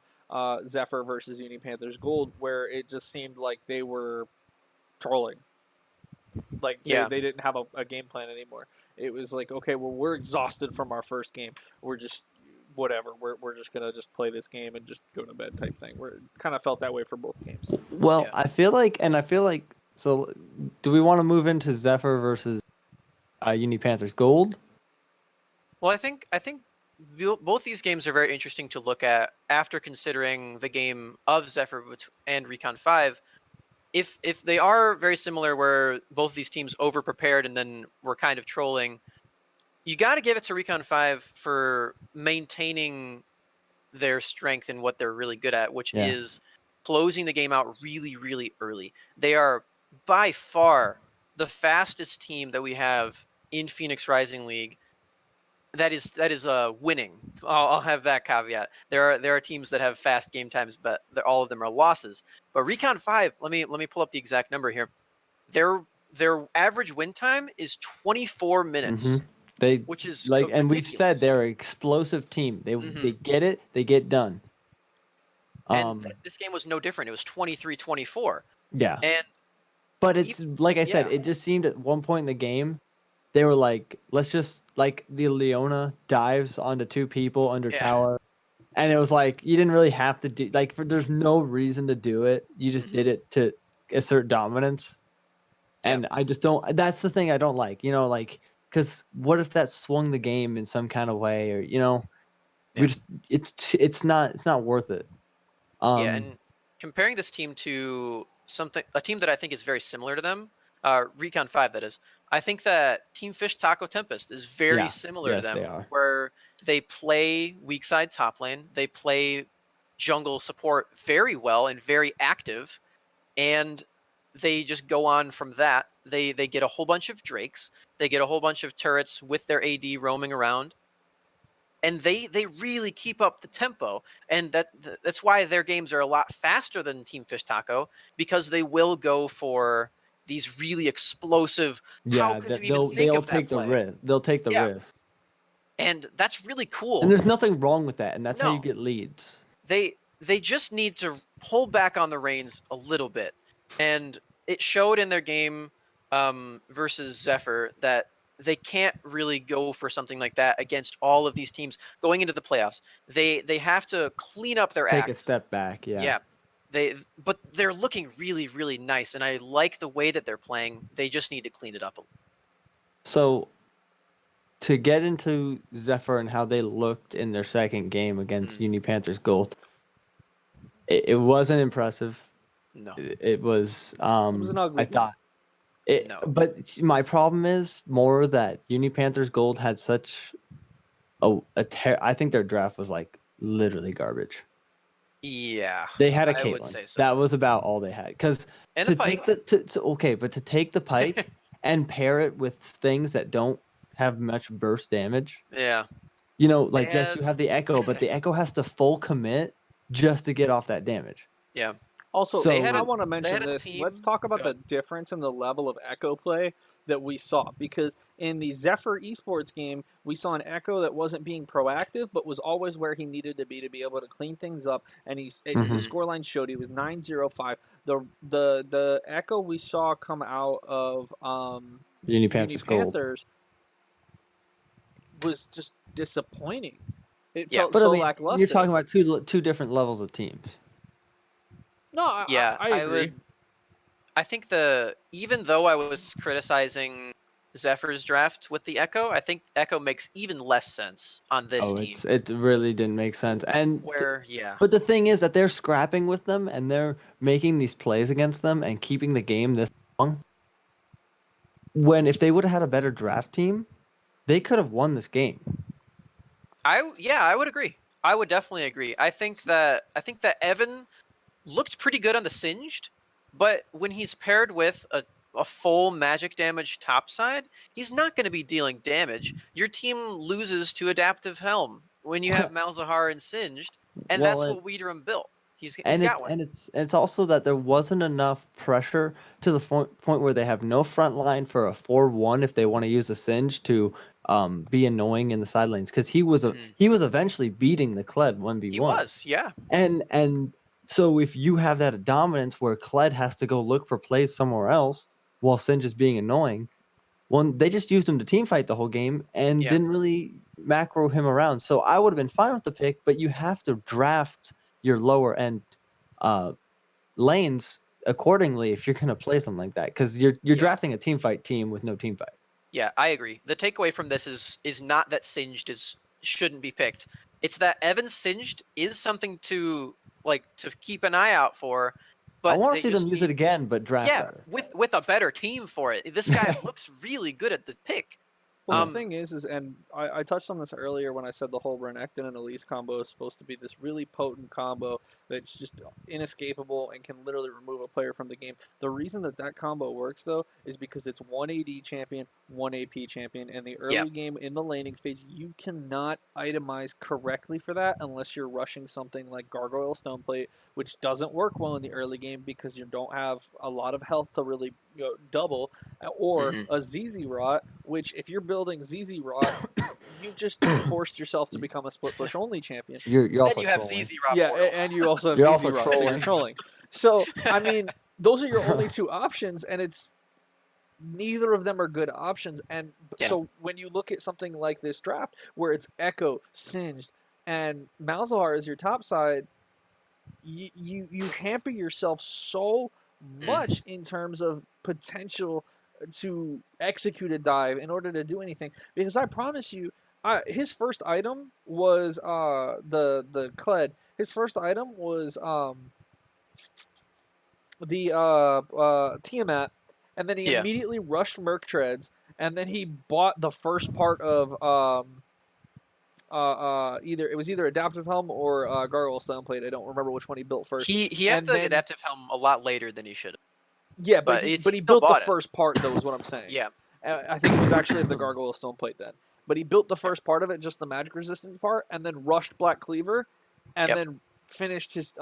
Zephyr versus Uni Panthers Gold, where it just seemed like they were trolling. Like they didn't have a game plan anymore. It was like, okay, well, we're exhausted from our first game. We're just whatever. We're just gonna just play this game and just go to bed type thing. We're kind of felt that way for both games. Well, I feel like. So, do we want to move into Zephyr versus Uni Panthers Gold? Well, I think both these games are very interesting to look at after considering the game of Zephyr and Recon 5. If they are very similar, where both these teams over prepared and then were kind of trolling, you got to give it to Recon 5 for maintaining their strength and what they're really good at, which is closing the game out really, really early. They are by far the fastest team that we have in Phoenix Rising League. That is winning. I'll have that caveat. There are teams that have fast game times, but all of them are losses. But Recon 5, let me pull up the exact number here. Their average win time is 24 minutes. Which is like, and ridiculous. we've said they're an explosive team. They get it, they get done. And this game was no different. It was 23-24. Yeah. But it's like I said, it just seemed at one point in the game, they were like, let's just, like, the Leona dives onto two people under tower, And it was like you didn't really have to do there's no reason to do it. You just did it to assert dominance. And I just don't. That's the thing I don't like. Because what if that swung the game in some kind of way, or we just it's not worth it. And comparing this team to a team that I think is very similar to them, Recon 5 that is. I think that Team Fish Taco Tempest is very similar to them, they are. where they play weak side top lane, they play jungle support very well and very active, and they just go on from that. They get a whole bunch of Drakes, they get a whole bunch of turrets with their AD roaming around, and they really keep up the tempo, and that's why their games are a lot faster than Team Fish Taco, because they will go for these really explosive. How could you even think of that play? They'll take the risk, and that's really cool. And there's nothing wrong with that, and that's how you get leads. They just need to pull back on the reins a little bit, and it showed in their game versus Zephyr that they can't really go for something like that against all of these teams going into the playoffs. They have to clean up their act. Take a step back, yeah. But they're looking really, really nice, and I like the way that they're playing. They just need to clean it up a little. So, to get into Zephyr and how they looked in their second game against Uni Panthers Gold, it wasn't impressive. No. It was it was an ugly I thought. But my problem is more that Uni Panthers Gold had such I think their draft was like literally garbage. Yeah, they had a Caitlyn. I would say so. That was about all they had. Because to take to take the Pike and pair it with things that don't have much burst damage. Yeah. Yes, you have the Echo, but the Echo has to full commit just to get off that damage. Yeah. Also, I want to mention this. Let's talk about the difference in the level of Echo play that we saw. Because in the Zephyr esports game, we saw an Echo that wasn't being proactive, but was always where he needed to be able to clean things up. And the scoreline showed he was 9-0-5. The Echo we saw come out of Uni Panthers was just disappointing. It felt so lackluster. You're talking about two different levels of teams. No, I agree. I think even though I was criticizing Zephyr's draft with the Echo, I think Echo makes even less sense on this team. It really didn't make sense. But the thing is that they're scrapping with them and they're making these plays against them and keeping the game this long. When if they would have had a better draft team, they could have won this game. I would agree. I would definitely agree. I think that Evan looked pretty good on the Singed, but when he's paired with a full magic damage topside, he's not going to be dealing damage. Your team loses to Adaptive Helm when you have Malzahar and Singed, and that's what Wiederum built. He's got one. And it's also that there wasn't enough pressure to the point where they have no front line for a 4-1 if they want to use a Singe to be annoying in the side lanes, because he was eventually beating the Kled 1v1. He was, yeah. And so if you have that dominance where Kled has to go look for plays somewhere else while Singe is being annoying, they just used him to teamfight the whole game and didn't really macro him around. So I would have been fine with the pick, but you have to draft your lower end lanes accordingly if you're going to play something like that, because you're drafting a teamfight team with no teamfight. Yeah, I agree. The takeaway from this is not that Singed shouldn't be picked. It's that Evan Singed is something to keep an eye out for. But I want to see them use it again, but draft better. with a better team for it. This guy looks really good at the pick. Well, the thing is, and I touched on this earlier when I said the whole Renekton and Elise combo is supposed to be this really potent combo that's just inescapable and can literally remove a player from the game. The reason that combo works, though, is because it's one AD champion, one AP champion, and the early game in the laning phase, you cannot itemize correctly for that unless you're rushing something like Gargoyle Stoneplate, which doesn't work well in the early game because you don't have a lot of health to really double, or a ZZ Rot, which if you're building ZZ Rot, you've just forced yourself to become a split push only champion. You're also have ZZ Rot. Yeah, and you also have ZZ Rot, so you're trolling. So, I mean, those are your only two options, and neither of them are good options. And so when you look at something like this draft, where it's Echo, Singed, and Malzahar is your top side, you hamper yourself so much in terms of potential to execute a dive in order to do anything. Because I promise you, his first item was the Kled. His first item was the Tiamat, and then he Yeah. immediately rushed Merc Treads, and then he bought the first part of either Adaptive Helm or Gargoyle Stoneplate. I don't remember which one he built first. He had And the then adaptive helm a lot later than he should have. yeah, But he he still built the bought it. first part though, is what I'm saying. Yeah. I think it was actually of the Gargoyle Stoneplate then. But he built the first part of it, just the magic resistant part, and then rushed Black Cleaver, and Yep. then finished his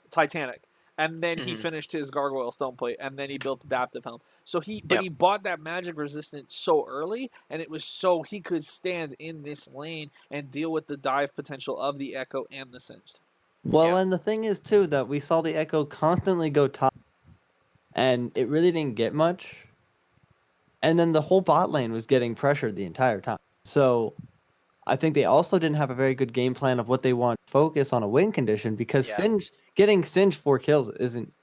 Titanic. And then he finished his Gargoyle Stoneplate, and then he built Adaptive Helm. So he bought that magic resistance so early, and it was so he could stand in this lane and deal with the dive potential of the Echo and the Singed. Well, and the thing is too that we saw the Echo constantly go top, and it really didn't get much. And then the whole bot lane was getting pressured the entire time. So I think they also didn't have a very good game plan of what they want to focus on a win condition, because getting Singed 4 kills isn't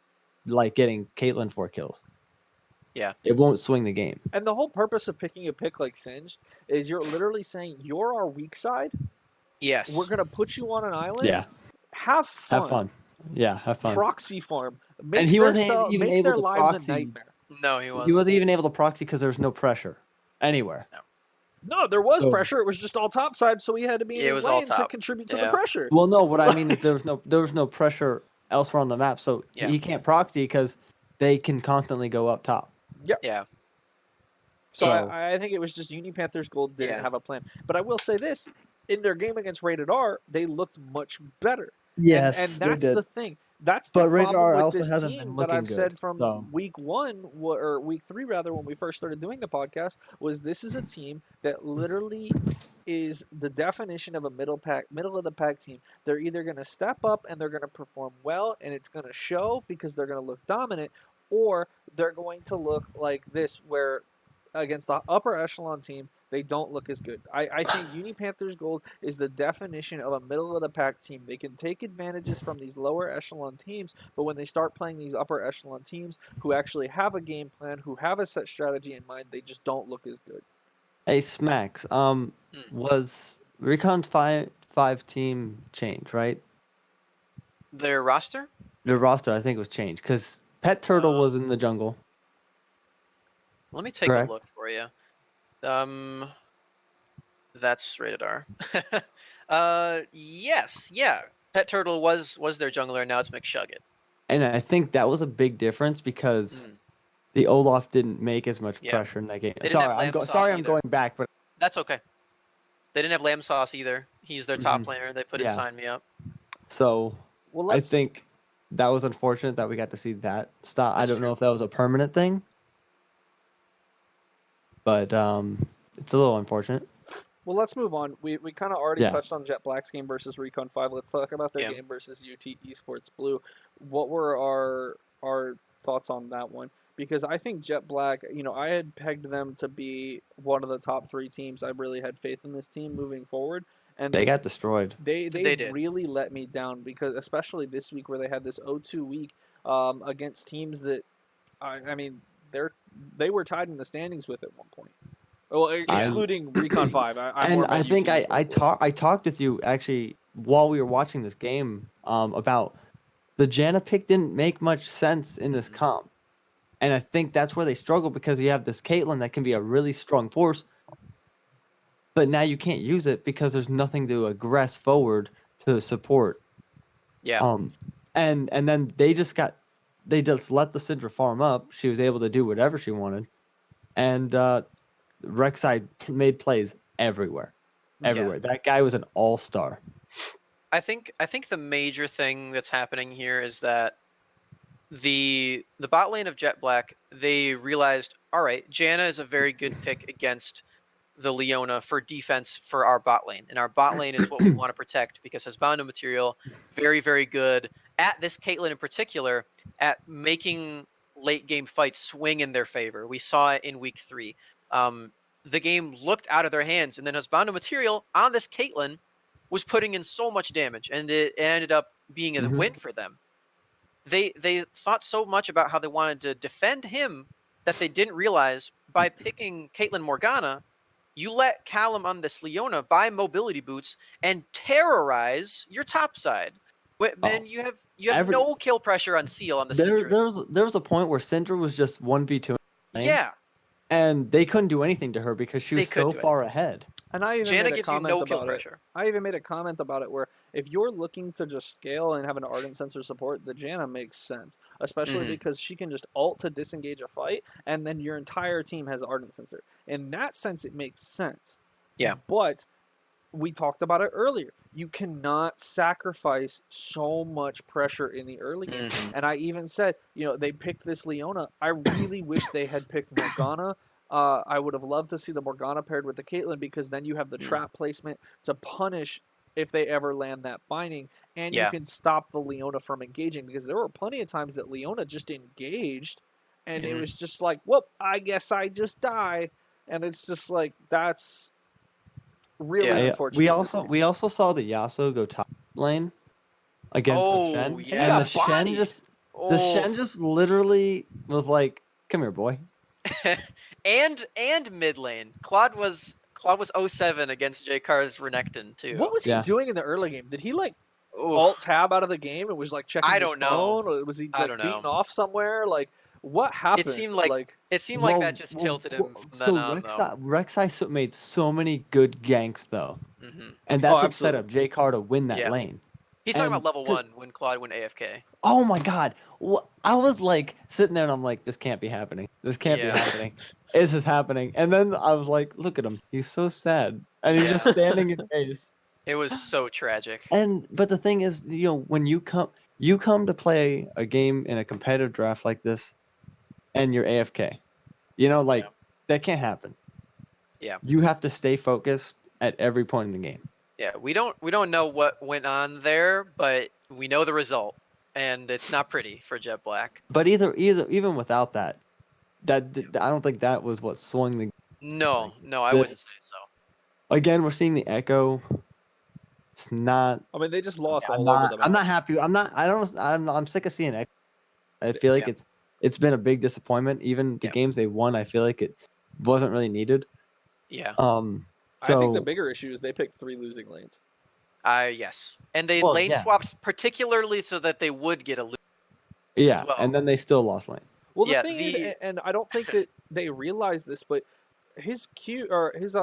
like getting Caitlyn 4 kills. Yeah. It won't swing the game. And the whole purpose of picking a pick like Singed is you're literally saying, you're our weak side. Yes. We're going to put you on an island. Yeah. Have fun. Have fun. Yeah, have fun. Proxy farm. Make And he wasn't even able their to lives proxy. a nightmare. No, he wasn't. He wasn't even able to proxy because there was no pressure anywhere. No, there was pressure. It was just all topside, so he had to be in his lane to contribute to the pressure. Well, no, what I mean is there was no pressure elsewhere on the map, so he can't proxy because they can constantly go up top. Yep. Yeah. So I think it was just Panthers Gold didn't have a plan. But I will say this, in their game against Rated R, they looked much better. Yes, and that's they did. the thing. That's the Rated problem R with also this hasn't team been that I've looking said good, from so. week 1, or week 3 rather, when we first started doing the podcast, was this is a team that literally is the definition of a middle of the pack team. They're either going to step up and they're going to perform well, and it's going to show because they're going to look dominant, or they're going to look like this, where against the upper echelon team, they don't look as good. I think Panthers Gold is the definition of a middle-of-the-pack team. They can take advantages from these lower echelon teams, but when they start playing these upper echelon teams who actually have a game plan, who have a set strategy in mind, they just don't look as good. Hey, Smax, was Recon's 5 team changed, right? Their roster? Their roster, I think, was changed, because Pet Turtle was in the jungle. Let me take a look for you. That's Rated R. Yes, yeah. Pet Turtle was their jungler. Now it's McShugget. And I think that was a big difference because the Olaf didn't make as much pressure in that game. Sorry, I'm going back, but that's okay. They didn't have Lamb Sauce either. He's their top laner. They put in Sign Me Up. So I think that was unfortunate that we got to see that stop. I don't know if that was a permanent thing, but it's a little unfortunate. Well, let's move on. We kind of already touched on Jet Black's game versus Recon 5. Let's talk about their game versus UT Esports Blue. What were our thoughts on that one? Because I think Jet Black, I had pegged them to be one of the top 3 teams. I really had faith in this team moving forward. And they got destroyed. They really let me down, because especially this week where they had this 0-2 week against teams that, I mean, they were tied in the standings with at one point. Well, excluding Recon 5. I think I talked with you actually while we were watching this game about the Janna pick didn't make much sense in this comp. And I think that's where they struggle, because you have this Caitlyn that can be a really strong force, but now you can't use it because there's nothing to aggress forward to support. Yeah. And then they just let the Syndra farm up. She was able to do whatever she wanted. And Rek'Sai made plays everywhere. Everywhere. That guy was an all-star. I think the major thing that's happening here is that the bot lane of Jet Black, they realized, all right, Janna is a very good pick against the Leona for defense for our bot lane. And our bot lane is what we want to protect, because Husbando material, very, very good at this Caitlyn in particular, at making late game fights swing in their favor. We saw it in week 3. the game looked out of their hands, and then Husbando material on this Caitlyn was putting in so much damage, and it ended up being a win for them. They thought so much about how they wanted to defend him that they didn't realize by picking Caitlyn Morgana, you let Callum on this Leona buy mobility boots and terrorize your top side. Man, you have no kill pressure on Seal on the Syndra. There was a point where Syndra was just 1v2. Yeah. And they couldn't do anything to her because she was so far ahead. And I even Janna made a gives you comment no kill about pressure. it. I even made a comment about it where if you're looking to just scale and have an Ardent Sensor support, the Janna makes sense. Especially because she can just ult to disengage a fight, and then your entire team has Ardent Sensor. In that sense, it makes sense. Yeah. But we talked about it earlier. You cannot sacrifice so much pressure in the early game. And I even said, they picked this Leona. I really wish they had picked Morgana. I would have loved to see the Morgana paired with the Caitlyn, because then you have the trap placement to punish if they ever land that binding, and you can stop the Leona from engaging, because there were plenty of times that Leona just engaged, and it was just like, whoop, I guess I just die. And it's just like, that's really unfortunate. We also saw the Yasuo go top lane against the Shen. Yeah. And the Shen just literally was like, come here, boy. and mid lane. Claude was 0-7 against J-Car's Renekton too. What was he doing in the early game? Did he alt tab out of the game and was checking his phone? Or was he beaten off somewhere? What happened? It seemed like that just tilted him from then on. Rek'Sai made so many good ganks though, and that's what set up J-Car to win that lane. He's talking about level 1 when Claude went AFK. Oh my god. I was sitting there and I'm like, this can't be happening. This can't be happening. This is happening. And then I was like, look at him. He's so sad. And he's just standing in base. It was so tragic. But the thing is, when you come to play a game in a competitive draft like this and you're AFK. That can't happen. Yeah. You have to stay focused at every point in the game. Yeah, we don't know what went on there, but we know the result, and it's not pretty for Jet Black. But even without that, I don't think that was what swung the. No, I wouldn't say so. Again, we're seeing the Echo. It's not. I mean, they just lost all over the map. I'm not happy. I'm sick of seeing Echo. I feel like it's been a big disappointment. Even the games they won, I feel like it wasn't really needed. Yeah. I think the bigger issue is they picked 3 losing lanes. Yes. And they lane swapped particularly so that they would get a lose. Yeah, and then they still lost lane. Well, the thing is, and I don't think that they realize this, but his Q or his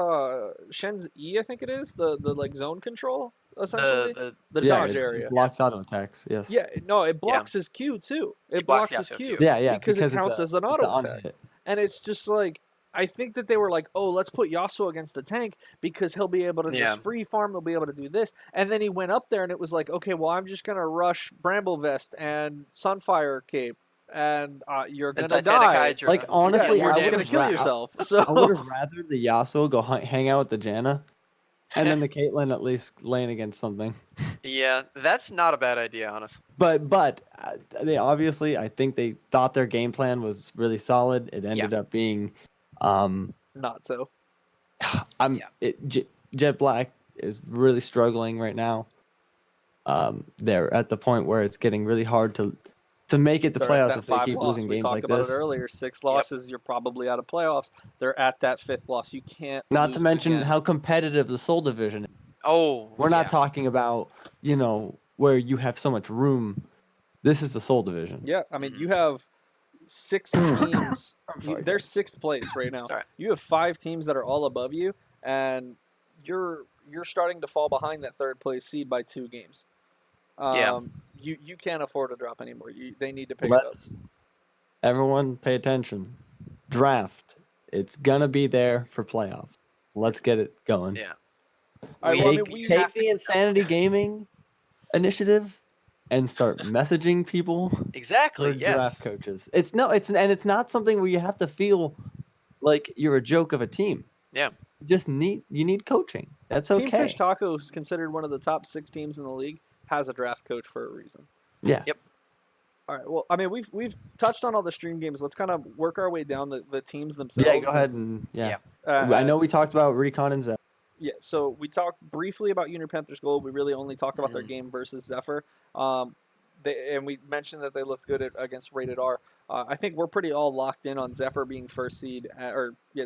Shen's E, I think it is the zone control essentially the dodge area. It blocks auto attacks. Yes. Yeah, no, it blocks his Q too. It blocks his Q. Yeah, because it counts as an auto attack. And it's just I think that they were like, oh, let's put Yasuo against the tank because he'll be able to just free farm. He'll be able to do this. And then he went up there and it was like, okay, well, I'm just going to rush Bramble Vest and Sunfire Cape. And you're going to die. Honestly, you're just going to kill yourself. So I would have rather the Yasuo go hang out with the Janna. And then the Caitlyn at least lane against something. Yeah, that's not a bad idea, honestly. But they obviously, I think they thought their game plan was really solid. It ended up being... not so. Jet Black is really struggling right now. They're at the point where it's getting really hard to make it to playoffs if they keep losing games like this. We talked about it earlier. 6 losses, you're probably out of playoffs. They're at that 5th loss. You can't. Not to mention how competitive the Soul Division is. Oh, we're not talking about where you have so much room. This is the Soul Division. Yeah, I mean you have 6 teams. They're 6th place right now. You have 5 teams that are all above you, and you're starting to fall behind that 3rd place seed by 2 games. You can't afford to drop anymore. They need to pick it up. Everyone pay attention. Draft. It's gonna be there for playoffs. Let's get it going. Yeah. Take the Insanity Gaming initiative and start messaging people. Exactly. Yes. Draft coaches. It's not something where you have to feel like you're a joke of a team. Yeah. You need coaching. That's okay. Team Fish Taco is considered one of the top 6 teams in the league. Has a draft coach for a reason. Yeah. Yep. All right. Well, I mean, we've touched on all the stream games. Let's kind of work our way down the teams themselves. Yeah, go ahead and yeah. Yeah. I know we talked about Recon and Zep. Yeah, so we talked briefly about Uni Panthers Gold. We really only talked about their Mhm. game versus Zephyr. And we mentioned that they looked good against Rated R. I think we're pretty all locked in on Zephyr being first seed,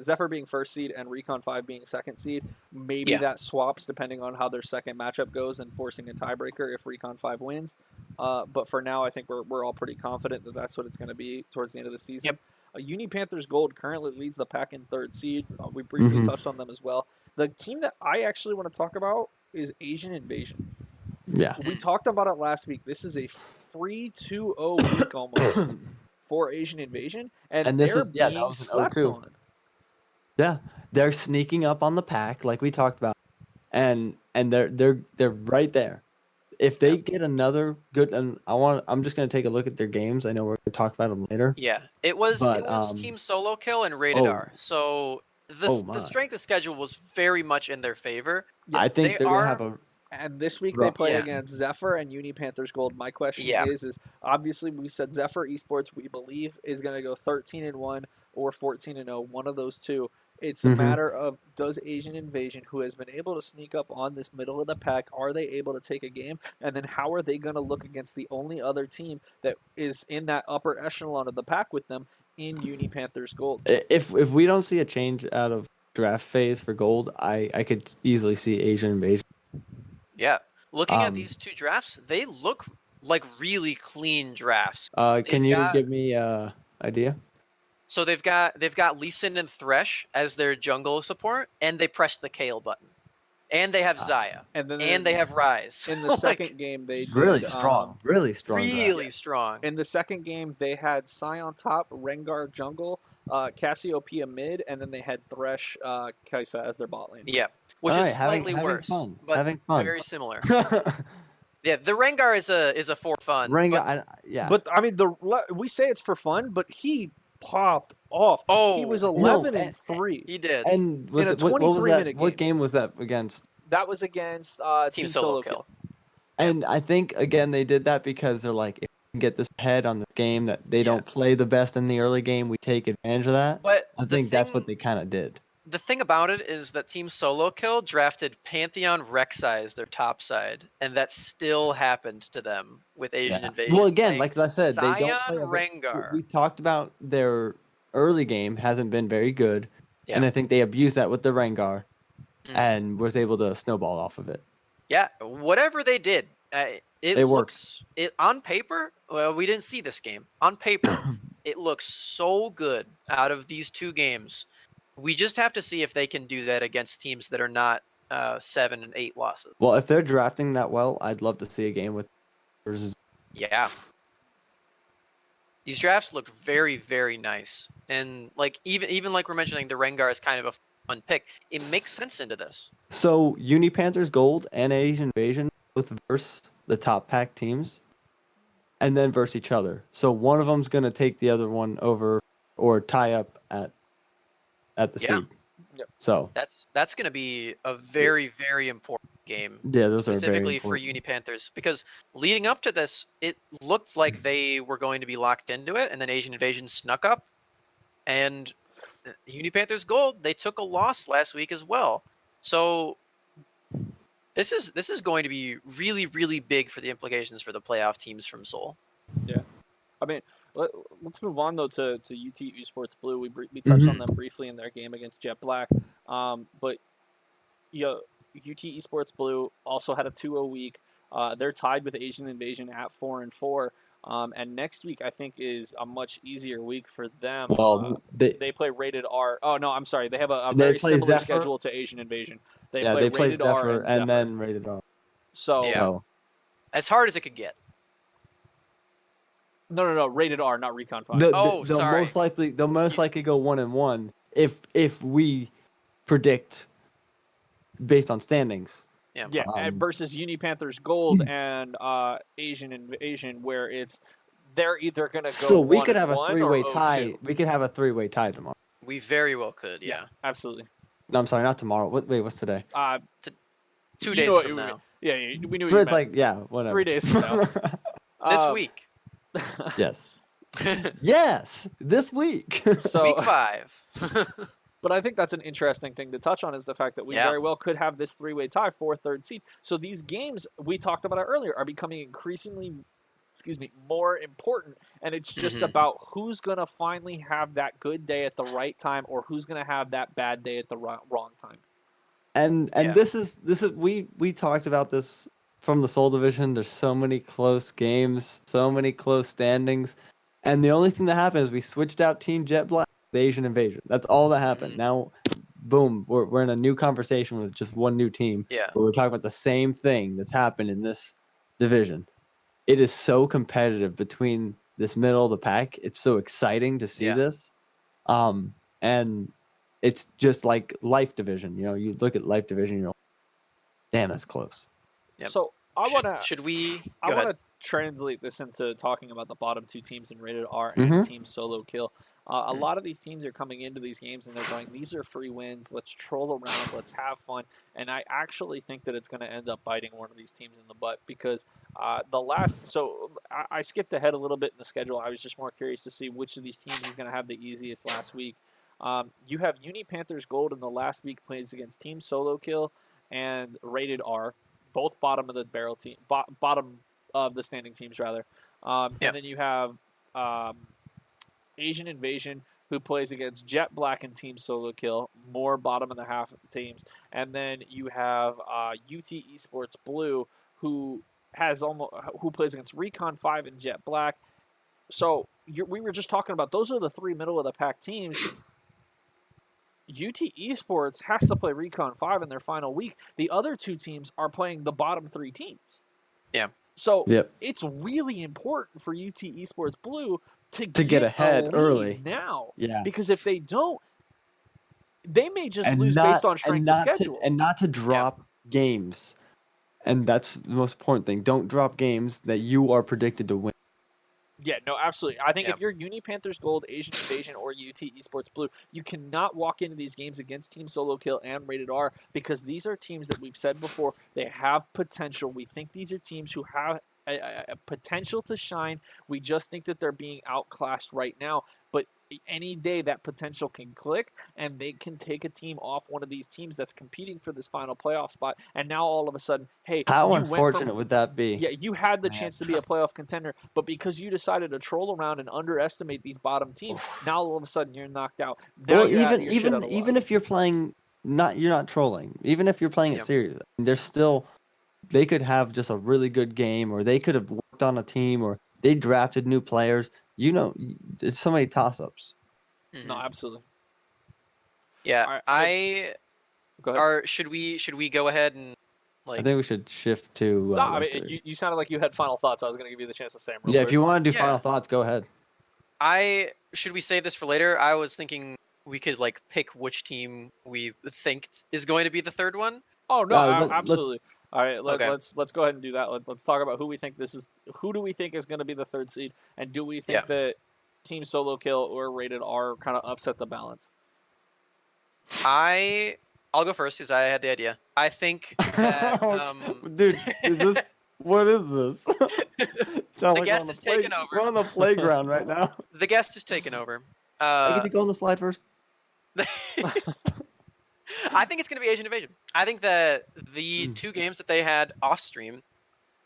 Zephyr being first seed and Recon 5 being second seed. Maybe Yeah. that swaps depending on how their second matchup goes and forcing a tiebreaker if Recon 5 wins. But for now, I think we're all pretty confident that that's what it's going to be towards the end of the season. Yep. Uni Panthers Gold currently leads the pack in third seed. We briefly touched on them as well. The team that I actually want to talk about is Asian Invasion. Yeah. We talked about it last week. This is a free 2-0 week almost for Asian Invasion, and this they're is that being was an slept 0-2. on. Yeah, they're sneaking up on the pack like we talked about, and they're right there. If they get another good, and I'm just gonna take a look at their games. I know we're gonna talk about them later. Yeah, it was Team Solo Kill and Rated R. So the strength of schedule was very much in their favor. Yeah, I think they're gonna have a. And this week they play Yeah. against Zephyr and Uni Panthers Gold. My question is obviously we said Zephyr Esports we believe is going to go 13-1 or 14-0, one of those two. It's a matter of does Asian Invasion, who has been able to sneak up on this middle of the pack, are they able to take a game? And then how are they going to look against the only other team that is in that upper echelon of the pack with them in Uni Panthers Gold? If we don't see a change out of draft phase for Gold, I could easily see Asian Invasion. Yeah, looking at these two drafts, they look like really clean drafts. Can you give me an idea? So they've got Lee Sin and Thresh as their jungle support, and they pressed the Kale button, and they have Xayah, and they have Rise. In the second game, they did, really strong. Really strong. In the second game, they had Sion top, Rengar jungle, Cassiopeia mid, and then they had Thresh, Kaisa as their bot lane. Yeah, which is slightly worse, but very similar. Yeah, the Rengar is a for fun. Rengar, But I mean, we say it's for fun, but he popped off. Oh, he was 11-3. He did. And in a 23-minute game. What game was that against? That was against Team Solo Kill. And I think again they did that because they're like, if we can get this head on this game that they don't play the best in the early game, we take advantage of that. But I think that's what they kind of did. The thing about it is that Team Solo Kill drafted Pantheon Rek'Sai as their top side, and that still happened to them with Asian Invasion. Well, again, like I said, they don't play Rengar. We talked about their early game hasn't been very good, and I think they abused that with the Rengar, and was able to snowball off of it. Yeah, whatever they did, it works. On paper. Well, we didn't see this game. On paper, it looks so good out of these two games. We just have to see if they can do that against teams that are not 7 and 8 losses. Well, if they're drafting that well, I'd love to see a game with versus. Yeah. These drafts look very, very nice, and like even like we're mentioning, the Rengar is kind of a fun pick. It makes sense into this. So Uni Panthers Gold and Asian Invasion both verse the top pack teams, and then verse each other. So one of them's gonna take the other one over or tie up at the seed. Yep. So that's going to be a very, very important game. Yeah, those are very specifically important. for Uni Panthers, because leading up to this, it looked like they were going to be locked into it, and then Asian Invasion snuck up, and Uni Panthers Gold, they took a loss last week as well. So this is going to be really, really big for the implications for the playoff teams from Seoul. Yeah, I mean, let's move on though to UT Esports Blue. We touched on them briefly in their game against Jet Black, but UT Esports Blue also had a 2-0 week. They're tied with Asian Invasion at 4-4. And next week I think is a much easier week for them. Well, they play Rated R. Oh no, I'm sorry. They have a very similar schedule to Asian Invasion. They play Rated R and then Rated R. So as hard as it could get. No. Rated R, not Recon 5. Sorry. They'll most likely go 1-1 if we predict based on standings. Yeah. And versus Uni Panthers Gold and Asian Invasion, where they're either gonna go. So we could have a 3-way tie. 0-2. We could have a 3-way tie tomorrow. We very well could. Yeah. Absolutely. No, I'm sorry, not tomorrow. Wait, what's today? 2 days from now. Yeah, we knew. So it's like whatever. 3 days from now. This week. Yes. Yes, this week. So, Week 5. but I think that's an interesting thing to touch on is the fact that we Yeah. very well could have this three-way tie for third seed. So these games we talked about it earlier are becoming increasingly, more important, and it's just about who's gonna finally have that good day at the right time, or who's gonna have that bad day at the wrong time. And this is we talked about this from the Soul Division. There's so many close games, so many close standings, and the only thing that happened is we switched out Team Jet Black, the Asian Invasion. That's all that happened. Now, boom, we're in a new conversation with just one new team. Yeah. But we're talking about the same thing that's happened in this division. It is so competitive between this middle of the pack. It's so exciting to see this. And it's just like Life Division. You know, you look at Life Division, you're like, damn, that's close. Yep. So I want to translate this into talking about the bottom two teams in Rated R and Team Solo Kill. A lot of these teams are coming into these games and they're going, these are free wins. Let's troll around. Let's have fun. And I actually think that it's going to end up biting one of these teams in the butt because I skipped ahead a little bit in the schedule. I was just more curious to see which of these teams is going to have the easiest last week. You have Uni Panthers Gold in the last week plays against Team Solo Kill and Rated R, both bottom of the barrel team, bottom of the standing teams rather. And then you have Asian Invasion, who plays against Jet Black and Team Solo Kill, more bottom of the half teams. And then you have UT Esports Blue, who plays against Recon 5 and Jet Black. So we were just talking about those are the three middle of the pack teams. UT Esports has to play Recon 5 in their final week. The other two teams are playing the bottom three teams. Yeah. So it's really important for UT Esports Blue to get ahead early now. Yeah. Because if they don't, they may just lose based on strength of schedule. And not to drop games. And that's the most important thing. Don't drop games that you are predicted to win. Yeah, no, absolutely. I think if you're Uni Panthers Gold, Asian Invasion, or UT Esports Blue, you cannot walk into these games against Team Solo Kill and Rated R because these are teams that we've said before, they have potential. We think these are teams who have a potential to shine. We just think that they're being outclassed right now. But any day that potential can click and they can take a team off one of these teams that's competing for this final playoff spot. And now all of a sudden, hey, how unfortunate would that be? Yeah, you had the chance to be a playoff contender, but because you decided to troll around and underestimate these bottom teams, now all of a sudden you're knocked out. Now even if you're playing you're not trolling. Even if you're playing it serious, there's still they could have just a really good game, or they could have worked on a team, or they drafted new players. You know, there's so many toss-ups. No, absolutely. Yeah, go ahead. Should we go ahead and I think we should shift to. No, I mean, you sounded like you had final thoughts. I was going to give you the chance to say them. Yeah, if you want to do final thoughts, go ahead. Should we save this for later? I was thinking we could pick which team we think is going to be the third one. Oh no, absolutely. All right, let's go ahead and do that. Let's talk about who we think this is. Who do we think is going to be the third seed, and do we think that Team Solo Kill or Rated R kind of upset the balance? I'll go first because I had the idea. I think that, dude, what is this? The guest is taking over. We're on the playground right now. The guest is taking over. I get to go on the slide first. I think it's going to be Asian Invasion. I think that the two games that they had off stream,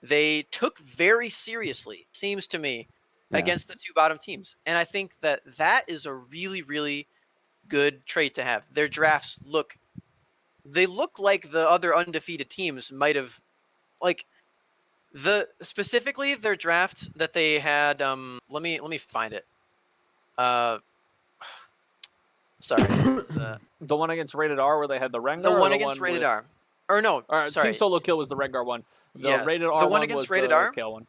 they took very seriously, seems to me, against the two bottom teams. And I think that is a really, really good trait to have. Their drafts look like the other undefeated teams might have, specifically their draft that they had. Let me find it. Sorry. The one against Rated R where they had the Rengar? The one against Rated R. Or no, sorry. Team Solo Kill was the Rengar one. The Rated R the one against Rated R one.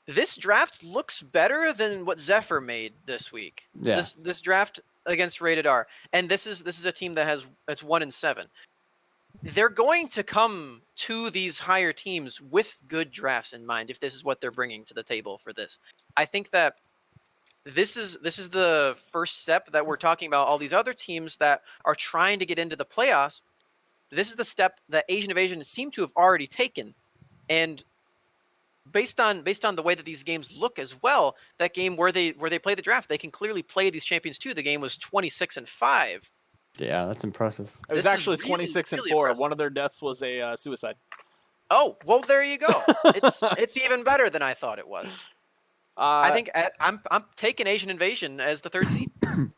This draft looks better than what Zephyr made this week. Yeah. This draft against Rated R. And this is a team that it's 1-7. They're going to come to these higher teams with good drafts in mind if this is what they're bringing to the table for this. I think that this is the first step that we're talking about all these other teams that are trying to get into the playoffs. This is the step that Asian Invasion seem to have already taken. And based on the way that these games look as well, that game where they play the draft, they can clearly play these champions too. The game was 26-5. Yeah, that's impressive. It was This is actually really, 26-4. really impressive. One of their deaths was a suicide. Oh, well, there you go. It's even better than I thought it was. I think I'm taking Asian Invasion as the 3rd seed.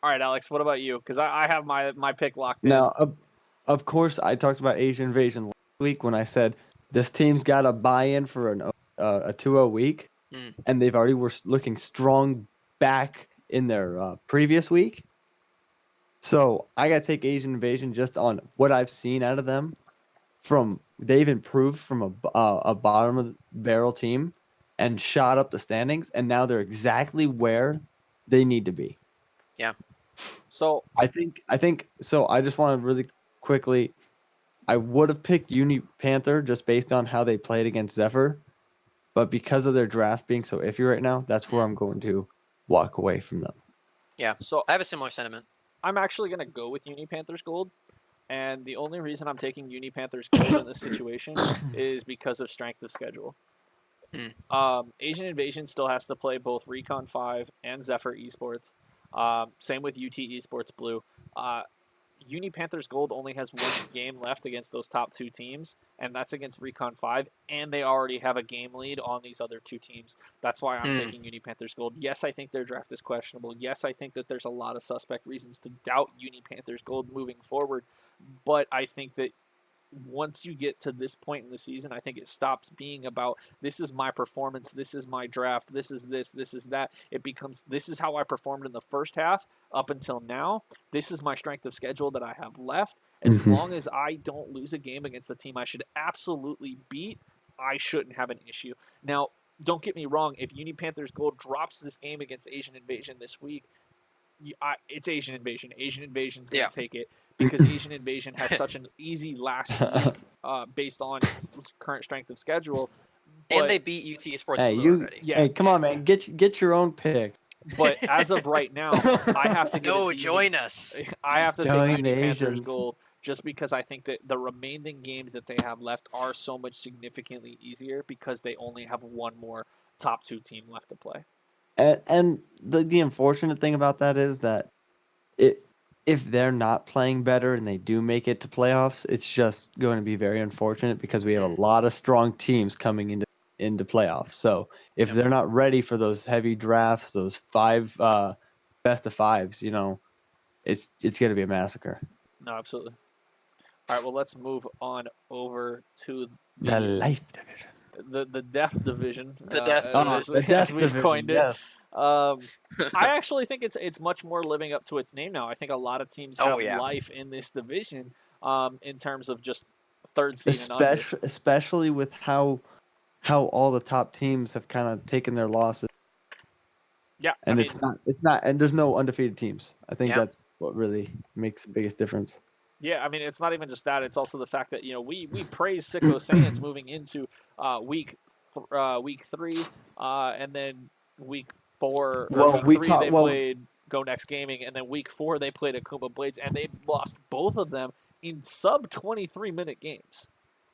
All right, Alex, what about you? Because I have my pick locked in. Now, of course, I talked about Asian Invasion last week when I said this team's got a buy-in for a 2-0 week, and they've already were looking strong back in their previous week. So I got to take Asian Invasion just on what I've seen out of them. They've improved from a bottom of the barrel team and shot up the standings, and now they're exactly where they need to be. Yeah. So I think so. I just want to really quickly. I would have picked Uni Panther just based on how they played against Zephyr, but because of their draft being so iffy right now, that's where I'm going to walk away from them. Yeah. So I have a similar sentiment. I'm actually going to go with Uni Panthers Gold. And the only reason I'm taking Uni Panthers Gold in this situation is because of strength of schedule. Asian Invasion still has to play both Recon 5 and Zephyr Esports. Same with UT Esports Blue. Uni Panthers Gold only has one game left against those top 2 teams, and that's against Recon 5, and they already have a game lead on these other 2 teams. That's why I'm taking Uni Panthers Gold. Yes, I think their draft is questionable. Yes, I think that there's a lot of suspect reasons to doubt Uni Panthers Gold moving forward, but I think that once you get to this point in the season, I think it stops being about this is my performance, this is my draft, this is that. It becomes this is how I performed in the first half up until now. This is my strength of schedule that I have left. As long as I don't lose a game against the team I should absolutely beat, I shouldn't have an issue. Now, don't get me wrong, if Uni Panthers Gold drops this game against Asian Invasion this week, it's Asian Invasion. Asian Invasion's going to take it because Asian Invasion has such an easy last week based on current strength of schedule. And they beat UT Esports Blue already. Yeah. Hey, come on, man. Get your own pick. But as of right now, I have to join us. I have to Join take Uni the Panthers Asians. Gold just because I think that the remaining games that they have left are so much significantly easier because they only have one more top 2 team left to play. And the unfortunate thing about that is that if they're not playing better and they do make it to playoffs, it's just going to be very unfortunate because we have a lot of strong teams coming into playoffs. So if they're not ready for those heavy drafts, those 5 best of 5s, it's going to be a massacre. No, absolutely. All right, well, let's move on over to The life division. The death division. The death as we've coined it. Yes. I actually think it's much more living up to its name now. I think a lot of teams have life in this division in terms of just 3rd seed and under. Especially with how all the top teams have kind of taken their losses. Yeah, and it's not, and there's no undefeated teams. I think that's what really makes the biggest difference. Yeah, I mean, it's not even just that. It's also the fact that we praise Sicko Saiyans moving into week 3, and then week 4. Week 3 they played Go Next Gaming, and then week 4 they played Akuma Blades, and they lost both of them in sub 23-minute games.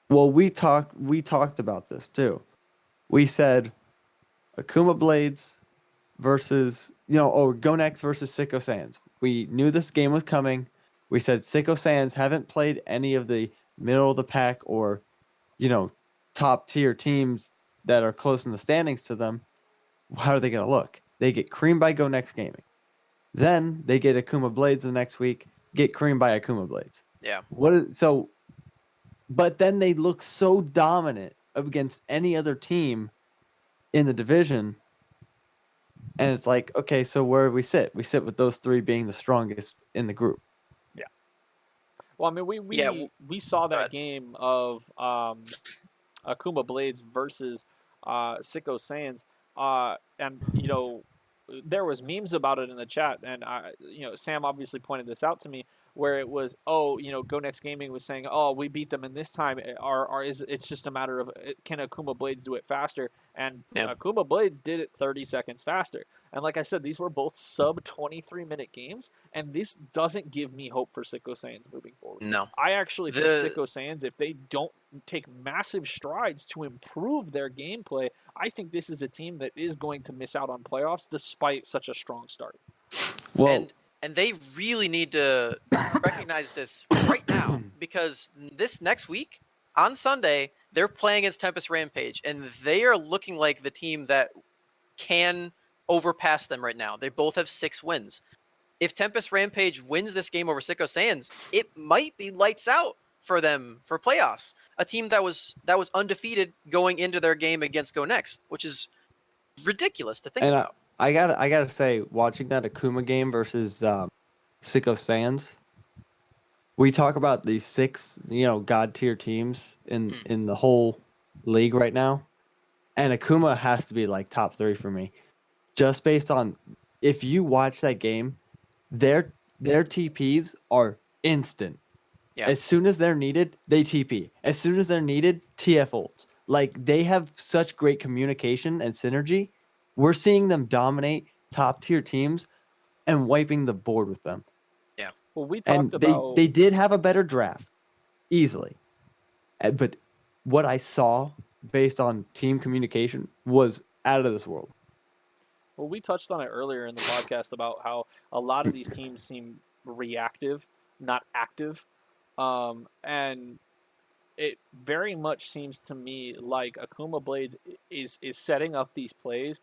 Well, we talked about this too. We said Akuma Blades versus Go Next versus Sicko Saiyans. We knew this game was coming. We said Sicko Saiyans haven't played any of the middle of the pack or, top tier teams that are close in the standings to them. How are they going to look? They get creamed by Go Next Gaming. Then they get Akuma Blades the next week, get creamed by Akuma Blades. Yeah. But then they look so dominant against any other team in the division. And it's like, okay, so where do we sit? We sit with those 3 being the strongest in the group. Well, I mean, we saw that game of Akuma Blades versus Sicko Saiyans, and there was memes about it in the chat, and Sam obviously pointed this out to me, where it was, Go Next Gaming was saying, we beat them in this time, it's just a matter of can Akuma Blades do it faster, and Akuma Blades did it 30 seconds faster. And like I said, these were both sub 23-minute games, and this doesn't give me hope for Sicko Saiyans moving forward. No. I actually think Sicko Saiyans, if they don't take massive strides to improve their gameplay, I think this is a team that is going to miss out on playoffs despite such a strong start. Well, And they really need to recognize this right now, because this next week on Sunday they're playing against Tempest Rampage, and they are looking like the team that can overpass them right now. They both have 6 wins. If Tempest Rampage wins this game over Sicko Sands, it might be lights out for them for playoffs. A team that was undefeated going into their game against Go Next, which is ridiculous to think and about. I gotta say, watching that Akuma game versus Sicko Sands, we talk about these 6, god tier teams in the whole league right now, and Akuma has to be like top 3 for me, just based on if you watch that game, their TPs are instant. Yeah. As soon as they're needed, they TP. As soon as they're needed, TF ults. Like, they have such great communication and synergy. We're seeing them dominate top tier teams and wiping the board with them. Yeah. Well, we And talked about they did have a better draft, easily. But what I saw based on team communication was out of this world. Well, we touched on it earlier in the podcast about how a lot of these teams seem reactive, not active, and it very much seems to me like Akuma Blades is setting up these plays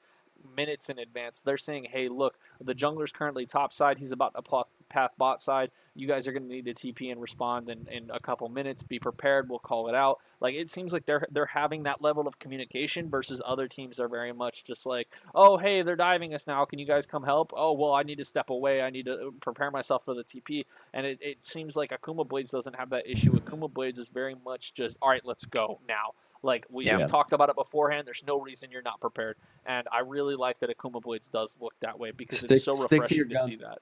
minutes in advance. They're saying, "Hey, look, the jungler's currently top side. He's about to path bot side. You guys are going to need to TP and respond in a couple minutes. Be prepared. We'll call it out." Like, it seems like they're having that level of communication versus other teams are very much just like, "Oh, hey, they're diving us now. Can you guys come help?" "Oh, well, I need to step away. I need to prepare myself for the TP." And it seems like Akuma Blades doesn't have that issue. Akuma Blades is very much just, "All right, let's go now." Like, we talked about it beforehand. There's no reason you're not prepared. And I really like that Akuma Blades does look that way because it's so refreshing to see that.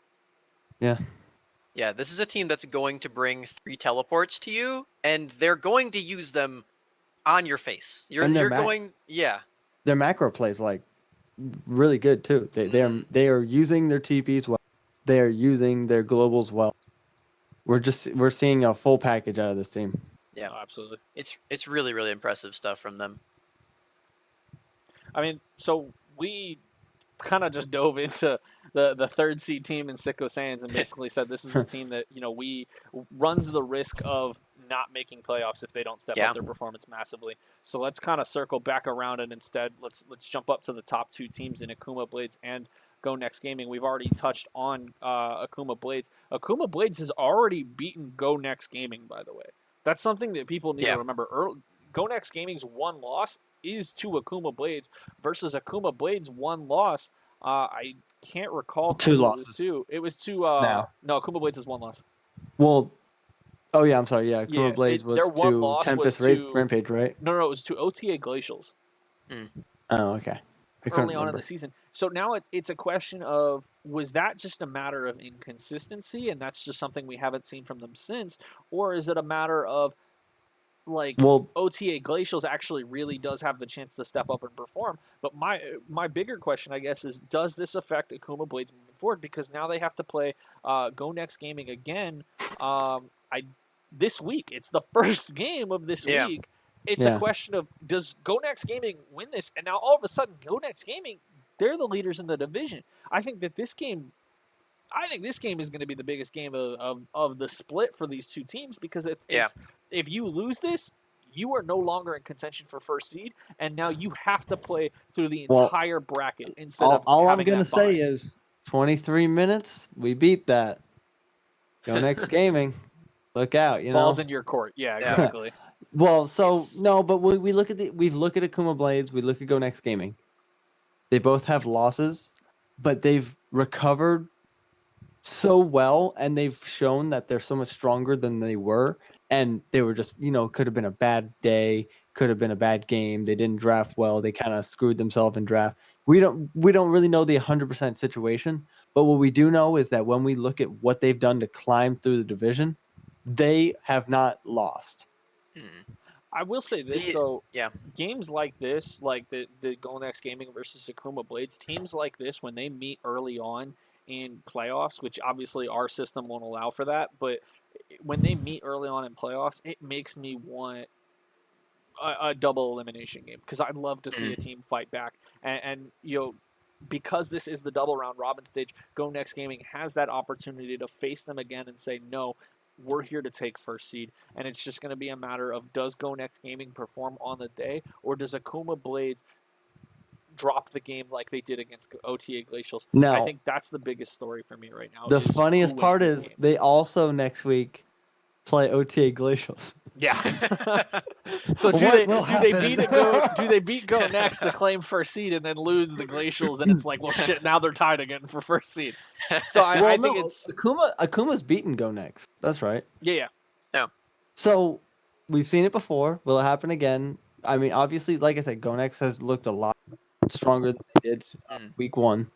Yeah. Yeah, this is a team that's going to bring 3 teleports to you, and they're going to use them on your face. You're going, yeah. Their macro plays like really good too. They are using their TPs well. They are using their globals well. We're seeing a full package out of this team. Yeah, Oh, absolutely. It's really, really impressive stuff from them. I mean, so we kind of just dove into the third seed team in Sicko Sands and basically said this is a team that, we runs the risk of not making playoffs if they don't step up their performance massively. So let's kind of circle back around and instead let's jump up to the top 2 teams in Akuma Blades and Go Next Gaming. We've already touched on Akuma Blades. Akuma Blades has already beaten Go Next Gaming, by the way. That's something that people need to remember. Go Next Gaming's 1 loss is to Akuma Blades versus Akuma Blades' 1 loss. I can't recall 2 losses. It was to no, Akuma Blades is 1 loss. Well, oh yeah, I'm sorry. Yeah, Akuma Blades was their 1 to loss Tempest was to Rampage, right? No, it was to OTA Glacials. Oh, okay. Early on in the season. So now it's a question of, was that just a matter of inconsistency and that's just something we haven't seen from them since, or is it a matter of OTA Glacials actually really does have the chance to step up and perform? But my bigger question, I guess, is does this affect Akuma Blades moving forward? Because now they have to play Go Next Gaming again. This week, it's the first game of this week. It's a question of, does Go Next Gaming win this? And now all of a sudden, Go Next Gaming, they're the leaders in the division. I think this game is going to be the biggest game of the split for these 2 teams because it's if you lose this, you are no longer in contention for first seed, and now you have to play through the entire bracket instead of all having I'm going to say is 23 minutes, we beat that. Go Next Gaming. Look out, Ball's in your court. Yeah, exactly. Well, but we look at Akuma Blades, we look at Go Next Gaming. They both have losses, but they've recovered so well, and they've shown that they're so much stronger than they were, and they were just, could have been a bad day, could have been a bad game. They didn't draft well. They kind of screwed themselves in draft. We don't really know the 100% situation, but what we do know is that when we look at what they've done to climb through the division, they have not lost. I will say this, though. Games like this, like the Go Next Gaming versus Akuma Blades, teams like this, when they meet early on in playoffs, which obviously our system won't allow for that, but when they meet early on in playoffs, it makes me want a double elimination game because I'd love to see a team fight back. And because this is the double round robin stage, Go Next Gaming has that opportunity to face them again and say, no, we're here to take first seed. And it's just going to be a matter of, does Go Next Gaming perform on the day, or does Akuma Blades drop the game like they did against OTA Glacials? No. I think that's the biggest story for me right now. The funniest part is they also next week play OTA Glacials. Yeah. So do they beat Go Next to claim first seed and then lose the Glacials, and it's like, well, shit, now they're tied again for first seed. So I think it's Akuma's beaten Go Next. That's right. Yeah. So we've seen it before. Will it happen again? I mean, obviously, like I said, Go Next has looked a lot stronger than they did week 1.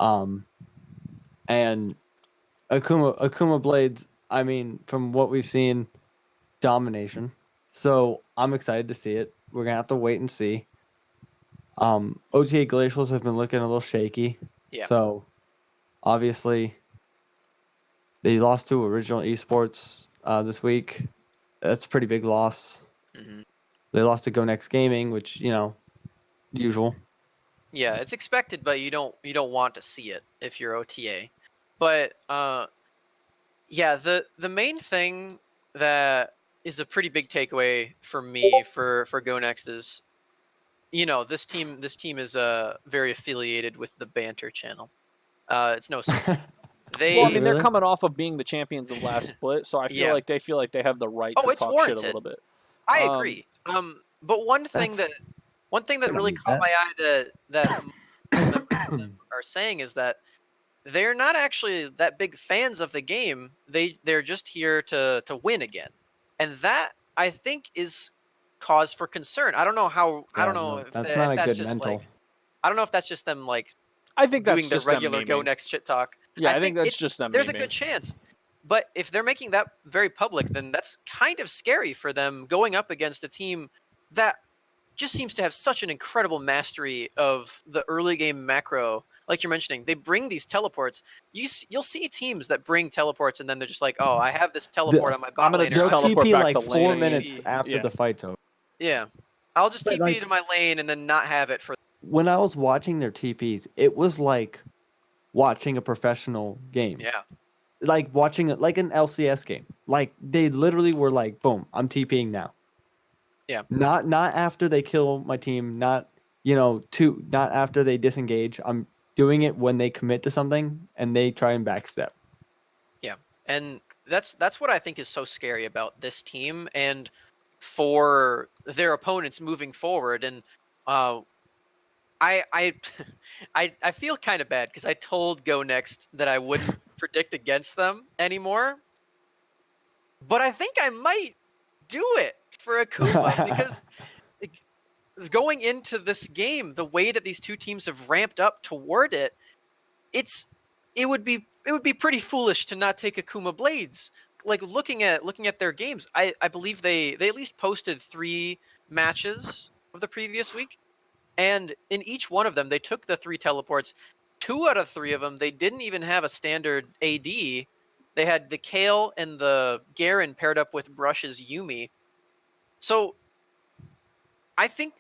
And Akuma Blades, I mean, from what we've seen, domination. So I'm excited to see it. We're gonna have to wait and see. OTA Glacials have been looking a little shaky. Yeah. So obviously they lost to Original Esports this week. That's a pretty big loss. Mm-hmm. They lost to Go Next Gaming, which, usual. Yeah, it's expected, but you don't want to see it if you're OTA. But yeah, the main thing that is a pretty big takeaway for me for Go Next is, this team is very affiliated with the Banter channel. It's no secret. They're coming off of being the champions of last split, so I feel like they have the right to talk shit a little bit. I agree. But one thing that really caught my eye that are saying is that they're not actually that big fans of the game. They're just here to win again, and that, I think, is cause for concern. I don't know how. I don't know if that's just mental. like. I don't know if that's just them I think that's doing just the regular them Go Next shit talk. Yeah, I think that's just them. There's a good chance. But if they're making that very public, then that's kind of scary for them going up against a team that just seems to have such an incredible mastery of the early game macro. Like you're mentioning, they bring these teleports. You'll see teams that bring teleports, and then they're just like, "Oh, I have this teleport on my bot lane." Just teleport TP back like to 4 lane. minutes after the fight's over. Yeah, I'll just TP to my lane and then not have it for. When I was watching their TPs, it was like watching a professional game. Yeah. Like watching it like an LCS game. Like they literally were like, boom, I'm TPing now. Yeah. Not after they kill my team, not after they disengage. I'm doing it when they commit to something and they try and backstep. Yeah. And that's what I think is so scary about this team and for their opponents moving forward. And I feel kind of bad because I told Go Next that I wouldn't predict against them anymore, but I think I might do it for Akuma because going into this game, the way that these two teams have ramped up toward it, it would be pretty foolish to not take Akuma Blades. Like looking at their games, I believe they at least posted 3 matches of the previous week. And in each one of them, they took the 3 teleports. 2 out of 3 of them, they didn't even have a standard AD. They had the Kale and the Garen paired up with Brush's Yumi. So I think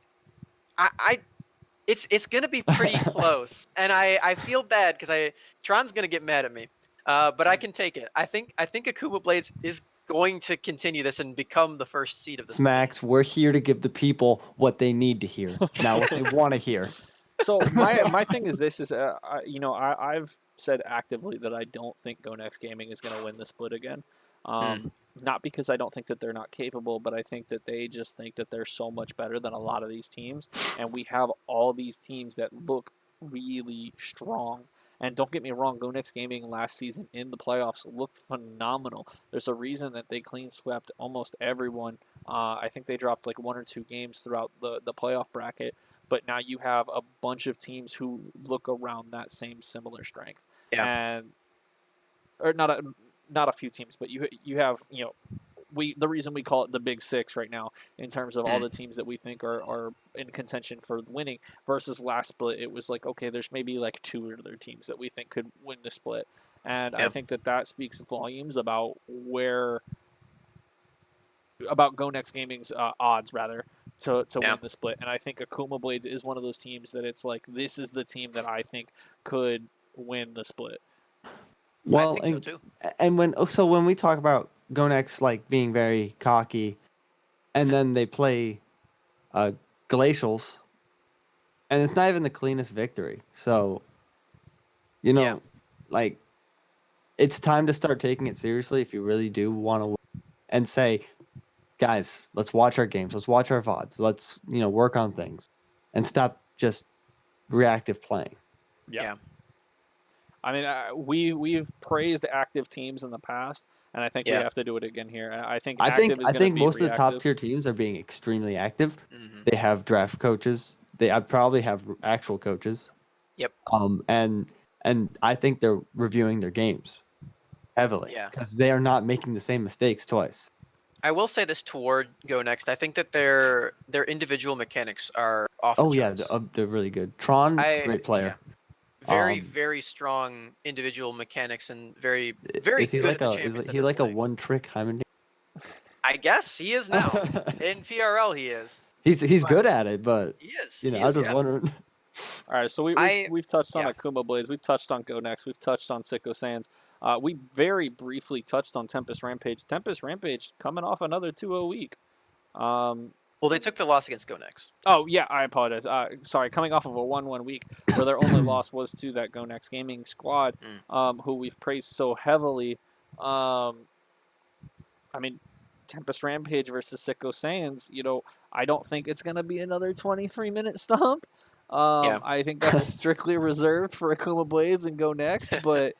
it's going to be pretty close. And I feel bad because Tron's going to get mad at me. But I can take it. I think Akuma Blades is going to continue this and become the first seed of this. Smax, we're here to give the people what they need to hear, not what they want to hear. So my thing is this is I've said actively that I don't think Go Next Gaming is going to win the split again. Not because I don't think that they're not capable, but I think that they just think that they're so much better than a lot of these teams, and we have all these teams that look really strong. And don't get me wrong, Go Next Gaming last season in the playoffs looked phenomenal. There's a reason that they clean swept almost everyone. I think they dropped like 1 or 2 games throughout the playoff bracket. But now you have a bunch of teams who look around that same similar strength. Yeah. Or not a few teams, but you have, the reason we call it the Big Six right now in terms of all the teams that we think are in contention for winning versus last split, it was like, okay, there's maybe like 2 other teams that we think could win the split. And I think that speaks volumes about Go Next Gaming's odds rather to Yeah. win the split. And I think Akuma Blades is one of those teams that it's like, this is the team that I think could win the split. Well, I think so too. and when we talk about Gonex like being very cocky, and then they play Glacials, and it's not even the cleanest victory. So, Yeah. like, it's time to start taking it seriously if you really do want to win, and say, guys, let's watch our games, let's watch our VODs, let's work on things, and stop just reactive playing. Yeah. I mean, we've praised active teams in the past, and I think we have to do it again here. I think active is going to be most of the top reactive. tier teams are being extremely active. Mhm. They have draft coaches. I probably have actual coaches. Yep. And I think they're reviewing their games heavily because they are not making the same mistakes twice. I will say this toward Go Next. I think that their individual mechanics are off the charts. They're really good. Tron, great player. Very, very strong individual mechanics and very good at the champions. Is he like a one-trick Hyman? I guess he is now. In PRL, he is. He's good at it, but he is. I was just wondering. All right, so we've touched on Akuma Blades, we've touched on Go Next, we've touched on Sicko Sands. We very briefly touched on Tempest Rampage. Tempest Rampage coming off another 2-0 week. Well, they took the loss against Go Next. Oh yeah, I apologize. Sorry, coming off of a 1-1 week where their only loss was to that Go Next Gaming squad, who we've praised so heavily. I mean, Tempest Rampage versus Sicko Sands. I don't think it's gonna be another 23-minute stomp. I think that's strictly reserved for Akuma Blades and Go Next, but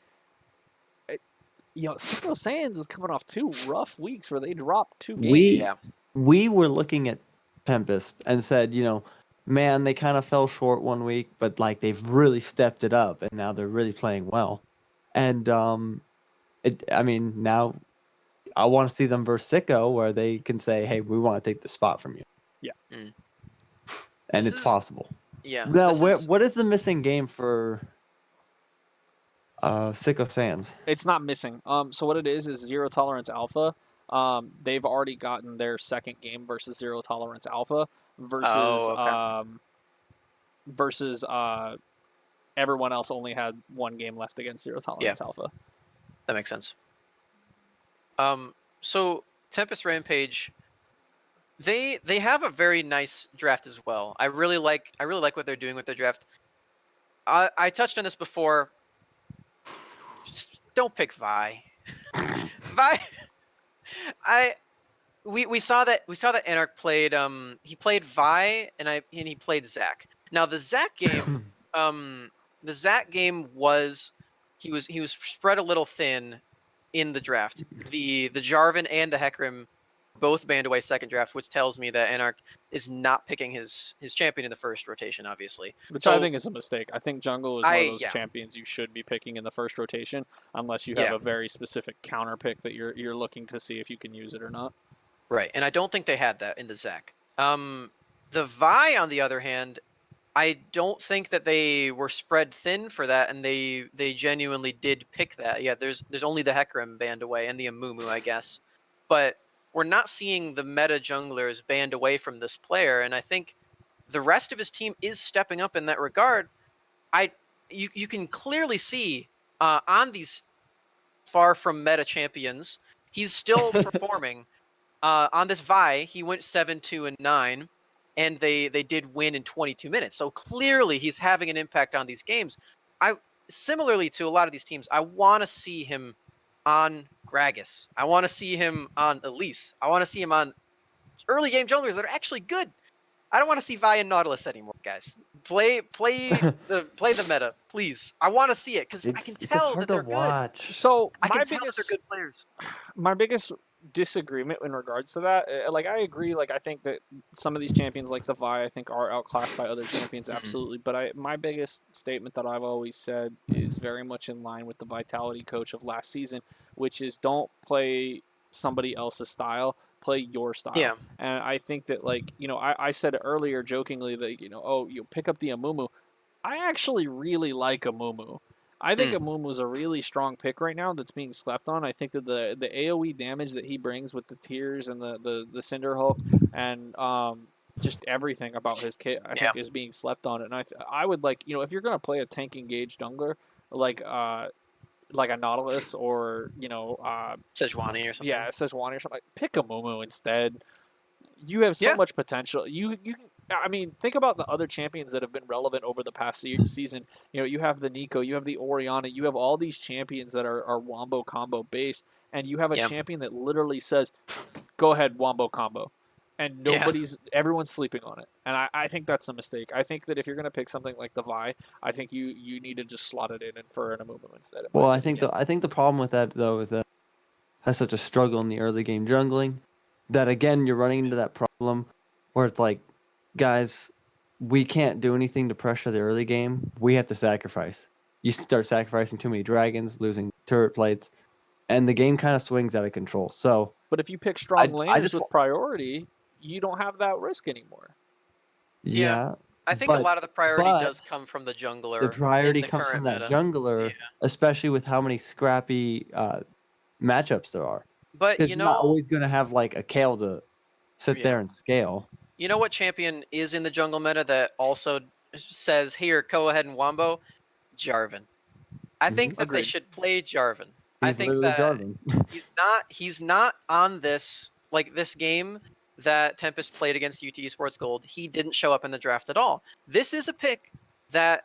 Sicko Sands is coming off 2 rough weeks where they dropped 2 games. We were looking at Tempest and said, man, they kind of fell short one week, but like they've really stepped it up and now they're really playing well. And now I want to see them versus Sicko where they can say, hey, we want to take the spot from you. Yeah. And it's possible. Yeah. Now, what is the missing game for Sicko Sands? It's not missing. So what it is Zero Tolerance Alpha. They've already gotten their second game versus Zero Tolerance Alpha versus everyone else only had 1 game left against Zero Tolerance Alpha. That makes sense. So Tempest Rampage, they have a very nice draft as well. I really like what they're doing with their draft. I touched on this before. Just don't pick Vi. Vi. We saw that Anarch played he played Vi and he played Zach. Now the Zach game was he was spread a little thin in the draft. The Jarvan and the Hecarim both banned away second draft, which tells me that Anarch is not picking his champion in the first rotation, obviously. Which I think is a mistake. I think jungle is one of those champions you should be picking in the first rotation, unless you have a very specific counter pick that you're looking to see if you can use it or not. Right, and I don't think they had that in the Zac. The Vi, on the other hand, I don't think that they were spread thin for that, and they genuinely did pick that. Yeah, there's only the Hecarim banned away and the Amumu, I guess. But we're not seeing the meta junglers banned away from this player, and I think the rest of his team is stepping up in that regard. You can clearly see on these far from meta champions, he's still performing. On this Vi, he went 7-2-9, and they did win in 22 minutes. So clearly he's having an impact on these games. Similarly to a lot of these teams, I want to see him on Gragas. I want to see him on Elise. I want to see him on early game junglers that are actually good. I don't want to see Vi and Nautilus anymore, guys. Play the meta, please. I want to see it because I can tell that they're good. So I can tell that they're good players. My biggest disagreement in regards to that, like I agree, like I think that some of these champions like the Vi I think are outclassed by other champions, absolutely, but my biggest statement that I've always said is very much in line with the Vitality coach of last season, which is don't play somebody else's style, play your style. Yeah. And I think that, like, I said earlier jokingly that, you pick up the Amumu. I actually really like Amumu. I think Amumu's a really strong pick right now that's being slept on. I think that the AoE damage that he brings with the Tears and the Cinder Hulk and just everything about his kit, I think, is being slept on. And I would like, if you're gonna play a tank engaged jungler like a Nautilus or Sejuani or something. yeah, Sejuani or something, like, pick a Momo instead. You have so much potential. You can. I mean, think about the other champions that have been relevant over the past season. You have the Nico, you have the Orianna, you have all these champions that are wombo combo based, and you have a champion that literally says, "Go ahead, wombo combo," and everyone's sleeping on it. And I think that's a mistake. I think that if you're gonna pick something like the Vi, I think you need to just slot it in and for an Amumu instead. Well, I think the problem with that though is that it has such a struggle in the early game jungling that again you're running into that problem where it's like, guys, we can't do anything to pressure the early game. We have to sacrifice. You start sacrificing too many dragons, losing turret plates, and the game kind of swings out of control. So, but if you pick strong laners with priority, you don't have that risk anymore. Yeah. I think a lot of the priority does come from the jungler. The priority comes from that jungler, especially with how many scrappy matchups there are. But you're not always going to have like a Kale to sit there and scale. You know what champion is in the jungle meta that also says, "Here, go ahead and wombo"? Jarvan. I think that they should play Jarvan. I think that Jarvan. he's not on this game that Tempest played against UT Esports Gold. He didn't show up in the draft at all. This is a pick that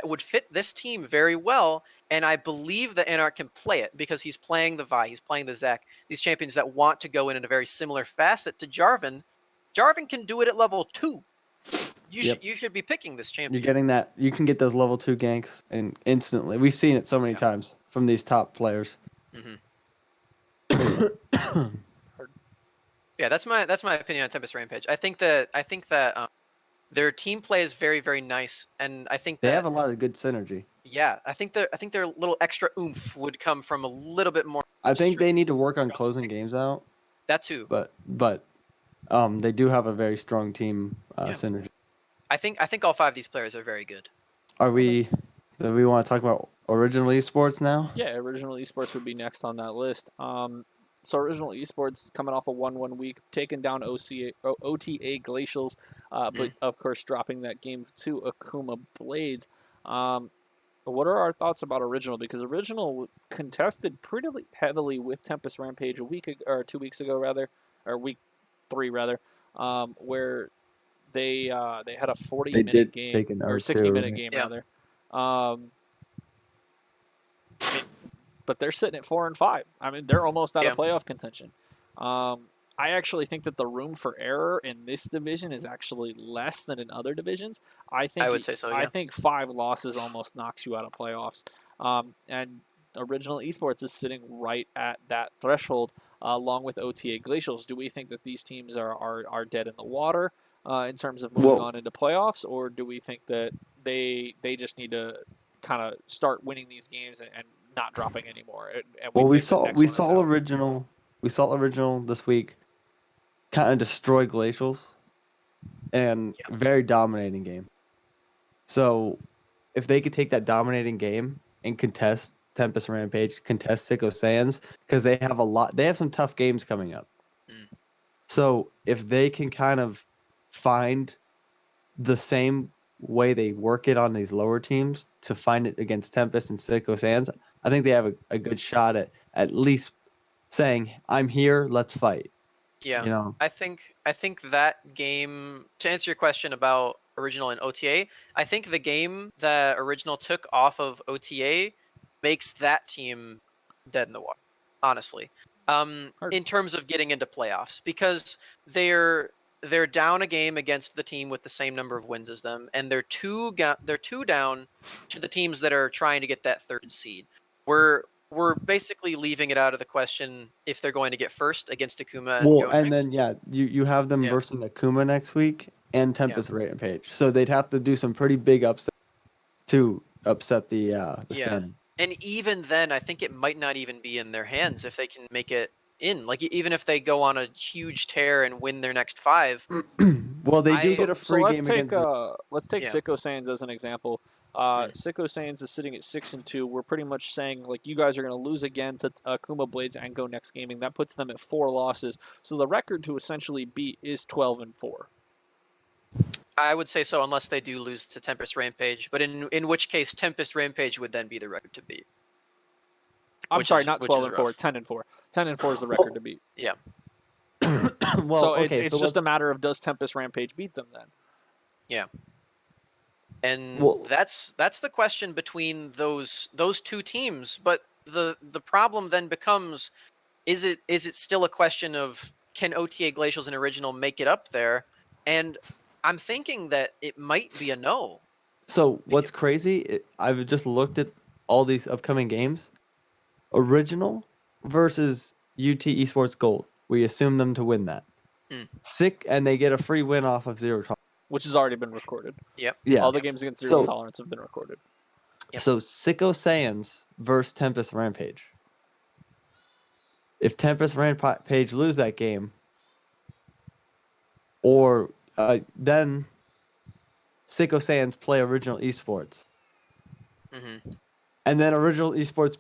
would fit this team very well, and I believe that Anarch can play it because he's playing the Vi, he's playing the Zek, these champions that want to go in a very similar facet to Jarvan. Jarvan can do it at level 2. You should be picking this champion. You're getting that. You can get those level 2 ganks and instantly. We've seen it so many times from these top players. Yeah, that's my opinion on Tempest Rampage. I think that their team play is very, very nice, and I think they have a lot of good synergy. Yeah, I think their little extra oomph would come from a little bit more. I think they need to work on closing games out. That too. But they do have a very strong team synergy. I think all 5 of these players are very good. Do we want to talk about Original Esports now? Yeah, Original Esports would be next on that list. So Original Esports coming off a 1-1 week, taking down OTA Glacials, but of course dropping that game to Akuma Blades. What are our thoughts about Original? Because Original contested pretty heavily with Tempest Rampage 2 weeks ago, rather, or week 3 rather, where they had a 40-minute game or 60-minute game rather. But they're sitting at 4-5. I mean, they're almost out of playoff contention. I actually think that the room for error in this division is actually less than in other divisions. I would say so. Yeah. I think 5 losses almost knocks you out of playoffs. And Original Esports is sitting right at that threshold, along with OTA Glacials. Do we think that these teams are dead in the water in terms of moving on into playoffs, or do we think that they just need to kind of start winning these games and not dropping anymore? We saw Original this week kind of destroy Glacials and very dominating game. So if they could take that dominating game and contest Tempest Rampage, contest Sicko Sands, because they have some tough games coming up. So if they can kind of find the same way they work it on these lower teams to find it against Tempest and Sicko Sands, I think they have a good shot at least saying, "I'm here, let's fight." Yeah, I think that game, to answer your question about Original and OTA, I think the game that Original took off of OTA makes that team dead in the water, honestly, in terms of getting into playoffs, because they're down a game against the team with the same number of wins as them, and they're two down to the teams that are trying to get that 3rd seed. We're basically leaving it out of the question if they're going to get first against Akuma. You have them versus Akuma next week and Tempest Rampage, so they'd have to do some pretty big upset to upset the standing. And even then, I think it might not even be in their hands if they can make it in. Like, even if they go on a huge tear and win their next 5. Well, they do get a free game against. Let's take Sicko Sands as an example. Sicko Saiyans is sitting at 6-2. We're pretty much saying like you guys are going to lose again to Akuma Blades and Go Next Gaming. That puts them at 4 losses. So the record to essentially beat is 12-4. I would say so, unless they do lose to Tempest Rampage. But in which case, Tempest Rampage would then be the record to beat. I'm sorry, not 12-4, rough. 10-4. 10-4 is the record to beat. Yeah. Well, So okay, it's just a matter of does Tempest Rampage beat them then? Yeah. And Well- that's the question between those two teams. But the problem then becomes, is it still a question of can OTA Glacials and Original make it up there? And I'm thinking that it might be a no. So what's crazy? I've just looked at all these upcoming games. Original versus UT Esports Gold. We assume them to win that. Sick, and they get a free win off of Zero Tolerance. Which has already been recorded. Yep. Yeah. All the games against Zero So- Tolerance have been recorded. Yep. So Sicko Saiyans versus Tempest Rampage. If Tempest Rampage lose that game, or then Sicko Saiyans play Original Esports, Mm-hmm. and then Original Esports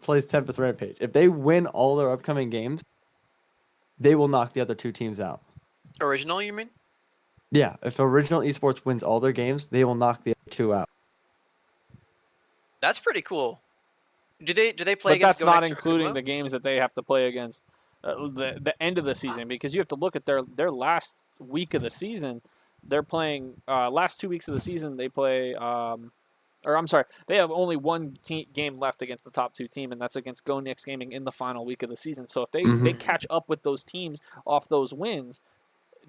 plays Tempest Rampage. If they win all their upcoming games, they will knock the other two teams out. Original, you mean? Yeah, if Original Esports wins all their games, they will knock the other two out. That's pretty cool. Do they play But against that's Go not Next or including Kuma? the games that they have to play against the end of the season, because you have to look at their last week of the season. They're playing last 2 weeks of the season. They play, or I'm sorry, they have only one game left against the top 2 team, and that's against Go Next Gaming in the final week of the season. So if they catch up with those teams off those wins,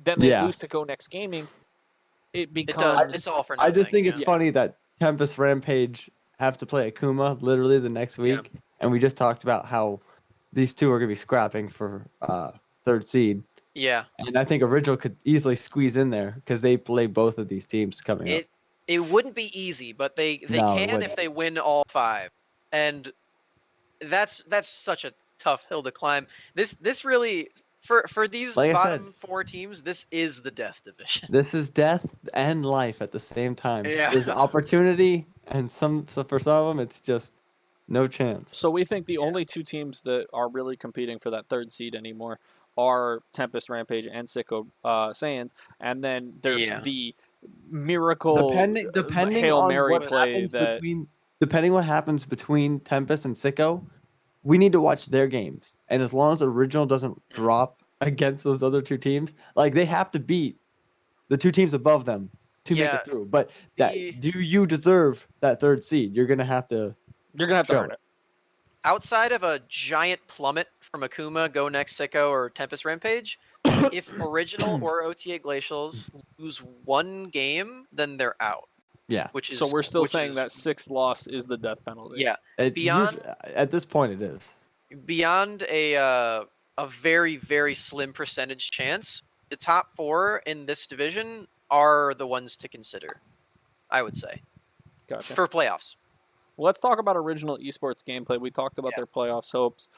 then they lose to Go Next Gaming. It becomes. It's all for nothing. I just think it's yeah. funny that Tempest Rampage have to play Akuma literally the next week, and we just talked about how these two are going to be scrapping for 3rd seed. Yeah. And I think Original could easily squeeze in there because they play both of these teams coming up. It wouldn't be easy, but they No, it can wouldn't. if they win all 5. And that's such a tough hill to climb. This really for these Like I bottom said, 4 teams, this is the death division. This is death and life at the same time. Yeah. There's opportunity, and for some of them, it's just no chance. So we think the only 2 teams that are really competing for that 3rd seed anymore are Tempest Rampage and Sicko Saiyans, and then there's the miracle Depending Hail on Mary what play happens that depending what happens between Tempest and Sicko, we need to watch their games. And as long as Original doesn't drop against those other 2 teams, like they have to beat the 2 teams above them to make it through. But do you deserve that 3rd seed? You're gonna have to earn it. Outside of a giant plummet from Akuma, Go Next Sicko, or Tempest Rampage, if Original or OTA Glacials lose 1 game, then they're out. Yeah. So we're still saying that 6th loss is the death penalty. Yeah. At this point, it is. Beyond a very, very slim percentage chance, the top 4 in this division are the ones to consider, I would say, for playoffs. Well, let's talk about Original Esports gameplay. We talked about their playoffs hopes.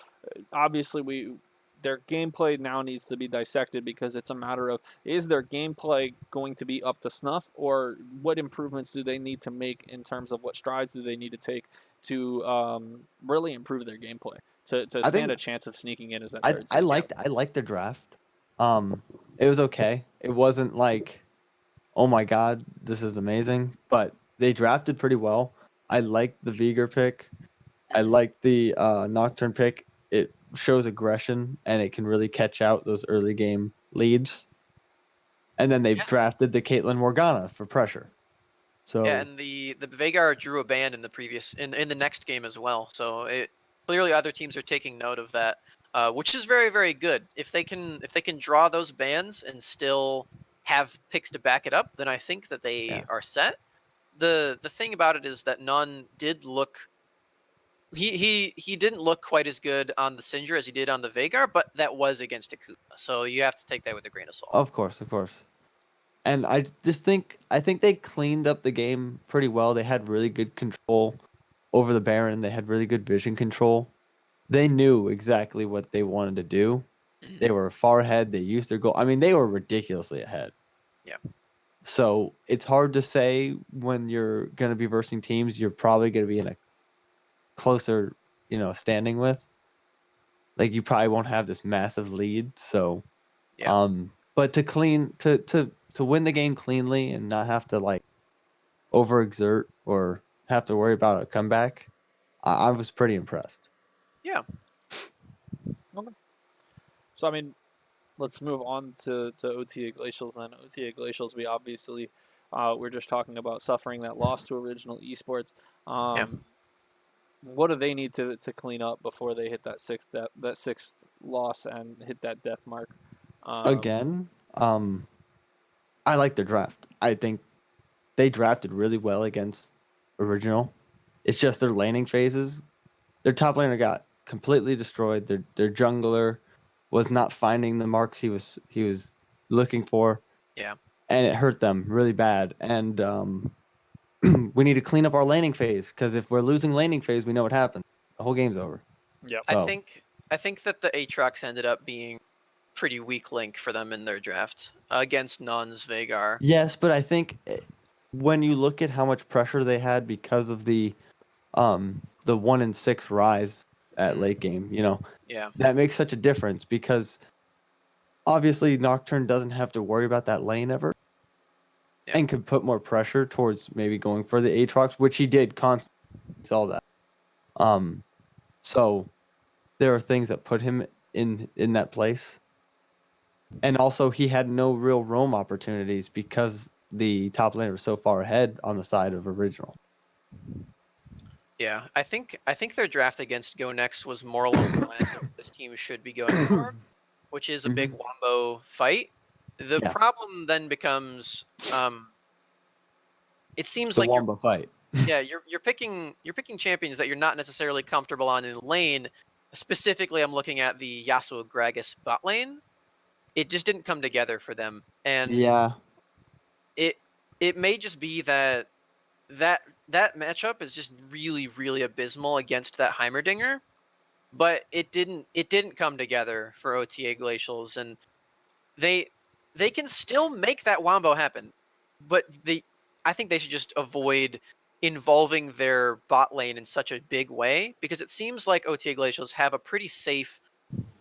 Obviously, their gameplay now needs to be dissected because it's a matter of, is their gameplay going to be up to snuff, or what improvements do they need to make in terms of what strides do they need to take to really improve their gameplay to stand a chance of sneaking in as that third seed? I liked their draft. It was okay. It wasn't like, oh my god, this is amazing, but they drafted pretty well. I liked the Vigor pick. I liked the Nocturne pick. It shows aggression, and it can really catch out those early game leads. And then they drafted the Caitlyn Morgana for pressure. So and the Veigar drew a ban in the previous in the next game as well. So clearly other teams are taking note of that, which is very, very good. If they can draw those bans and still have picks to back it up, then I think that they are set. The thing about it is that None did look. He didn't look quite as good on the Sindra as he did on the Veigar, but that was against Akuma, so you have to take that with a grain of salt. Of course. And I think they cleaned up the game pretty well. They had really good control over the Baron. They had really good vision control. They knew exactly what they wanted to do. They were far ahead. They used their goal. I mean, they were ridiculously ahead. Yeah. So it's hard to say when you're going to be versing teams you're probably going to be in a closer, standing with. Like you probably won't have this massive lead. So, Yeah. but to win the game cleanly and not have to like overexert or have to worry about a comeback, I was pretty impressed. Yeah. Okay. So I mean, let's move on to OTA Glacials then. OTA Glacials, we obviously we're just talking about suffering that loss to Original Esports. What do they need to clean up before they hit that sixth loss and hit that death mark? Again, I like their draft. I think they drafted really well against Original. It's just their laning phases. Their top laner got completely destroyed. Their jungler was not finding the marks he was looking for. Yeah. And it hurt them really bad. And we need to clean up our laning phase because if we're losing laning phase, we know what happens. The whole game's over. Yeah. I So, think that the Aatrox ended up being pretty weak link for them in their draft against Non's Vagar. yes, but I think when you look at how much pressure they had because of the 1-6 rise at late game, Yeah. that makes such a difference because obviously Nocturne doesn't have to worry about that lane ever. Yeah. And could put more pressure towards maybe going for the Aatrox, which he did constantly. Saw that. So there are things that put him in that place. And also he had no real roam opportunities because the top laner was so far ahead on the side of Original. Yeah. I think their draft against Go Next was more along the lines of what this team should be going for, which is a big wombo fight. The problem then becomes it seems the like Wombo fight. you're picking champions that you're not necessarily comfortable on in lane. Specifically, I'm looking at the Yasuo Gragas bot lane. It just didn't come together for them, and Yeah. it may just be that matchup is just really really abysmal against that Heimerdinger, but it didn't come together for OTA Glacials, and they can still make that wombo happen, but I think they should just avoid involving their bot lane in such a big way because it seems like OTA Glacials have a pretty safe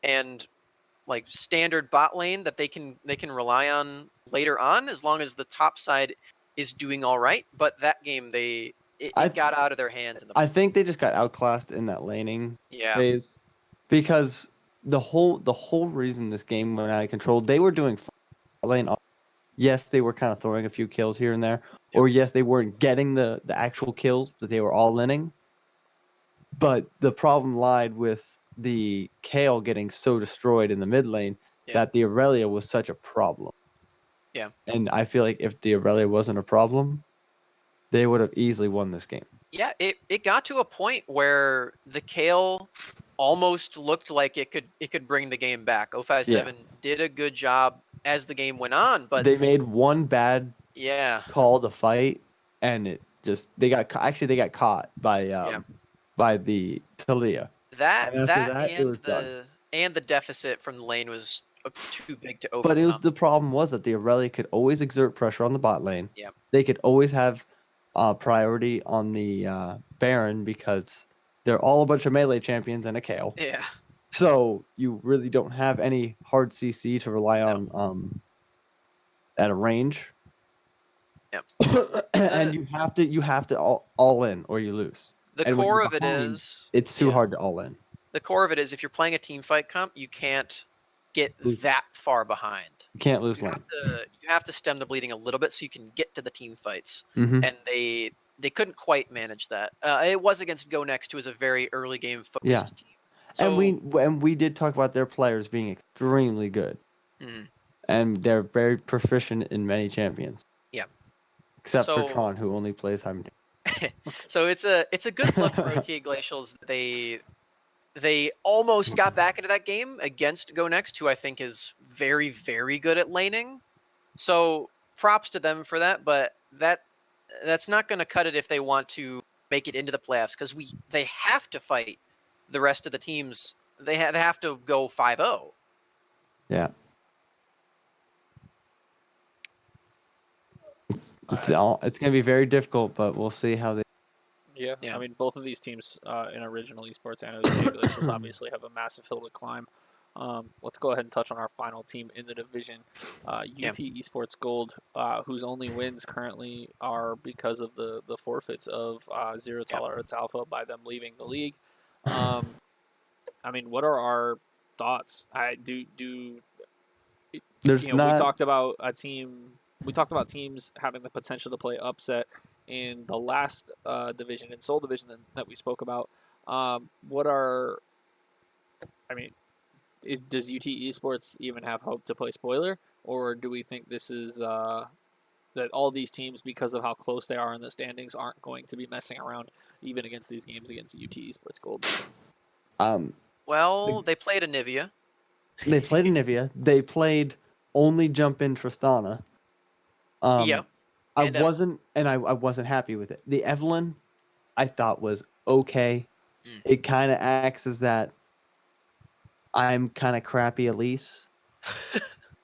and like standard bot lane that they can rely on later on as long as the top side is doing all right. But that game it got out of their hands in the I think they just got outclassed in that laning yeah phase because the whole reason this game went out of control, they were doing lane. Yes, they were kind of throwing a few kills here and there, or yes, they weren't getting the actual kills that they were all inning. But the problem lied with the Kale getting so destroyed in the mid lane that the Aurelia was such a problem. Yeah. And I feel like if the Aurelia wasn't a problem, they would have easily won this game. Yeah, it got to a point where the Kale almost looked like it could bring the game back. 057 did a good job as the game went on, but they made one bad call to fight, and it just they got caught by the Talia. That and after that it was done. the deficit from the lane was too big to But overcome. the problem was that the Aurelia could always exert pressure on the bot lane. Yeah. They could always have priority on the Baron because they're all a bunch of melee champions and a Kale. Yeah. So you really don't have any hard CC to rely on at a range. Yep. And you have to all in or you lose. The And core of it is it's too hard to all in. The core of it is if you're playing a team fight comp, you can't get that far behind. You can't lose lane. You have to stem the bleeding a little bit so you can get to the team fights. Mm-hmm. And they couldn't quite manage that. It was against Go Next, who was a very early game focused team. So, and we did talk about their players being extremely good. And they're very proficient in many champions. Yeah. Except for Tron, who only plays Heimerdinger. So it's a good look for OTA Glacials. They almost got back into that game against Go Next, who I think is very, very good at laning. So props to them for that, but that's not going to cut it if they want to make it into the playoffs because they have to fight the rest of the teams. They have to go 5-0. Yeah. It's going to be very difficult, but we'll see how they. Yeah. Yeah. I mean, both of these teams in original esports and OTA glaciers obviously have a massive hill to climb. Let's go ahead and touch on our final team in the division, UT Esports Gold, whose only wins currently are because of the forfeits of Zero Tolerance Alpha by them leaving the league. I mean, what are our thoughts? There's not. We talked about a team. We talked about teams having the potential to play upset in the last division in Seoul division that we spoke about. Does UT Esports even have hope to play spoiler, or do we think this is that all these teams, because of how close they are in the standings, aren't going to be messing around even against these games against UT Esports Gold? Well, they played Anivia. They played Anivia. They played only jump in Tristana. Yeah. I wasn't happy with it. The Evelyn, I thought was okay. It kind of acts as that I'm kind of crappy Elise.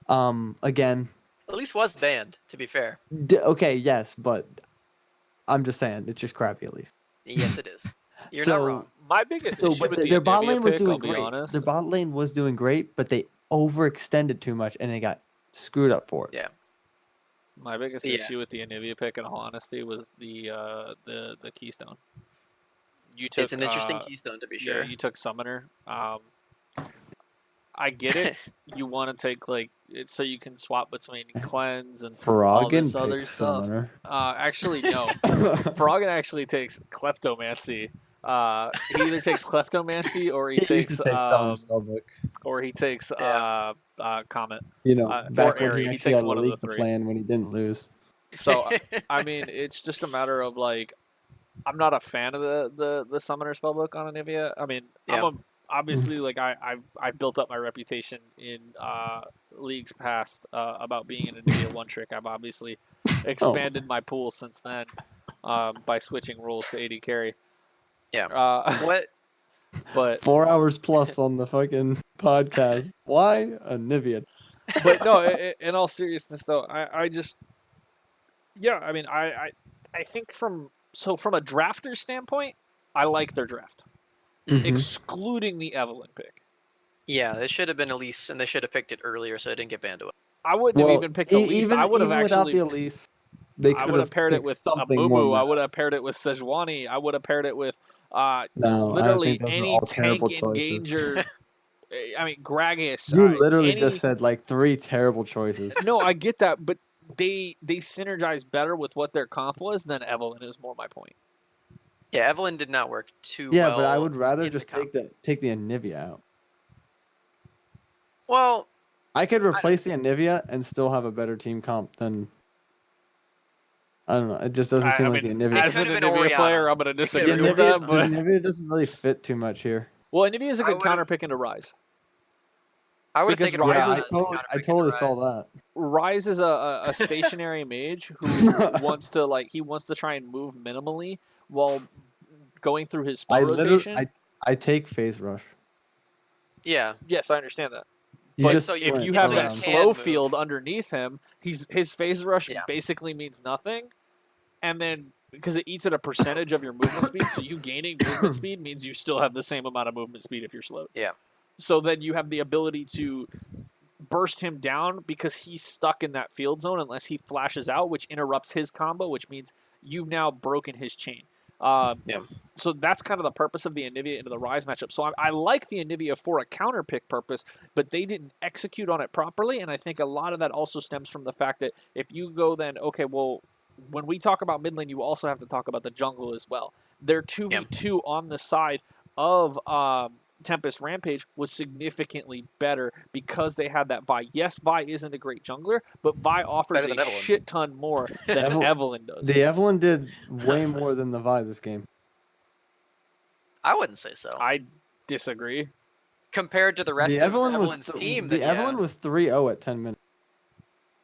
Again. Elise was banned, to be fair. Okay, yes, but I'm just saying it's just crappy Elise. Yes, it is. You're not wrong. My biggest issue with their bot lane was pick, doing I'll be great. honest. Their bot lane was doing great, but they overextended too much and they got screwed up for it. Yeah. My biggest issue with the Anivia pick, in all honesty, was the Keystone. It's an interesting Keystone, to be sure. Yeah, you took Summoner. I get it. You want to take it's so you can swap between Cleanse and all this other stuff. Summoner. Actually, no. Froggen actually takes Kleptomancy. He either takes Kleptomancy or he takes Comet. Back or when Airy. he He actually takes had one a of the league three. plan when he didn't lose. So I mean, it's just a matter of I'm not a fan of the Summoner spellbook on Anivia. I mean, obviously I've built up my reputation in leagues past about being an Anivia one trick. I've obviously expanded my pool since then by switching rules to AD carry. Yeah. What? But 4 hours plus on the fucking podcast. Why Anivia? But no, in all seriousness though, I think from a drafter standpoint, I like their draft. Excluding the Evelyn pick. Yeah, it should have been Elise, and they should have picked it earlier so it didn't get banned away. I wouldn't have even picked Elise. I would have actually. Without the Elise, they I would have paired it with a Mumu. I would have paired it with Sejuani. I would have paired it with literally any tank engager. I mean, Gragas. You literally just said 3 terrible choices. No, I get that, but they synergize better with what their comp was than Evelyn is more my point. Yeah, Evelyn did not work too well. Yeah, but I would rather just take the Anivia out. Well, I could replace the Anivia and still have a better team comp than. I don't know. It just doesn't seem like the Anivia. As an Anivia player, I'm going to disagree with that. But Anivia doesn't really fit too much here. Well, Anivia is a good counter pick into Ryze. I would take I totally saw that. Ryze is a stationary mage who wants to try and move minimally while going through his spell rotation. I take phase rush. Yeah. Yes, I understand that. But if you have that slow field underneath him, his phase rush basically means nothing, and then because it eats at a percentage of your movement speed, so you gaining movement speed means you still have the same amount of movement speed if you're slowed. Yeah. So then you have the ability to burst him down because he's stuck in that field zone unless he flashes out, which interrupts his combo, which means you've now broken his chain. So that's kind of the purpose of the Anivia into the Ryze matchup. So I like the Anivia for a counter pick purpose, but they didn't execute on it properly, and I think a lot of that also stems from the fact that if you go then, okay, well, when we talk about mid lane, you also have to talk about the jungle as well. Their 2v2 on the side of Tempest Rampage was significantly better because they had that Vi. Yes, Vi isn't a great jungler, but Vi offers a shit ton more than Evelyn does. The Evelyn did way more than the Vi this game. I wouldn't say so. I disagree. Compared to the rest of Evelyn's team. The Evelyn was 3-0 at 10 minutes.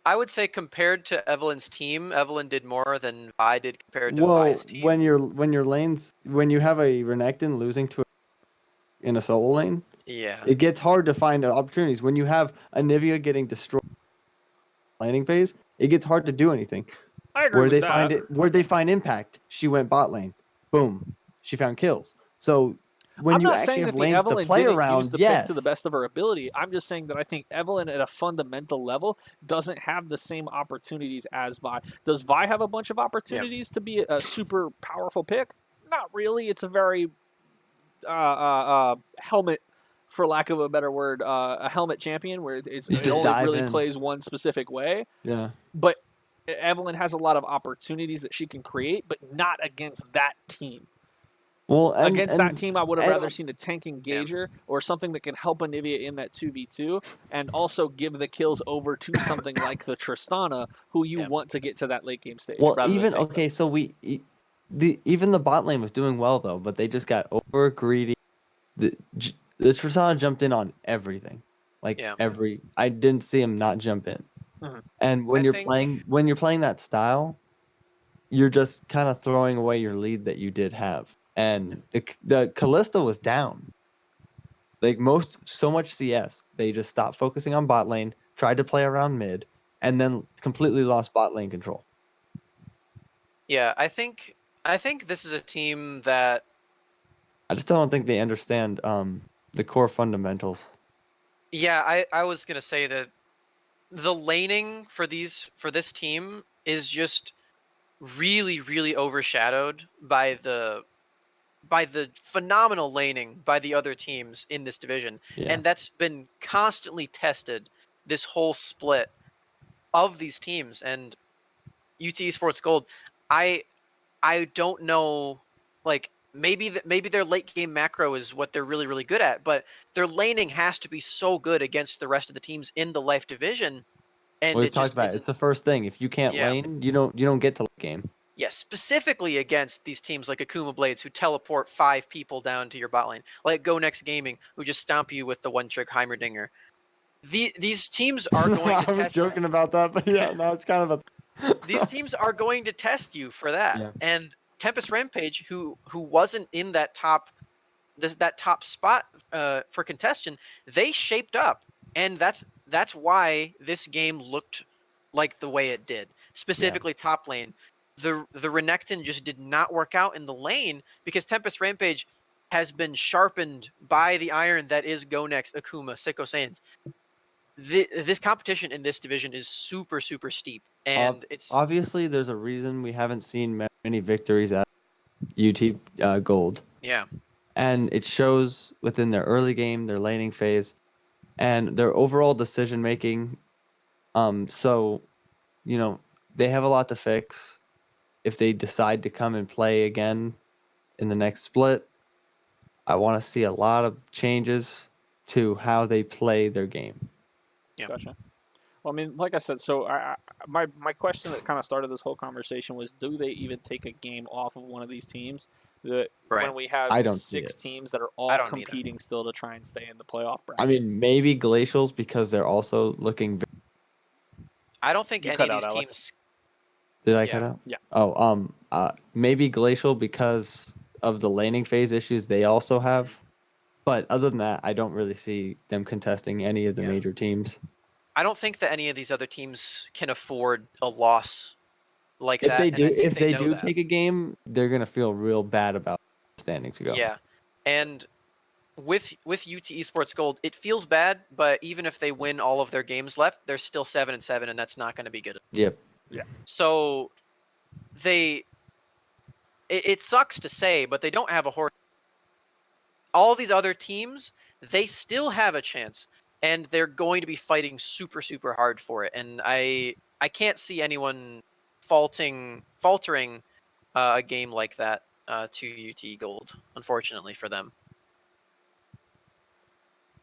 I would say compared to Evelyn's team, Evelyn did more than Vi did compared to Vi's team. when you have a Renekton losing to in a solo lane, it gets hard to find opportunities. When you have Anivia getting destroyed laning phase, it gets hard to do anything. I agree with that. Where'd they find impact? She went bot lane. Boom. She found kills. So when I'm you not actually saying have that the lanes to Evelyn play didn't use around, the pick yes. to the best of her ability. I'm just saying that I think Evelyn at a fundamental level doesn't have the same opportunities as Vi. Does Vi have a bunch of opportunities to be a super powerful pick? Not really. It's a very helmet, for lack of a better word, a helmet champion where it only really plays one specific way. Yeah. But Evelyn has a lot of opportunities that she can create, but not against that team. Well, Against that team, I would have rather seen a tank engager or something that can help Anivia in that 2v2 and also give the kills over to something like the Tristana, who you want to get to that late game stage. Well, even okay, so even the bot lane was doing well though, but they just got over greedy. The Tristana jumped in on everything, I didn't see him not jump in. Mhm. And when you're playing that style, you're just kind of throwing away your lead that you did have. And the Kalista was down. Like so much CS, they just stopped focusing on bot lane, tried to play around mid, and then completely lost bot lane control. Yeah, I think this is a team that I just don't think they understand the core fundamentals. Yeah, I was gonna say that the laning for this team is just really, really overshadowed by the phenomenal laning by the other teams in this division. Yeah. And that's been constantly tested this whole split of these teams. And UT Esports Gold, I don't know, like maybe their late game macro is what they're really, really good at, but their laning has to be so good against the rest of the teams in the Life division. And We've talked about it. It's the first thing. If you can't lane, you don't get to late game. Yeah, specifically against these teams like Akuma Blades who teleport 5 people down to your bot lane, like Go Next Gaming who just stomp you with the one-trick Heimerdinger. These teams are going to test. I was joking about that, but yeah, no, it's kind of a. These teams are going to test you for that. Yeah. And Tempest Rampage, who wasn't in that top spot for contention, they shaped up, and that's why this game looked like the way it did. Specifically, top lane. The Renekton just did not work out in the lane because Tempest Rampage has been sharpened by the iron that is Go Next, Akuma, Sicko Saiyans. This competition in this division is super, super steep, and it's obviously there's a reason we haven't seen many victories at UT Gold. Yeah, and it shows within their early game, their laning phase, and their overall decision making. So, they have a lot to fix. If they decide to come and play again in the next split, I want to see a lot of changes to how they play their game. Yeah. Gotcha. Well, I mean, like I said, so my question that kind of started this whole conversation was, do they even take a game off of one of these teams? When we have 6 teams that are all competing still to try and stay in the playoff bracket. I mean, maybe Glacials because they're also looking. I don't think any of these teams. Did I cut out? Yeah. Oh, maybe Glacial because of the laning phase issues they also have. But other than that, I don't really see them contesting any of the major teams. I don't think that any of these other teams can afford a loss like if that. If they do take a game, they're gonna feel real bad about standing to go. Yeah, and with UT Esports Gold, it feels bad, but even if they win all of their games left, they're still 7-7, and that's not going to be good. Yep. Yeah. So it sucks to say, but they don't have a horse. All these other teams, they still have a chance, and they're going to be fighting super, super hard for it. And I can't see anyone faltering a game like that to UT Gold, unfortunately for them.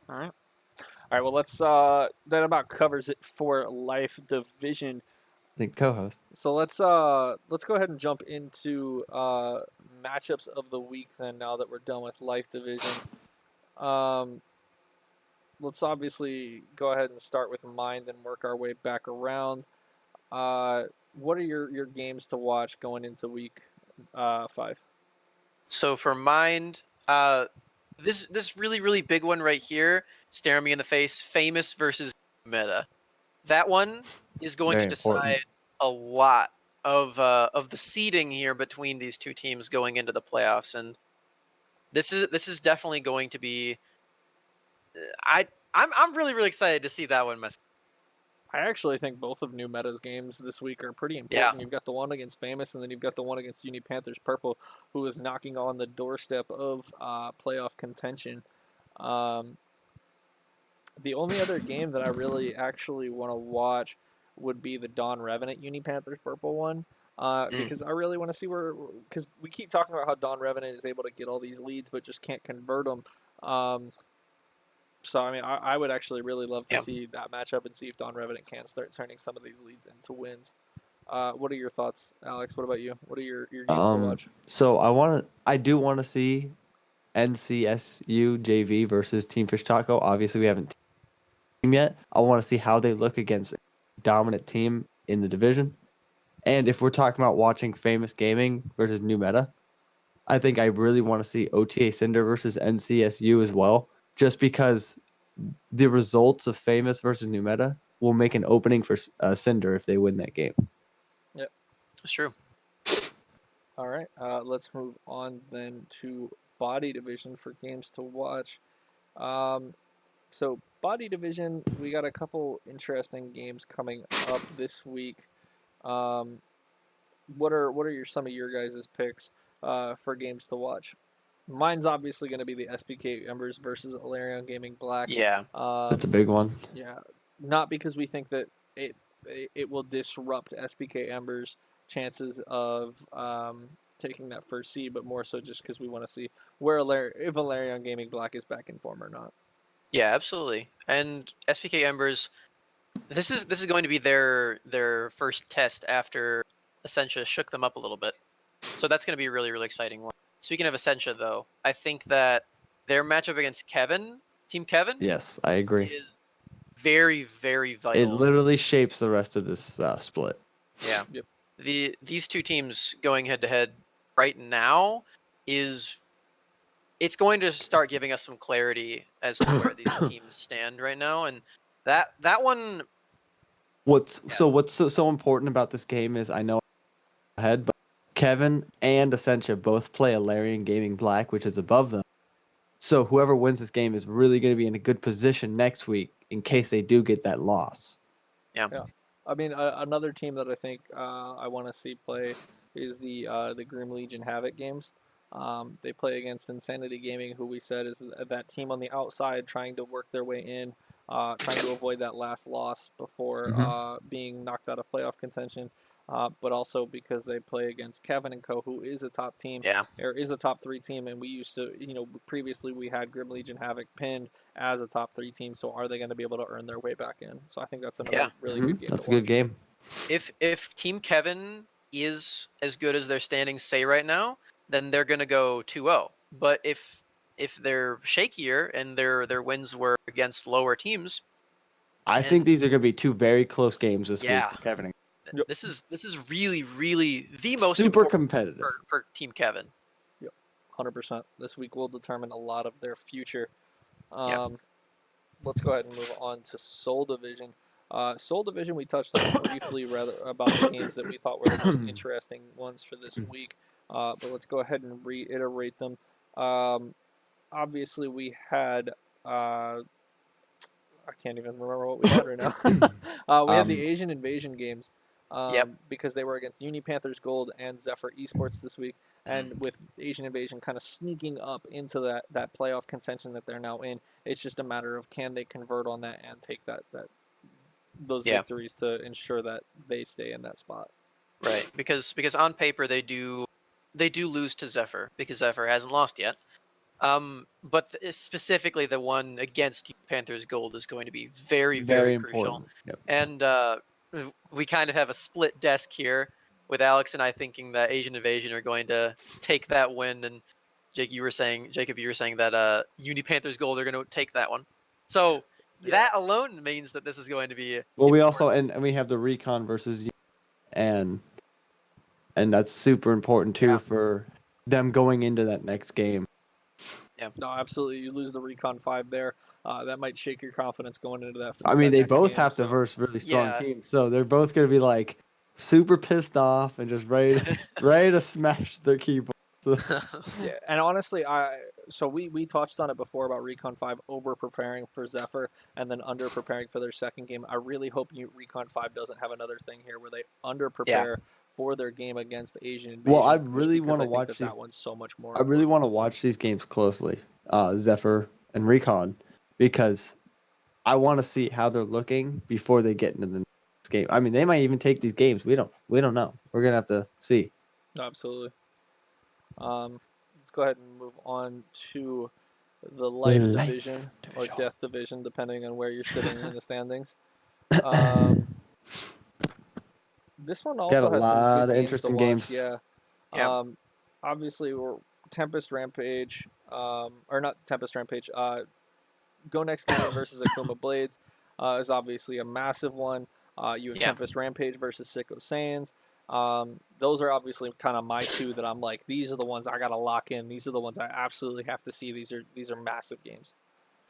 All right. Well, let's that about covers it for Life Division. I think co-host. So let's go ahead and jump into matchups of the week then. Now that we're done with Life Division, let's obviously go ahead and start with Mind and work our way back around. What are your games to watch going into week 5? So for Mind, this really, really big one right here, staring me in the face, Famous versus Meta. That one is going to decide a lot of the seeding here between these two teams going into the playoffs, and this is definitely going to be. I'm really really excited to see that one myself. I actually think both of New Meta's games this week are pretty Yeah. important. You've got the one against Famous, and then you've got the one against Uni Panthers Purple, who is knocking on the doorstep of playoff contention. The only other game that I really actually want to watch would be the Dawn Revenant Uni Panthers Purple one. Because I really want to see because we keep talking about how Dawn Revenant is able to get all these leads, but just can't convert them. So, I mean, I would actually really love to see that matchup and see if Dawn Revenant can start turning some of these leads into wins. What are your thoughts, Alex? What about you? What are your games to watch? So I do want to see NCSU JV versus Team Fish Taco. Obviously, we haven't team yet. I want to see how they look against a dominant team in the division. And if we're talking about watching Famous Gaming versus New Meta, I think I really want to see OTA Cinder versus NCSU as well, just because the results of Famous versus New Meta will make an opening for Cinder if they win that game. Yep, It's true. All right, let's move on then to Body Division for games to watch. So Body Division, we got a couple interesting games coming up this week. What are some of your guys' picks for games to watch? Mine's obviously going to be the SPK Embers versus Alarion Gaming Black. Yeah. That's a big one. Yeah, not because we think that it will disrupt SPK Embers' chances of taking that first seed, but more so just because we want to see if Alarion Gaming Black is back in form or not. Yeah, absolutely. And SPK Embers, this is going to be their first test after Essentia shook them up a little bit. So that's going to be a really really exciting one. Speaking of Essentia, though, I think that their matchup against Team Kevin, Yes, I agree. is very very vital. It literally shapes the rest of this split. Yeah. Yep. These two teams going head to head right now it's going to start giving us some clarity as to where these teams stand right now, and that one. What's so important about this game is I know ahead, but Kevin and Essentia both play Alarion Gaming Black, which is above them. So whoever wins this game is really going to be in a good position next week in case they do get that loss. Yeah. I mean, another team that I think I want to see play is the Grim Legion Havoc games. They play against Insanity Gaming, who we said is that team on the outside trying to work their way in, trying to avoid that last loss before being knocked out of playoff contention. But also because they play against Kevin and Co., who is a top team, or is a top 3 team, and we used to, previously we had Grim Legion Havoc pinned as a top 3 team. So are they going to be able to earn their way back in? So I think that's another really good game. That's a good game. If Team Kevin is as good as their standings say right now, then they're going to go 2-0. But if they're shakier and their wins were against lower teams, I think these are going to be 2 very close games this week for Kevin. Yep. This is really really the most super competitive for Team Kevin. Yep, 100%. This week will determine a lot of their future. Let's go ahead and move on to Soul Division. Soul Division, we touched on briefly about the games that we thought were the most interesting ones for this week. But let's go ahead and reiterate them. Obviously, we had I can't even remember what we had right now. We had the Asian Invasion games because they were against Uni Panthers Gold and Zephyr Esports this week. And with Asian Invasion kind of sneaking up into that playoff contention that they're now in, it's just a matter of can they convert on that and take those victories to ensure that they stay in that spot. Right, because on paper they do lose to Zephyr because Zephyr hasn't lost yet. But specifically the one against Panthers Gold is going to be very, very crucial. Yep. And we kind of have a split desk here with Alex and I thinking that Asian Invasion are going to take that win, and Jacob, you were saying that Uni Panthers Gold are going to take that one. So that alone means that this is going to be we also and we have the Recon versus and that's super important too for them going into that next game. Yeah, no, absolutely. You lose the Recon 5 there. That might shake your confidence going into that. I mean, they both have to verse really strong teams, so they're both going to be like, super pissed off and just ready to smash their keyboard. Yeah, and honestly, we touched on it before about Recon 5 over preparing for Zephyr and then under preparing for their second game. I really hope Recon 5 doesn't have another thing here where they under prepare for their game against Asian Invasion. Well, I really want to watch that one's so much more. I really want to watch these games closely, Zephyr and Recon, because I want to see how they're looking before they get into the next game. I mean, they might even take these games. We don't know. We're gonna have to see. Absolutely. Let's go ahead and move on to the life division or death division, depending on where you're sitting in the standings. This one also got a had lot some good of interesting games. Yeah. Obviously, we're Tempest Rampage, or not Tempest Rampage. Go Next Gaming versus Akuma Blades is obviously a massive one. You have Tempest Rampage versus Sicko Saiyans. Those are obviously kind of my two that I'm like, these are the ones I gotta lock in. These are the ones I absolutely have to see. These are massive games.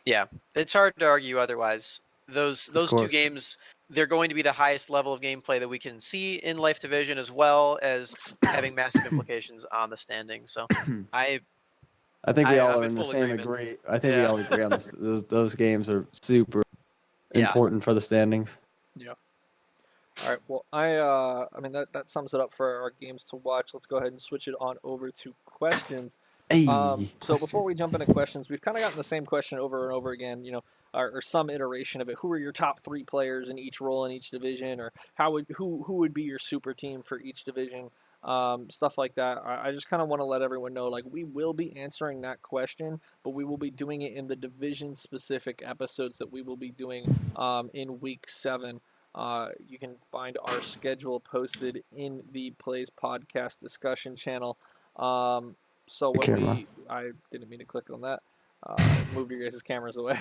Yeah, it's hard to argue otherwise. Those two games, they're going to be the highest level of gameplay that we can see in Life Division, as well as having massive implications on the standings. So I think we all are in the same agree. I think we all agree on this. Those games are super important for the standings. Yeah. All right. Well, I mean that sums it up for our games to watch. Let's go ahead and switch it on over to questions. So before we jump into questions, we've kind of gotten the same question over and over again. You know, or some iteration of it. Who are your top 3 players in each role in each division, or who would be your super team for each division? Stuff like that. I just kind of want to let everyone know, like, we will be answering that question, but we will be doing it in the division-specific episodes that we will be doing in Week 7. You can find our schedule posted in the Plays Podcast discussion channel. So when I didn't mean to click on that. Move your guys' cameras away.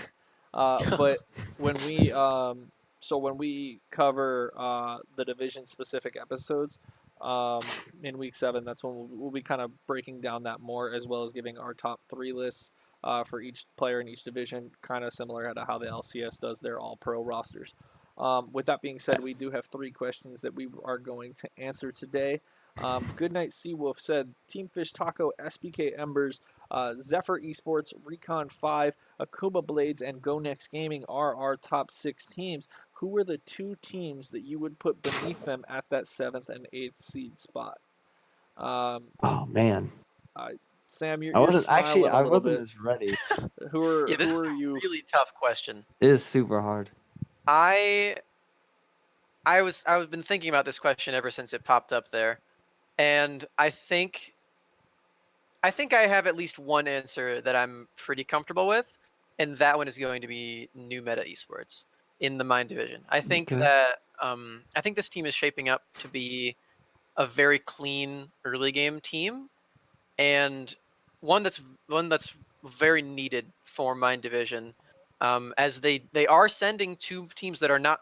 But when we cover the division-specific episodes in Week 7, that's when we'll be kind of breaking down that more, as well as giving our top 3 lists for each player in each division, kind of similar to how the LCS does their all-pro rosters. With that being said, we do have 3 questions that we are going to answer today. Goodnight Seawolf said, Team Fish Taco, SBK Embers, Zephyr Esports, Recon 5, Akuma Blades, and Go Next Gaming are our top 6 teams. Who are the 2 teams that you would put beneath them at that 7th and 8th seed spot? Oh man, Sam, you're I wasn't bit. as ready. Who are you? This is a really tough question. It is super hard. I was been thinking about this question ever since it popped up there, and I think I have at least one answer that I'm pretty comfortable with, and that one is going to be New Meta Esports in the Mind Division. I think that I think this team is shaping up to be a very clean early game team, and one that's very needed for Mind Division, as they are sending 2 teams that are not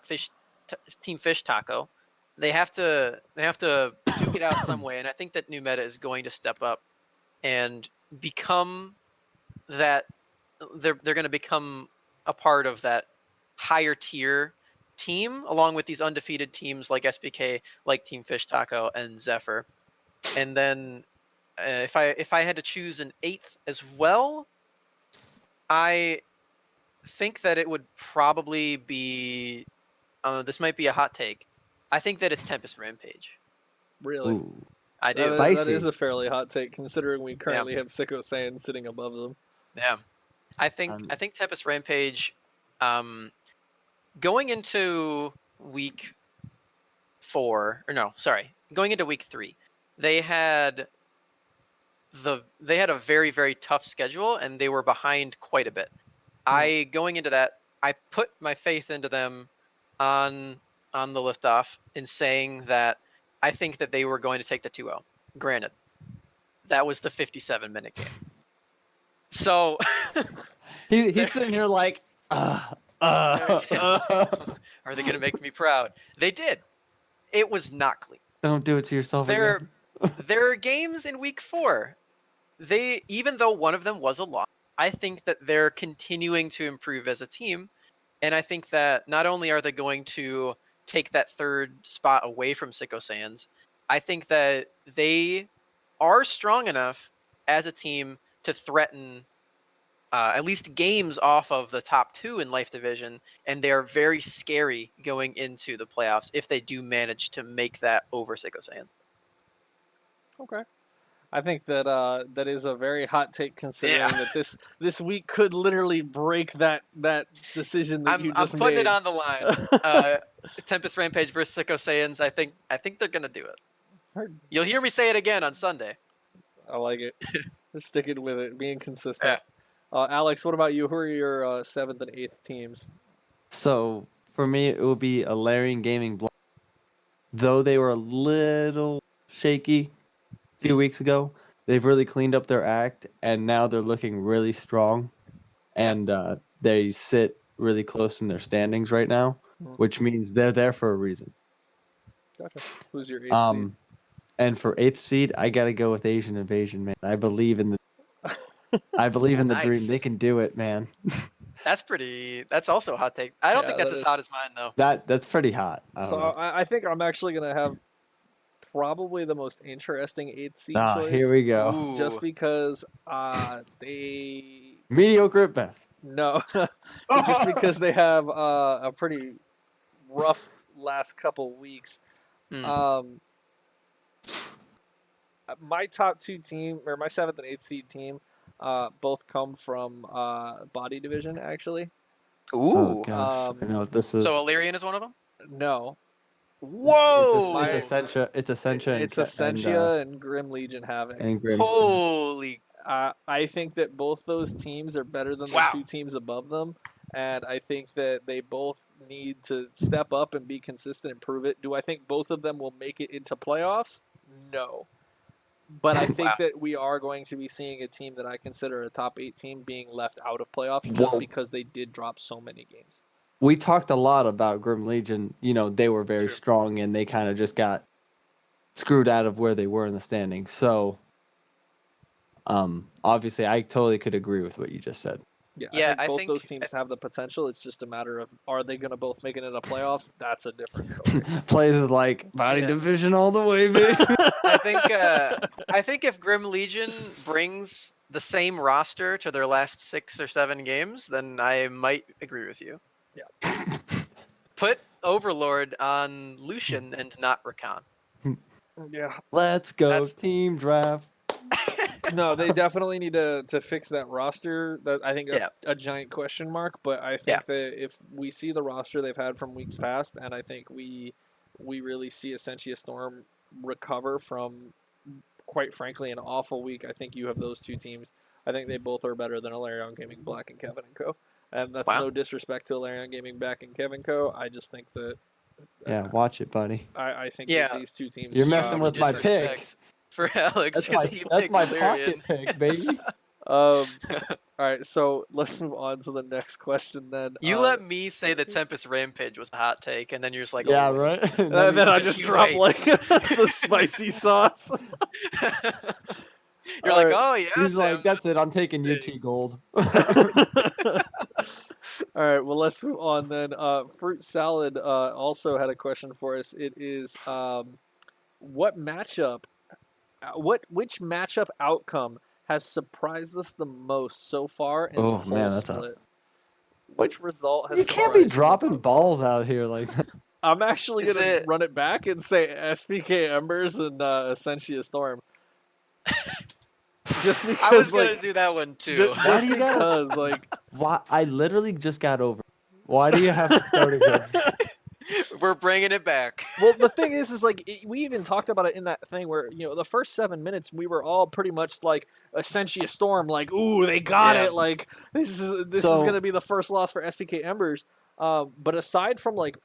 Team Fish Taco. They have to duke it out some way, and I think that New Meta is going to step up and become that. They're going to become a part of that higher tier team, along with these undefeated teams like SBK, like Team Fish Taco, and Zephyr. And then if I had to choose an 8th as well, I think that it would probably be. This might be a hot take. I think that it's Tempest Rampage. Really? Ooh. I do. That is a fairly hot take, considering we currently have Sicko Saiyan sitting above them. Yeah, I think Tempest Rampage, going into week 4, or no, sorry, going into week 3, they had a very, very tough schedule, and they were behind quite a bit. Going into that, I put my faith into them on the liftoff in saying that I think that they were going to take the 2-0. Granted, that was the 57-minute game. So he's sitting here like, are they going to make me proud? They did. It was not clean. Don't do it to yourself. There are games in week 4. Even though one of them was a loss, I think that they're continuing to improve as a team. And I think that not only are they going to take that third spot away from Sicko Sands. I think that they are strong enough as a team to threaten at least games off of the top 2 in Life Division, and they are very scary going into the playoffs if they do manage to make that over Sicko Sands. Okay. I think that that is a very hot take, considering that this week could literally break that decision that you just made. I'm putting it on the line. Tempest Rampage versus Sicko Saiyans. I think they're gonna do it. You'll hear me say it again on Sunday. I like it. Just sticking with it, being consistent. Alex, what about you? Who are your 7th and 8th teams? So for me, it will be Alarian Gaming. Though they were a little shaky a few weeks ago, they've really cleaned up their act, and now they're looking really strong. And they sit really close in their standings right now, which means they're there for a reason. Gotcha. Who's your 8th seed? And for 8th seed, I gotta go with Asian Invasion, man. I believe in the Nice. dream. They can do it, man. That's also a hot take. I don't think that's as hot as mine, though. That's pretty hot. So I think I'm actually gonna have probably the most interesting 8th seed choice. Here we go. Ooh. Just because they mediocre at best. No, just because they have a pretty rough last couple weeks. My top 2 team, or my 7th and 8th seed team, both come from Body Division, actually. Ooh. Oh, gosh. I know what this is. So Illyrian is one of them? No. Whoa! It's Essentia. It's Essentia and Grim Legion Havoc. And Grim. Holy. I think that both those teams are better than the 2 teams above them. And I think that they both need to step up and be consistent and prove it. Do I think both of them will make it into playoffs? No. But I think that we are going to be seeing a team that I consider a top 8 team being left out of playoffs just because they did drop so many games. We talked a lot about Grim Legion. You know, they were very strong, and they kind of just got screwed out of where they were in the standings. So, obviously, I totally could agree with what you just said. Yeah, I think both those teams have the potential. It's just a matter of, are they going to both make it into playoffs? That's a difference. Plays is like Body Division all the way, baby. I think if Grim Legion brings the same roster to their last 6 or 7 games, then I might agree with you. Yeah. Put Overlord on Lucian and not Rakan. Yeah. Let's go team draft. No, they definitely need to fix that roster. That I think that's a giant question mark. But I think that if we see the roster they've had from weeks past, and I think we really see Essentia Storm recover from, quite frankly, an awful week. I think you have those 2 teams. I think they both are better than Alarion Gaming Black and Kevin and Co. And that's no disrespect to Alarion Gaming Black and Kevin Co. I just think that. Watch it, buddy. I think that these 2 teams. You're messing with my picks. For Alex, that's my pocket pick, baby. All right, so let's move on to the next question then. You let me say the Tempest Rampage was a hot take, and then you're just like, right. And then I just drop like the spicy sauce. You're like, oh yeah. He's like, that's it. I'm taking UT Gold. All right, well, let's move on then. Fruit Salad also had a question for us. It is, which matchup outcome has surprised us the most so far in the whole split? Which result has? You can't be dropping balls out here like that. I'm actually gonna run it back and say SPK Embers and Essentia Storm. Just because I was gonna do that one too. Just because, why? I literally just got over. Why do you have to start again? We're bringing it back. Well, the thing is like we even talked about it in that thing where the first 7 minutes we were all pretty much like Essentia Storm, like ooh they got it, like this is gonna be the first loss for SPK Embers. But aside from like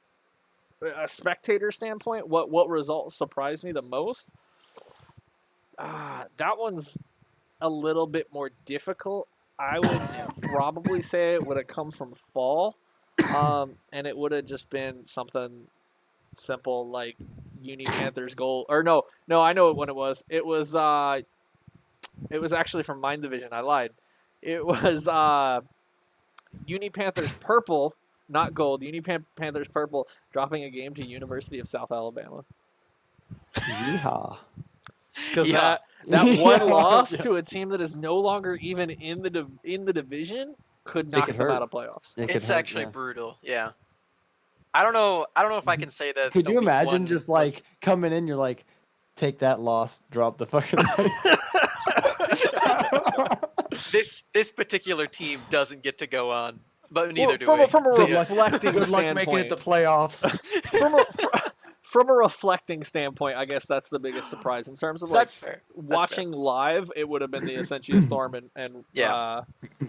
a spectator standpoint, what result surprised me the most? That one's a little bit more difficult. I would probably say it would have come from fall, and it would have just been something simple like Uni Panthers goal. Or no, I know when it was. It was actually from Mind Division. I lied. It was Uni Panthers purple not gold. Uni Panthers purple, dropping a game to University of South Alabama. Yeehaw. Because Yeah. that one Yeah. loss to a team that is no longer even in the division could knock could them hurt. out of playoffs. It could It's hurt, actually yeah. brutal. Yeah. I don't know if I can say that. Could the you week imagine one just was- like coming in, you're like, take that loss, drop the fucking this particular team doesn't get to go on, but neither do from, we. from a So, yeah. reflecting Good luck making it standpoint, to playoffs. from a reflecting standpoint, I guess that's the biggest surprise in terms of like That's fair. That's watching live. It would have been the Essentia Storm and Yeah. You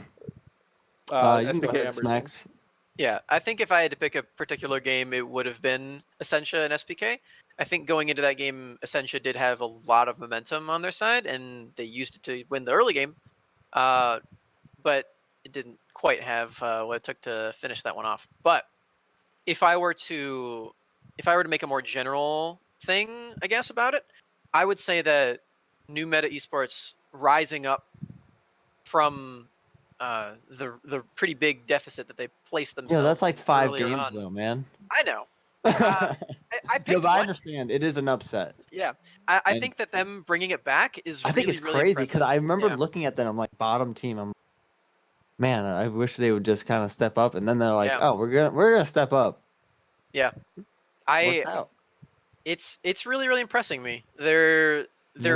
can go SPK ahead, Embers. Smax. Yeah, I think if I had to pick a particular game, it would have been Essentia and SPK. I think going into that game, Essentia did have a lot of momentum on their side, and they used it to win the early game, but it didn't quite have what it took to finish that one off. But if I were to make a more general thing, I guess about it, I would say that new meta esports rising up from the pretty big deficit that they placed themselves. Yeah, that's like 5 earlier games on. though, man. I know. No, I picked but I one. understand. It is an upset. Yeah, I And- think that them bringing it back is I think really, it's really crazy because impressive. I remember Yeah. looking at them. I'm like, bottom team. I'm, man, I wish they would just kind of step up. And then they're like, Yeah. oh, we're gonna step up. I Worked out. it's really, really impressing me. They're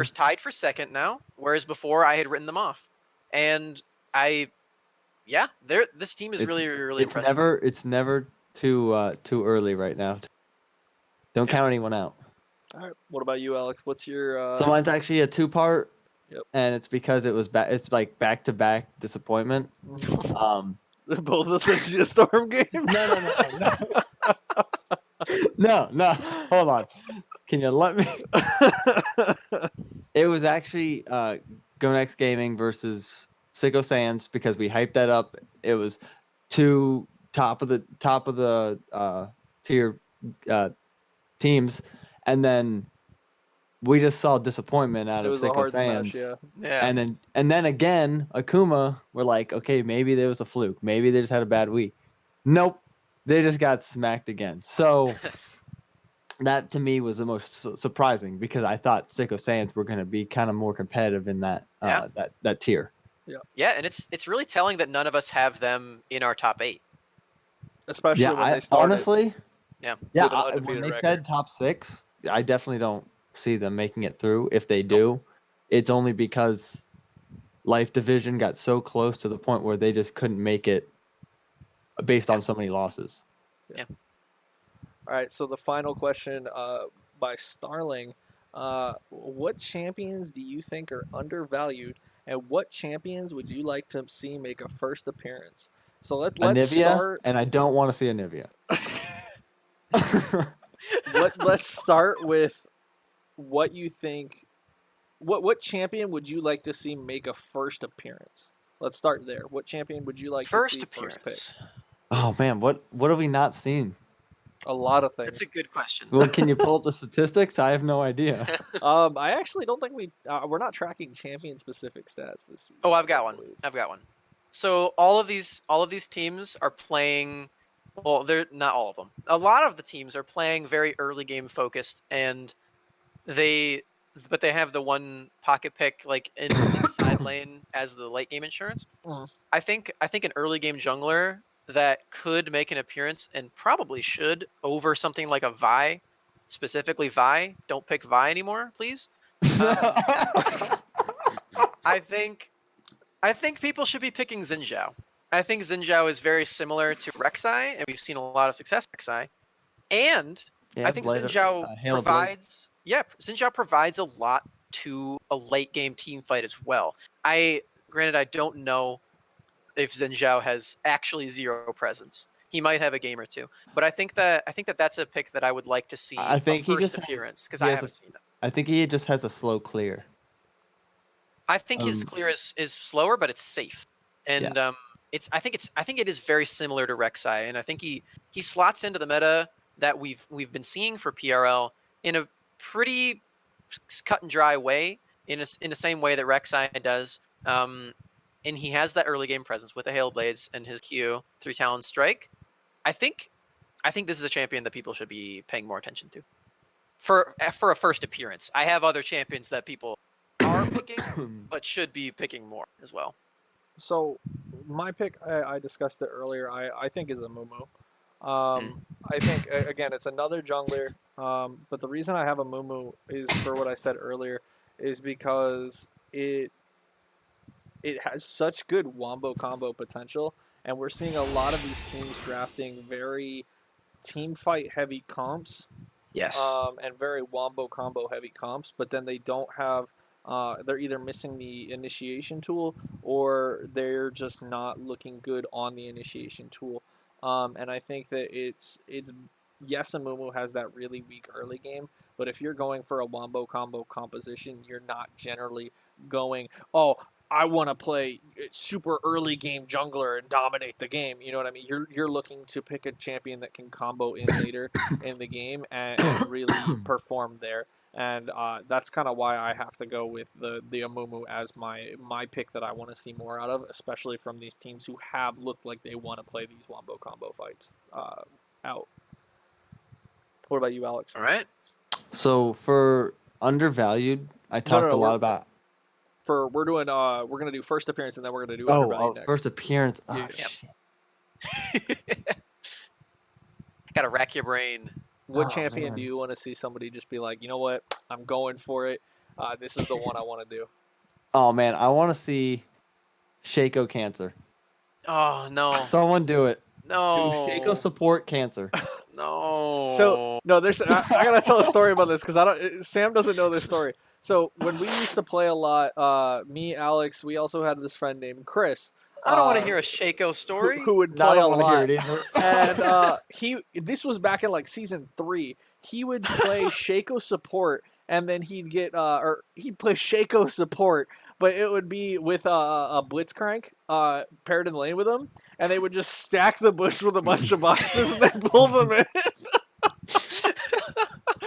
tied for second now, whereas before I had written them off, and this team is It's- really, really It's impressive. it's never too early right now. Don't Yeah. count anyone out. All right. What about you, Alex? What's your So mine's actually a 2-part. Yep. And it's because it was it's like back-to-back disappointment. both Essentia Storm games? No. Hold on. Can you let me? It was actually GoNext Gaming versus Sicko Sands because we hyped that up. It was 2 top of the tier teams, and then we just saw disappointment out It of was a Sicko hard Sands. smash, yeah. Yeah, And then again, Akuma, we're like, okay, maybe there was a fluke. Maybe they just had a bad week. Nope, they just got smacked again. So that to me was the most surprising because I thought Sicko Sands were going to be kind of more competitive in that Yeah. that tier. yeah, and it's really telling that none of us have them in our top 8. Especially Yeah, when they started. honestly, Yeah. yeah. With an When undefeated they record. said top 6, I definitely don't see them making it through. If they do, it's only because Life Division got so close to the point where they just couldn't make it based on so many losses. All right, so the final question by Starling. What champions do you think are undervalued, and what champions would you like to see make a first appearance? So let's Anivia, start. and I don't want to see Anivia. Let's start with what you think. What champion would you like to see make a first appearance? Let's start there. What champion would you like First to see appearance. first pick? Oh man, what have we not seen? A lot of things. That's a good question. Well, can you pull up the statistics? I have no idea. I actually don't think we're not tracking champion specific stats this season. Oh, I've got I one. believe. I've got one. So all of these teams are playing. Well, they're not all of them. A lot of the teams are playing very early game focused, and they have the one pocket pick like in the side lane as the late game insurance. Mhm. I think an early game jungler that could make an appearance and probably should over something like a Vi, specifically Vi. Don't pick Vi anymore, please. I think people should be picking Xin Zhao. I think Xin Zhao is very similar to Rek'Sai, and we've seen a lot of success with Rek'Sai. And Yeah, I think Blade- Xin Zhao Hail Blade. provides Xin Zhao provides a lot to a late game team fight as well. Granted, I don't know if Xin Zhao has actually 0 presence. He might have a game or 2, but I think that that's a pick that I would like to see I think a he first just has- appearance because he I has a- haven't seen it. I think he just has a slow clear. I think his clear is slower, but it's safe, and I think it is very similar to Rek'Sai, and I think he slots into the meta that we've been seeing for PRL in a pretty cut and dry way, in the same way that Rek'Sai does. And he has that early game presence with the Hail Blades and his Q 3 Talon Strike. I think this is a champion that people should be paying more attention to. For a first appearance. I have other champions that people are picking, but should be picking more as well. So, my pick, I discussed it earlier. I think is a Mumu. I think again it's another jungler. But the reason I have a Mumu is for what I said earlier, is because it has such good wombo combo potential, and we're seeing a lot of these teams drafting very team fight heavy comps. Yes. And very wombo combo heavy comps, but then they don't have. They're either missing the initiation tool or they're just not looking good on the initiation tool. And I think that it's yes, Amumu has that really weak early game, but if you're going for a wombo combo composition, you're not generally going, oh, I want to play super early game jungler and dominate the game. You know what I mean? You're looking to pick a champion that can combo in later in the game and really perform there. And that's kind of why I have to go with the Amumu as my pick that I want to see more out of, especially from these teams who have looked like they want to play these wombo combo fights out. What about you, Alex? All right. So for undervalued, I talked a lot about. We're gonna do first appearance and then we're gonna do undervalued next. First appearance. Yeah. Shit. Gotta rack your brain. What champion do you want to see somebody just be like, you know what, I'm going for it. This is the one I want to do. Oh man, I want to see Shaco Cancer. Oh no! Someone do it. No. Do Shaco support Cancer. No. So no, I gotta tell a story about this because Sam doesn't know this story. So when we used to play a lot, me, Alex, we also had this friend named Chris. I don't want to hear a Shaco story. Who would play a lot. Hear it either. And this was back in like season 3. He would play Shaco support, and then he'd play Shaco support, but it would be with a Blitzcrank paired in the lane with him, and they would just stack the bush with a bunch of boxes and then pull them in.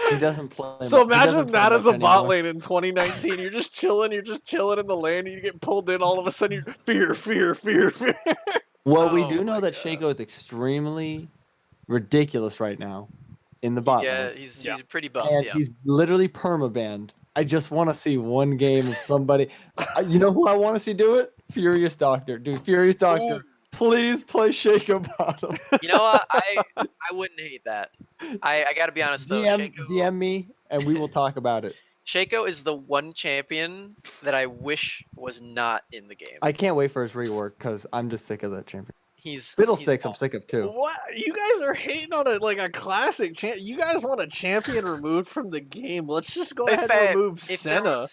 He doesn't play. So imagine that as a bot lane in 2019. You're just chilling in the lane, and you get pulled in. All of a sudden, you're fear. Well, we do know that Shaco is extremely ridiculous right now in the bot lane. Yeah, he's pretty buffed. And he's literally permabanned. I just want to see one game of somebody. You know who I want to see do it? Furious Doctor. Dude, Furious Doctor. Ooh. Please play Shaco bottom. You know what? I wouldn't hate that. I got to be honest though. DM me and we will talk about it. Shaco is the one champion that I wish was not in the game. I can't wait for his rework because I'm just sick of that champion. Fiddlesticks I'm sick of too. What? You guys are hating on a classic champion. You guys want a champion removed from the game. Let's just go ahead and remove Senna.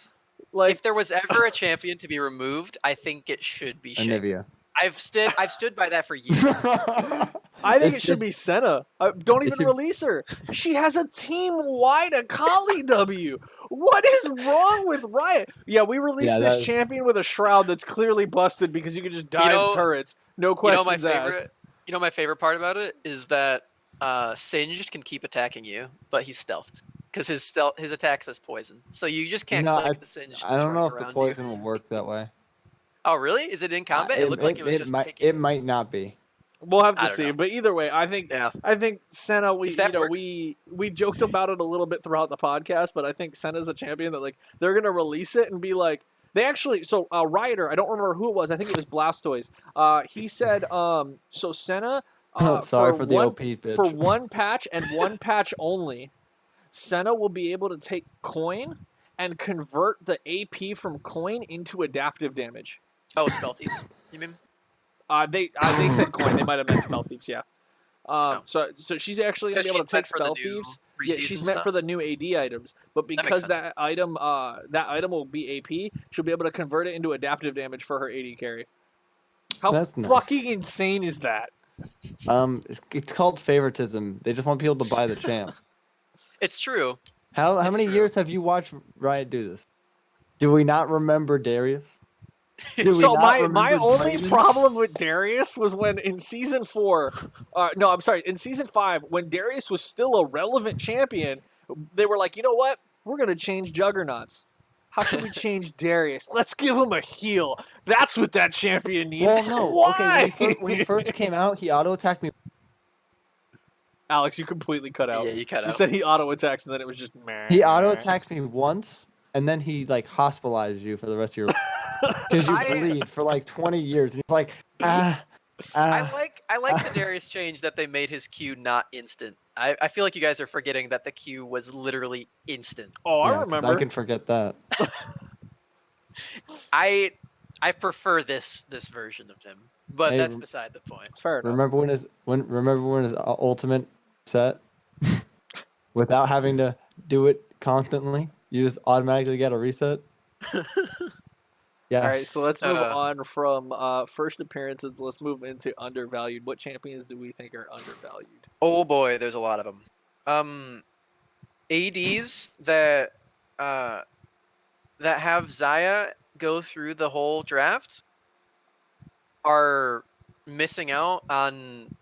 If there was ever a champion to be removed, I think it should be Shaco. Anivia. I've stood by that for years. I think it should be Senna. Don't even release her. She has a team-wide Akali W. What is wrong with Riot? Yeah, we released this champion with a shroud that's clearly busted because you can just die in turrets. No questions asked. You know my favorite part about it is that Singed can keep attacking you, but he's stealthed. Because his attack says poison. So you just can't click the Singed. I don't know if the poison will work that way. Oh, really? Is it in combat? It looked like it was just taking... It might not be. We'll have to see. But either way, I think Senna, we joked about it a little bit throughout the podcast, but I think Senna's a champion that they're going to release it and be like, they actually, so Rioter, I don't remember who it was. I think it was Blastoise. He said, so Senna, sorry for the OP bitch. For one patch and one patch only, Senna will be able to take coin and convert the AP from coin into adaptive damage. Oh, Spell Thieves, you mean? They said coin. They might have meant Spell Thieves, yeah. So she's actually going to be able to take Spell Thieves. Yeah, she's meant for the new AD items. But because that item will be AP, she'll be able to convert it into adaptive damage for her AD carry. How fucking insane is that? It's called favoritism. They just want people to buy the champ. It's true. How many years have you watched Riot do this? Do we not remember Darius? So my only problem with Darius was when in season 4, in season 5, when Darius was still a relevant champion, they were like, you know what? We're gonna change Juggernauts. How should we change Darius? Let's give him a heal. That's what that champion needs. Well, no. Why? Okay, when he first came out, he auto attacked me. Alex, you completely cut out. Yeah, you cut out. said he auto attacks, and then it was just meh. He auto attacks me once, and then he like hospitalizes you for the rest of your because you bleed for like 20 years, and he's like, ah. I like the Darius change that they made his Q not instant. I feel like you guys are forgetting that the Q was literally instant. Oh, Yeah, I 'cause remember. I can forget that. I prefer this version of him, but Hey, that's beside the point. Fair enough. Remember when his ultimate set without having to do it constantly? You just automatically get a reset. Yeah. All right, so let's move Uh. on from first appearances. Let's move into undervalued. What champions do we think are undervalued? Oh boy, there's a lot of them. ADs that have Xayah go through the whole draft are missing out on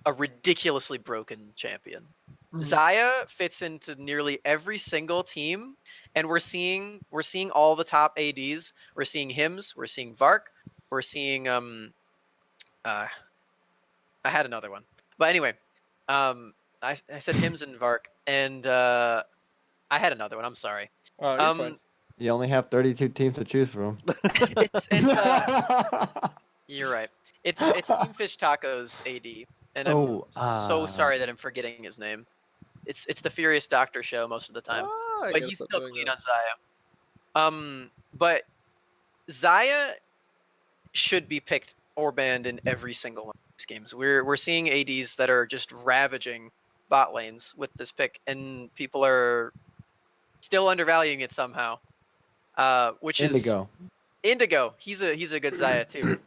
a ridiculously broken champion. Xayah fits into nearly every single team, and we're seeing all the top ADs. We're seeing Hims, we're seeing Vark, we're seeing I had another one, but anyway, I said Hims and Vark, and I had another one. I'm sorry. Oh, you're fine. You only have 32 teams to choose from. it's you're right. It's Team Fish Tacos AD, and I'm so sorry that I'm forgetting his name. It's the Furious Doctor show most of the time, but he's still clean on Xayah. But Xayah should be picked or banned in every single one of these games. We're seeing ADs that are just ravaging bot lanes with this pick, and people are still undervaluing it somehow. Which is Indigo. He's a good Xayah too.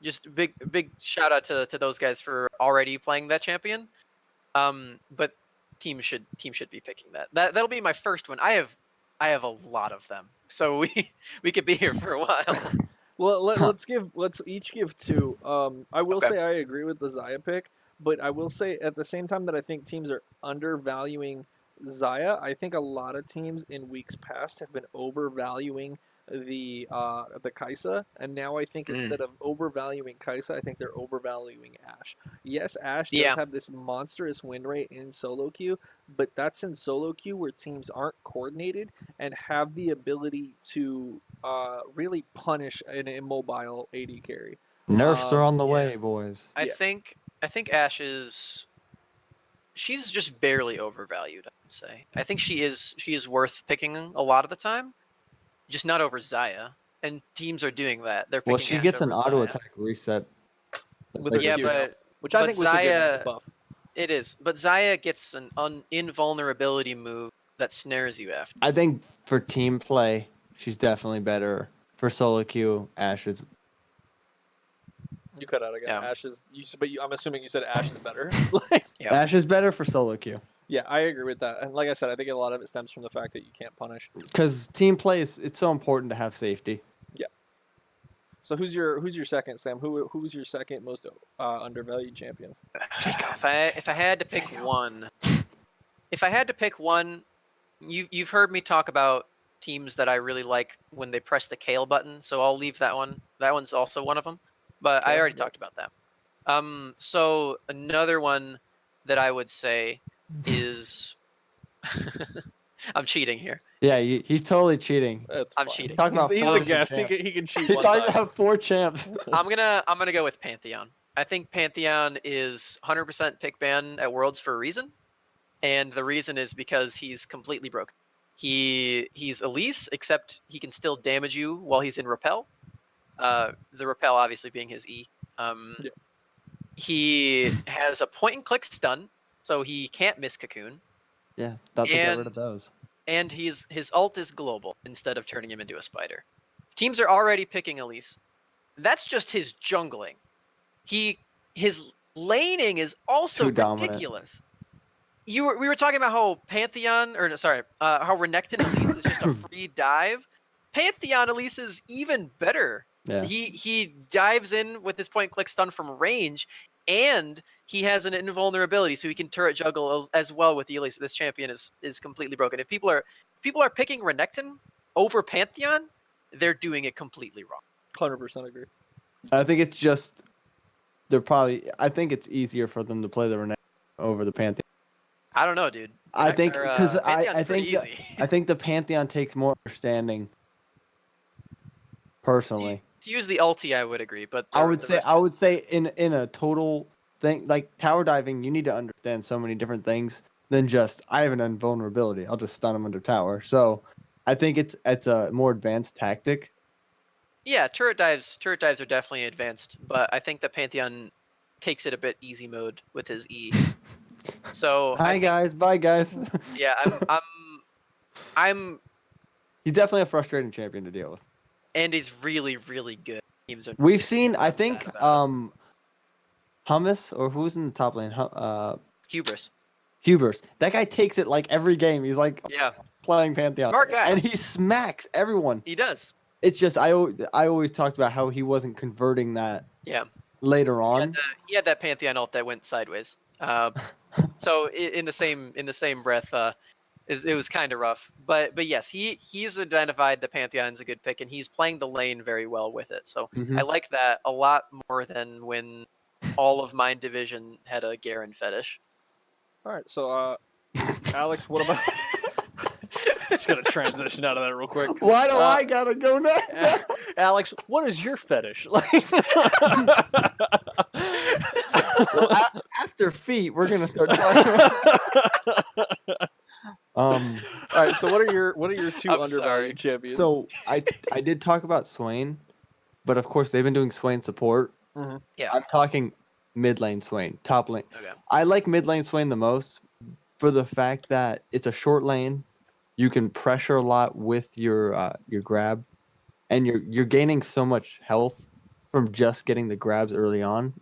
Just big shout out to those guys for already playing that champion. But teams should be picking that. That'll be my first one. I have a lot of them, so we could be here for a while. Well, let's each give two. I will say I agree with the Xayah pick, but I will say at the same time that I think teams are undervaluing Xayah. I think a lot of teams in weeks past have been overvaluing the Kai'Sa, and now I think instead of overvaluing Kai'Sa, I think they're overvaluing Ashe. Yes, Ashe does have this monstrous win rate in solo queue, but that's in solo queue where teams aren't coordinated and have the ability to really punish an immobile AD carry. Nerfs are on the way, boys. I think Ashe is. She's just barely overvalued, I would say. I think she is worth picking a lot of the time, just not over Xayah. And teams are doing that. They're picking she Ashe gets an over auto Xayah. attack reset. With her Q, which I think was Xayah, a good buff. It is, but Xayah gets an invulnerability move that snares you after. I think for team play, she's definitely better. For solo queue, Ashe is. You cut out again. Yeah. Ashe is. I'm assuming you said Ashe is better. Ashe is better for solo queue. Yeah, I agree with that. And like I said, I think a lot of it stems from the fact that you can't punish. Because team play it's so important to have safety. Yeah. So who's your second, Sam? Who's your second most undervalued champion? If I had to pick one, you've heard me talk about teams that I really like when they press the kale button, so I'll leave that one. That one's also one of them, but I already talked about that. So another one that I would say is I'm cheating here. Yeah, he's totally cheating. I'm cheating. He's the guest. He can cheat. He's talking about 4 champs. I'm gonna go with Pantheon. I think Pantheon is 100% pick ban at Worlds for a reason, and the reason is because he's completely broken. He's Elise, except he can still damage you while he's in Repel. The Repel obviously being his E. He has a point and click stun, so he can't miss Cocoon. Yeah, thought they got rid of those. And his ult is global instead of turning him into a spider. Teams are already picking Elise. That's just his jungling. His laning is also ridiculous. We were talking about how Pantheon, how Renekton Elise is just a free dive. Pantheon Elise is even better. Yeah. He dives in with his point click stun from range, and he has an invulnerability, so he can turret juggle as well with the Elise. This champion is completely broken. If people are picking Renekton over Pantheon, they're doing it completely wrong. 100% agree. I think it's just they're probably. I think it's easier for them to play the Renekton over the Pantheon. I don't know, dude. I think because Pantheon's pretty easy. I think the Pantheon takes more understanding. Personally, to use the ulti, I would agree, but I would say in a total thing like tower diving, you need to understand so many different things than just I have an invulnerability. I'll just stun him under tower. So I think it's a more advanced tactic. Yeah, turret dives are definitely advanced, but I think the Pantheon takes it a bit easy mode with his E. So Bye guys. Yeah, I'm. He's definitely a frustrating champion to deal with. And he's really, really good. Teams are We've seen, I I'm think, sad about Hummus or who's in the top lane, Hubris. Hubers. That guy takes it like every game. He's like Yeah, playing Pantheon, smart guy. and he smacks everyone. He does. It's just I always talked about how he wasn't converting that. Yeah. Later on, he had that Pantheon ult that went sideways. So in the same breath, it was kind of rough. But yes, he's identified the Pantheon's a good pick, and he's playing the lane very well with it. So I like that a lot more than when all of Mind Division had a Garen fetish. All right, so Alex, what about? Just gonna transition out of that real quick. Why do I gotta go next? Alex, what is your fetish? Like, well, after feet, we're gonna start talking. All right. So what are your two undervalued champions? So I did talk about Swain, but of course they've been doing Swain support. Mm-hmm. Yeah. I'm talking mid lane Swain, top lane. Okay. I like mid lane Swain the most for the fact that it's a short lane. You can pressure a lot with your grab, and you're gaining so much health from just getting the grabs early on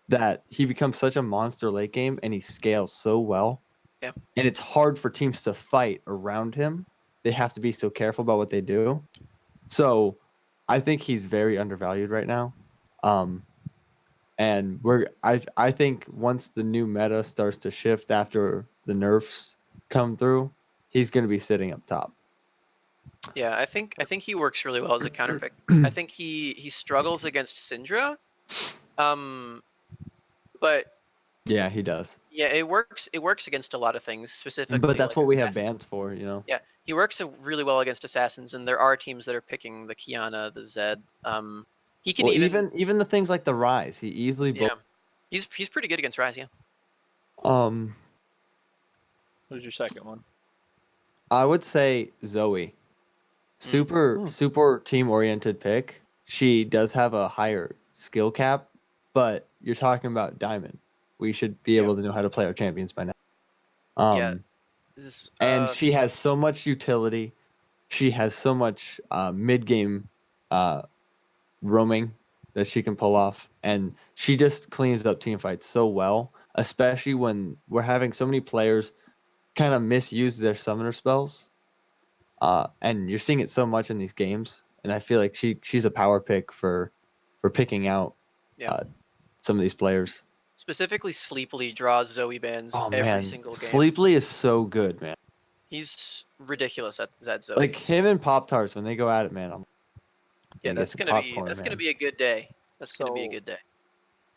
that he becomes such a monster late game, and he scales so well. Yeah. And it's hard for teams to fight around him. They have to be so careful about what they do. So I think he's very undervalued right now. And I think once the new meta starts to shift after the nerfs come through, he's going to be sitting up top. Yeah, I think he works really well as a counter pick. I think he struggles against Syndra. But yeah, he does. Yeah, it works against a lot of things, specifically. But that's like what we have bans for, you know. Yeah, he works really well against assassins, and there are teams that are picking the Kiana, the Zed. He can even the things like the Rise. He easily he's pretty good against Rise. Yeah. Who's your second one? I would say Zoe. Super team oriented pick. She does have a higher skill cap, but you're talking about Diamond. We should be able to know how to play our champions by now. And she has so much utility. She has so much mid game roaming that she can pull off, and she just cleans up team fights so well. Especially when we're having so many players kind of misuse their summoner spells. And you're seeing it so much in these games, and I feel like she's a power pick for picking out some of these players. Specifically, Sleeply draws Zoe bans every single game. Sleeply is so good, man. He's ridiculous at Zoe. Like him and Pop-Tarts when they go at it, man. That's gonna be a good day. That's gonna be a good day.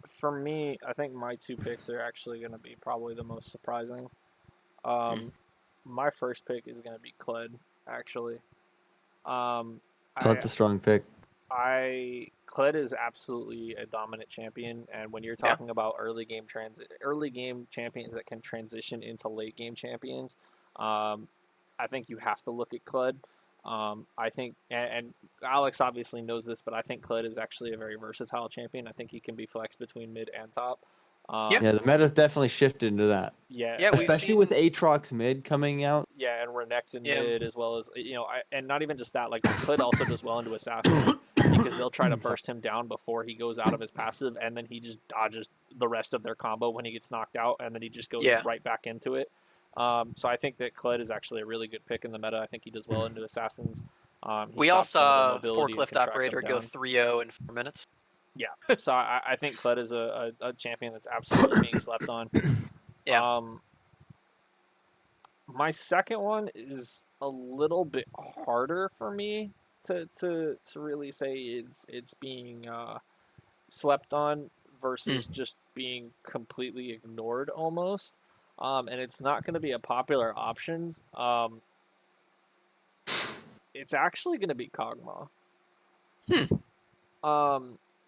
For me, I think my two picks are actually gonna be probably the most surprising. My first pick is gonna be Kled. Actually, Kled's a strong pick. Kled is absolutely a dominant champion, and when you're talking about early game champions that can transition into late game champions, I think you have to look at Kled. I think, and Alex obviously knows this, but I think Kled is actually a very versatile champion. I think he can be flexed between mid and top. Yeah, the meta's definitely shifted into that. Yeah, especially with Aatrox mid coming out. Yeah, and Renekton mid, as well as and not even just that. Like Kled also does well into assassins because they'll try to burst him down before he goes out of his passive, and then he just dodges the rest of their combo when he gets knocked out, and then he just goes right back into it. So I think that Kled is actually a really good pick in the meta. I think he does well into assassins. We all saw Forklift Operator go 3-0 in 4 minutes. Yeah, so I think Kled is a champion that's absolutely being slept on. Yeah. My second one is a little bit harder for me to really say it's being slept on. versus just being completely ignored almost. And it's not going to be a popular option. It's actually going to be Kog'Maw.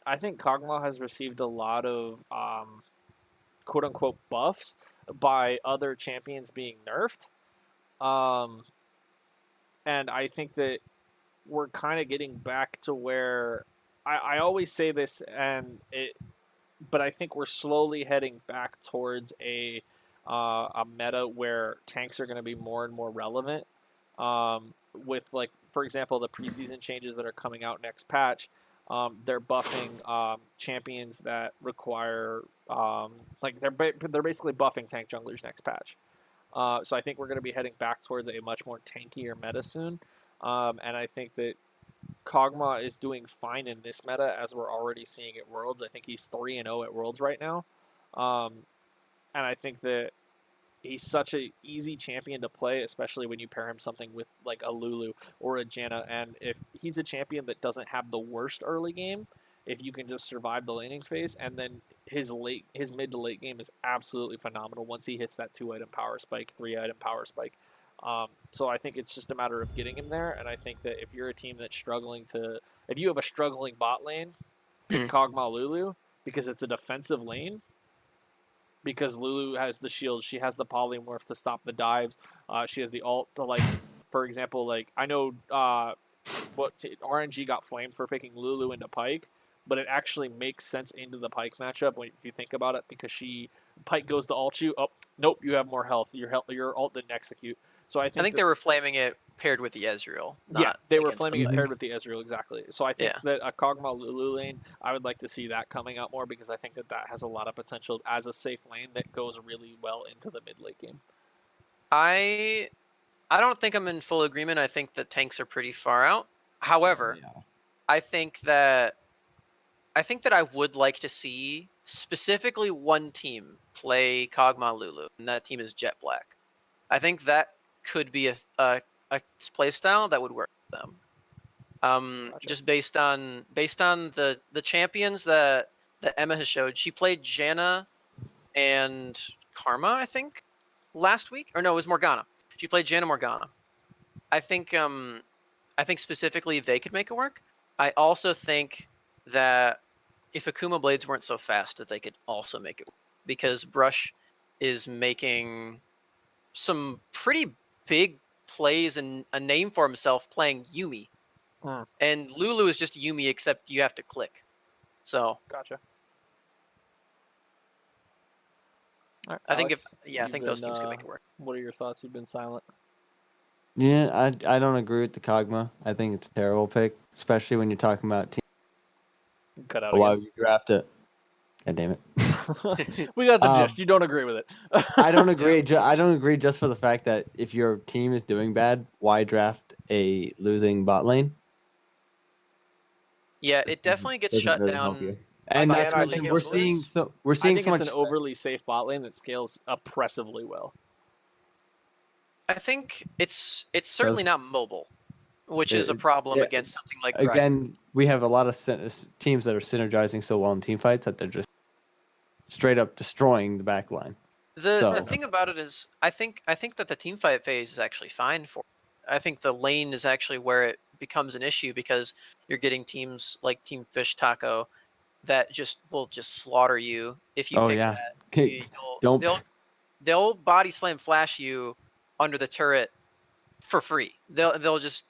I think Kog'Maw has received a lot of quote unquote buffs by other champions being nerfed. And I think that we're kind of getting back to where I always say this, but I think we're slowly heading back towards a meta where tanks are going to be more and more relevant. With, like, for example, the preseason changes that are coming out next patch, they're buffing champions that require they're basically buffing tank junglers next patch. So I think we're going to be heading back towards a much more tankier meta soon. And I think that Kog'Maw is doing fine in this meta, as we're already seeing at Worlds. I think he's 3-0 at Worlds right now. And I think that he's such an easy champion to play, especially when you pair him something with like a Lulu or a Janna. And if he's a champion that doesn't have the worst early game, if you can just survive the laning phase, and then his mid to late game is absolutely phenomenal once he hits that 2-item power spike, 3-item power spike. So I think it's just a matter of getting him there. And I think that if you're a team that's if you have a struggling bot lane, pick Kog'Maw Lulu, because it's a defensive lane. Because Lulu has the shield, she has the polymorph to stop the dives. She has the ult to, like, for example, like, I know RNG got flamed for picking Lulu into Pyke, but it actually makes sense into the Pyke matchup if you think about it, because Pyke goes to ult you. Oh, nope, you have more health. Your ult didn't execute. So I think they were flaming it paired with the Ezreal. Yeah, they were flaming it paired with the Ezreal, exactly. So I think that a Kog'Maw Lulu lane, I would like to see that coming out more, because I think that has a lot of potential as a safe lane that goes really well into the mid late game. I don't think I'm in full agreement. I think the tanks are pretty far out. However, I think that I would like to see specifically one team play Kog'Maw Lulu, and that team is Jet Black. I think that could be a play style that would work for them. Gotcha. Just based on the champions that Emma has showed. She played Janna and Karma, I think, last week. Or no, it was Morgana. She played Janna Morgana. I think specifically they could make it work. I also think that if Akuma Blades weren't so fast, that they could also make it work, because Brush is making some pretty big plays and a name for himself playing Yuumi. And Lulu is just Yuumi, except you have to click. So gotcha. Right, I think those teams could make it work. What are your thoughts? You've been silent. Yeah, I don't agree with the Kog'Maw. I think it's a terrible pick, especially when you're talking about team. Cut out. Why would you draft it? God damn it. We got the gist. You don't agree with it. I don't agree. I don't agree just for the fact that if your team is doing bad, why draft a losing bot lane? Yeah, it definitely gets shut down. And that's what we're seeing. So we're seeing I think it's an overly safe bot lane that scales oppressively well. I think it's certainly not mobile, which is a problem against something like Dragon. Again, we have a lot of teams that are synergizing so well in team fights that they're just straight up destroying the back line. The thing about it is, I think that the team fight phase is actually fine for it. I think the lane is actually where it becomes an issue, because you're getting teams like Team Fish Taco that will just slaughter you if you pick that. They'll body slam flash you under the turret for free. They'll just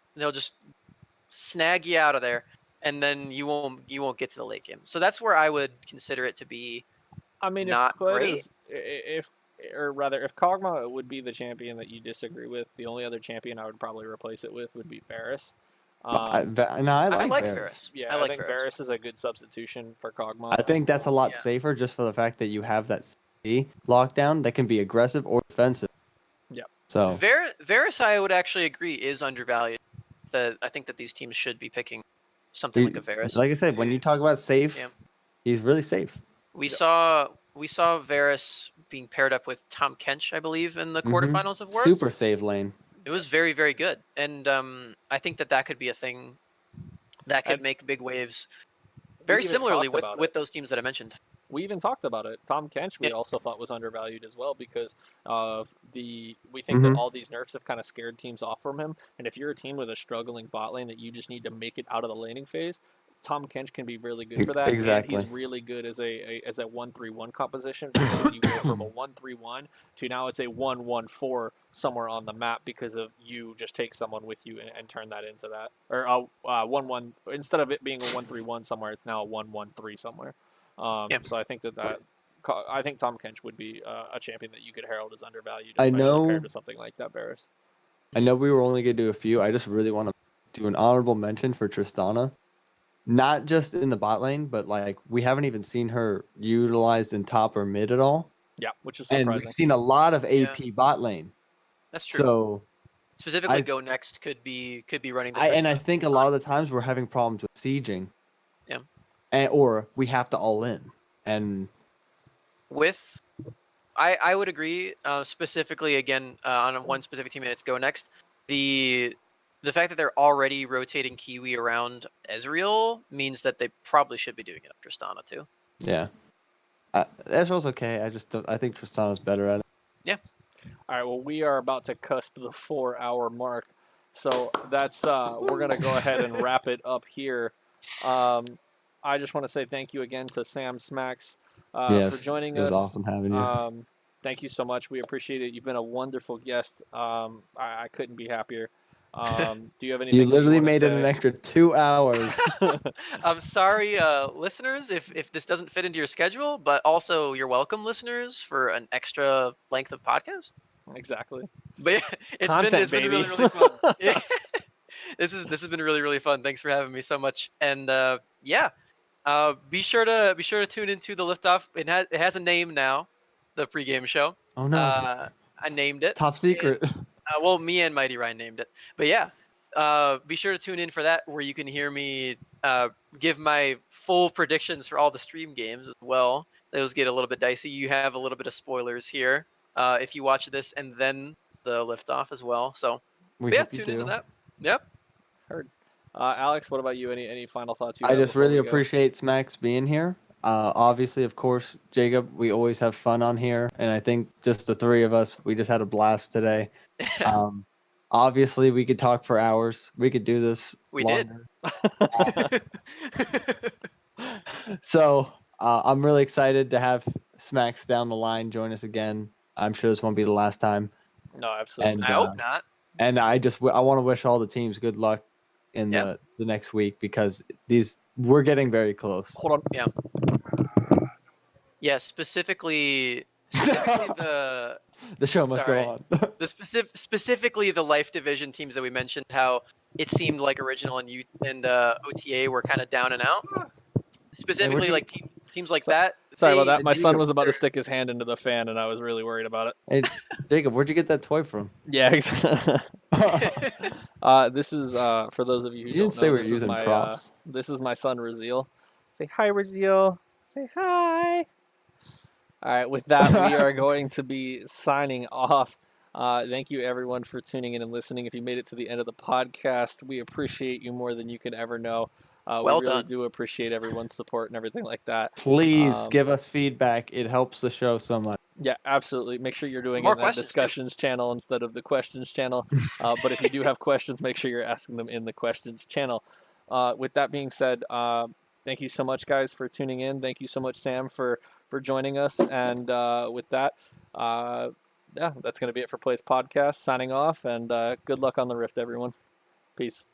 snag you out of there, and then you won't get to the late game. So that's where I would consider it to be. I mean, not great. If Kog'Maw would be the champion that you disagree with, the only other champion I would probably replace it with would be Varus. I like Varus. Yeah, I think Varus is a good substitution for Kog'Maw. I think that's a lot safer, just for the fact that you have that C lockdown that can be aggressive or defensive. Yeah. So Varus, I would actually agree, is undervalued. I think that these teams should be picking something like a Varus. Like I said, when you talk about safe, he's really safe. We saw Varus being paired up with Tom Kench, I believe, in the quarterfinals of Worlds. Super save lane. It was very, very good, and I think that could be a thing that could make big waves. Very similarly with those teams that I mentioned. we even talked about it. Tom Kench, we Yeah. also thought was undervalued as well because of we think that all these nerfs have kind of scared teams off from him. And if you're a team with a struggling bot lane that you just need to make it out of the laning phase, Tom Kench can be really good for that. Exactly. And he's really good as a 1-3-1 composition because you go from a 1-3-1 to now it's a 1-1-4 somewhere on the map because of you just take someone with you and turn that into that. Or 1-1 instead of it being a 1-3-1 somewhere, it's now a 1-1-3 somewhere. So I think I think Tom Kench would be a champion that you could herald as undervalued, especially compared to something like that, Varus. I know we were only going to do a few. I just really want to do an honorable mention for Tristana. Not just in the bot lane, but like we haven't even seen her utilized in top or mid at all. Yeah, which is surprising. And we've seen a lot of AP bot lane. That's true. So specifically, Go Next could be running the. And I think a lot of the times we're having problems with sieging. Yeah. Or we have to all in. And I would agree. Specifically, again, on one specific team, and it's Go Next. The fact that they're already rotating Kiwi around Ezreal means that they probably should be doing it on Tristana too. Yeah. Ezreal's okay. I think Tristana's better at it. Yeah. All right. Well, we are about to cusp the 4-hour mark, so that's we're gonna go ahead and wrap it up here. I just want to say thank you again to Sam Smax for joining us. It was awesome having you. Thank you so much. We appreciate it. You've been a wonderful guest. I couldn't be happier. Do you have anything? You literally made it an extra 2 hours. I'm sorry, listeners, if this doesn't fit into your schedule, but also you're welcome, listeners, for an extra length of podcast. Exactly. But yeah, it's been really, really fun. Yeah. This has been really, really fun. Thanks for having me so much. And be sure to tune into the Liftoff. It has a name now, the pregame show. Oh no. I named it. Top secret. Well, me and Mighty Ryan named it. But yeah, be sure to tune in for that, where you can hear me give my full predictions for all the stream games as well. Those get a little bit dicey. You have a little bit of spoilers here if you watch this and then the Liftoff as well. So tune into that. Yep. Heard. Alex, what about you? Any final thoughts? I just really appreciate Smax being here. Obviously, of course, Jacob, we always have fun on here, and I think just the three of us, we just had a blast today. Obviously, we could talk for hours. We could do this longer. Did. So I'm really excited to have Smax down the line join us again. I'm sure this won't be the last time. No, absolutely. And, I hope not. And I want to wish all the teams good luck in the next week, because we're getting very close. Hold on. Yeah. Yeah, specifically the show must go on. Specifically the Life Division teams that we mentioned, how it seemed like Original and OTA were kind of down and out. Specifically, like teams like that. Sorry about that. My son was about to stick his hand into the fan, and I was really worried about it. Hey, Jacob, where'd you get that toy from? Yeah, exactly. This is for those of you who didn't don't know. We're using props. This is my son Raziel. Say hi, Raziel. Say hi. All right. With that, we are going to be signing off. Thank you, everyone, for tuning in and listening. If you made it to the end of the podcast, we appreciate you more than you could ever know. We really do appreciate everyone's support and everything like that. Please give us feedback. It helps the show so much. Yeah, absolutely. Make sure you're doing it in that discussions channel instead of the questions channel. But if you do have questions, make sure you're asking them in the questions channel. With that being said, thank you so much, guys, for tuning in. Thank you so much, Sam, for joining us. And with that, that's going to be it for Plays Podcast. Signing off, and good luck on the Rift, everyone. Peace.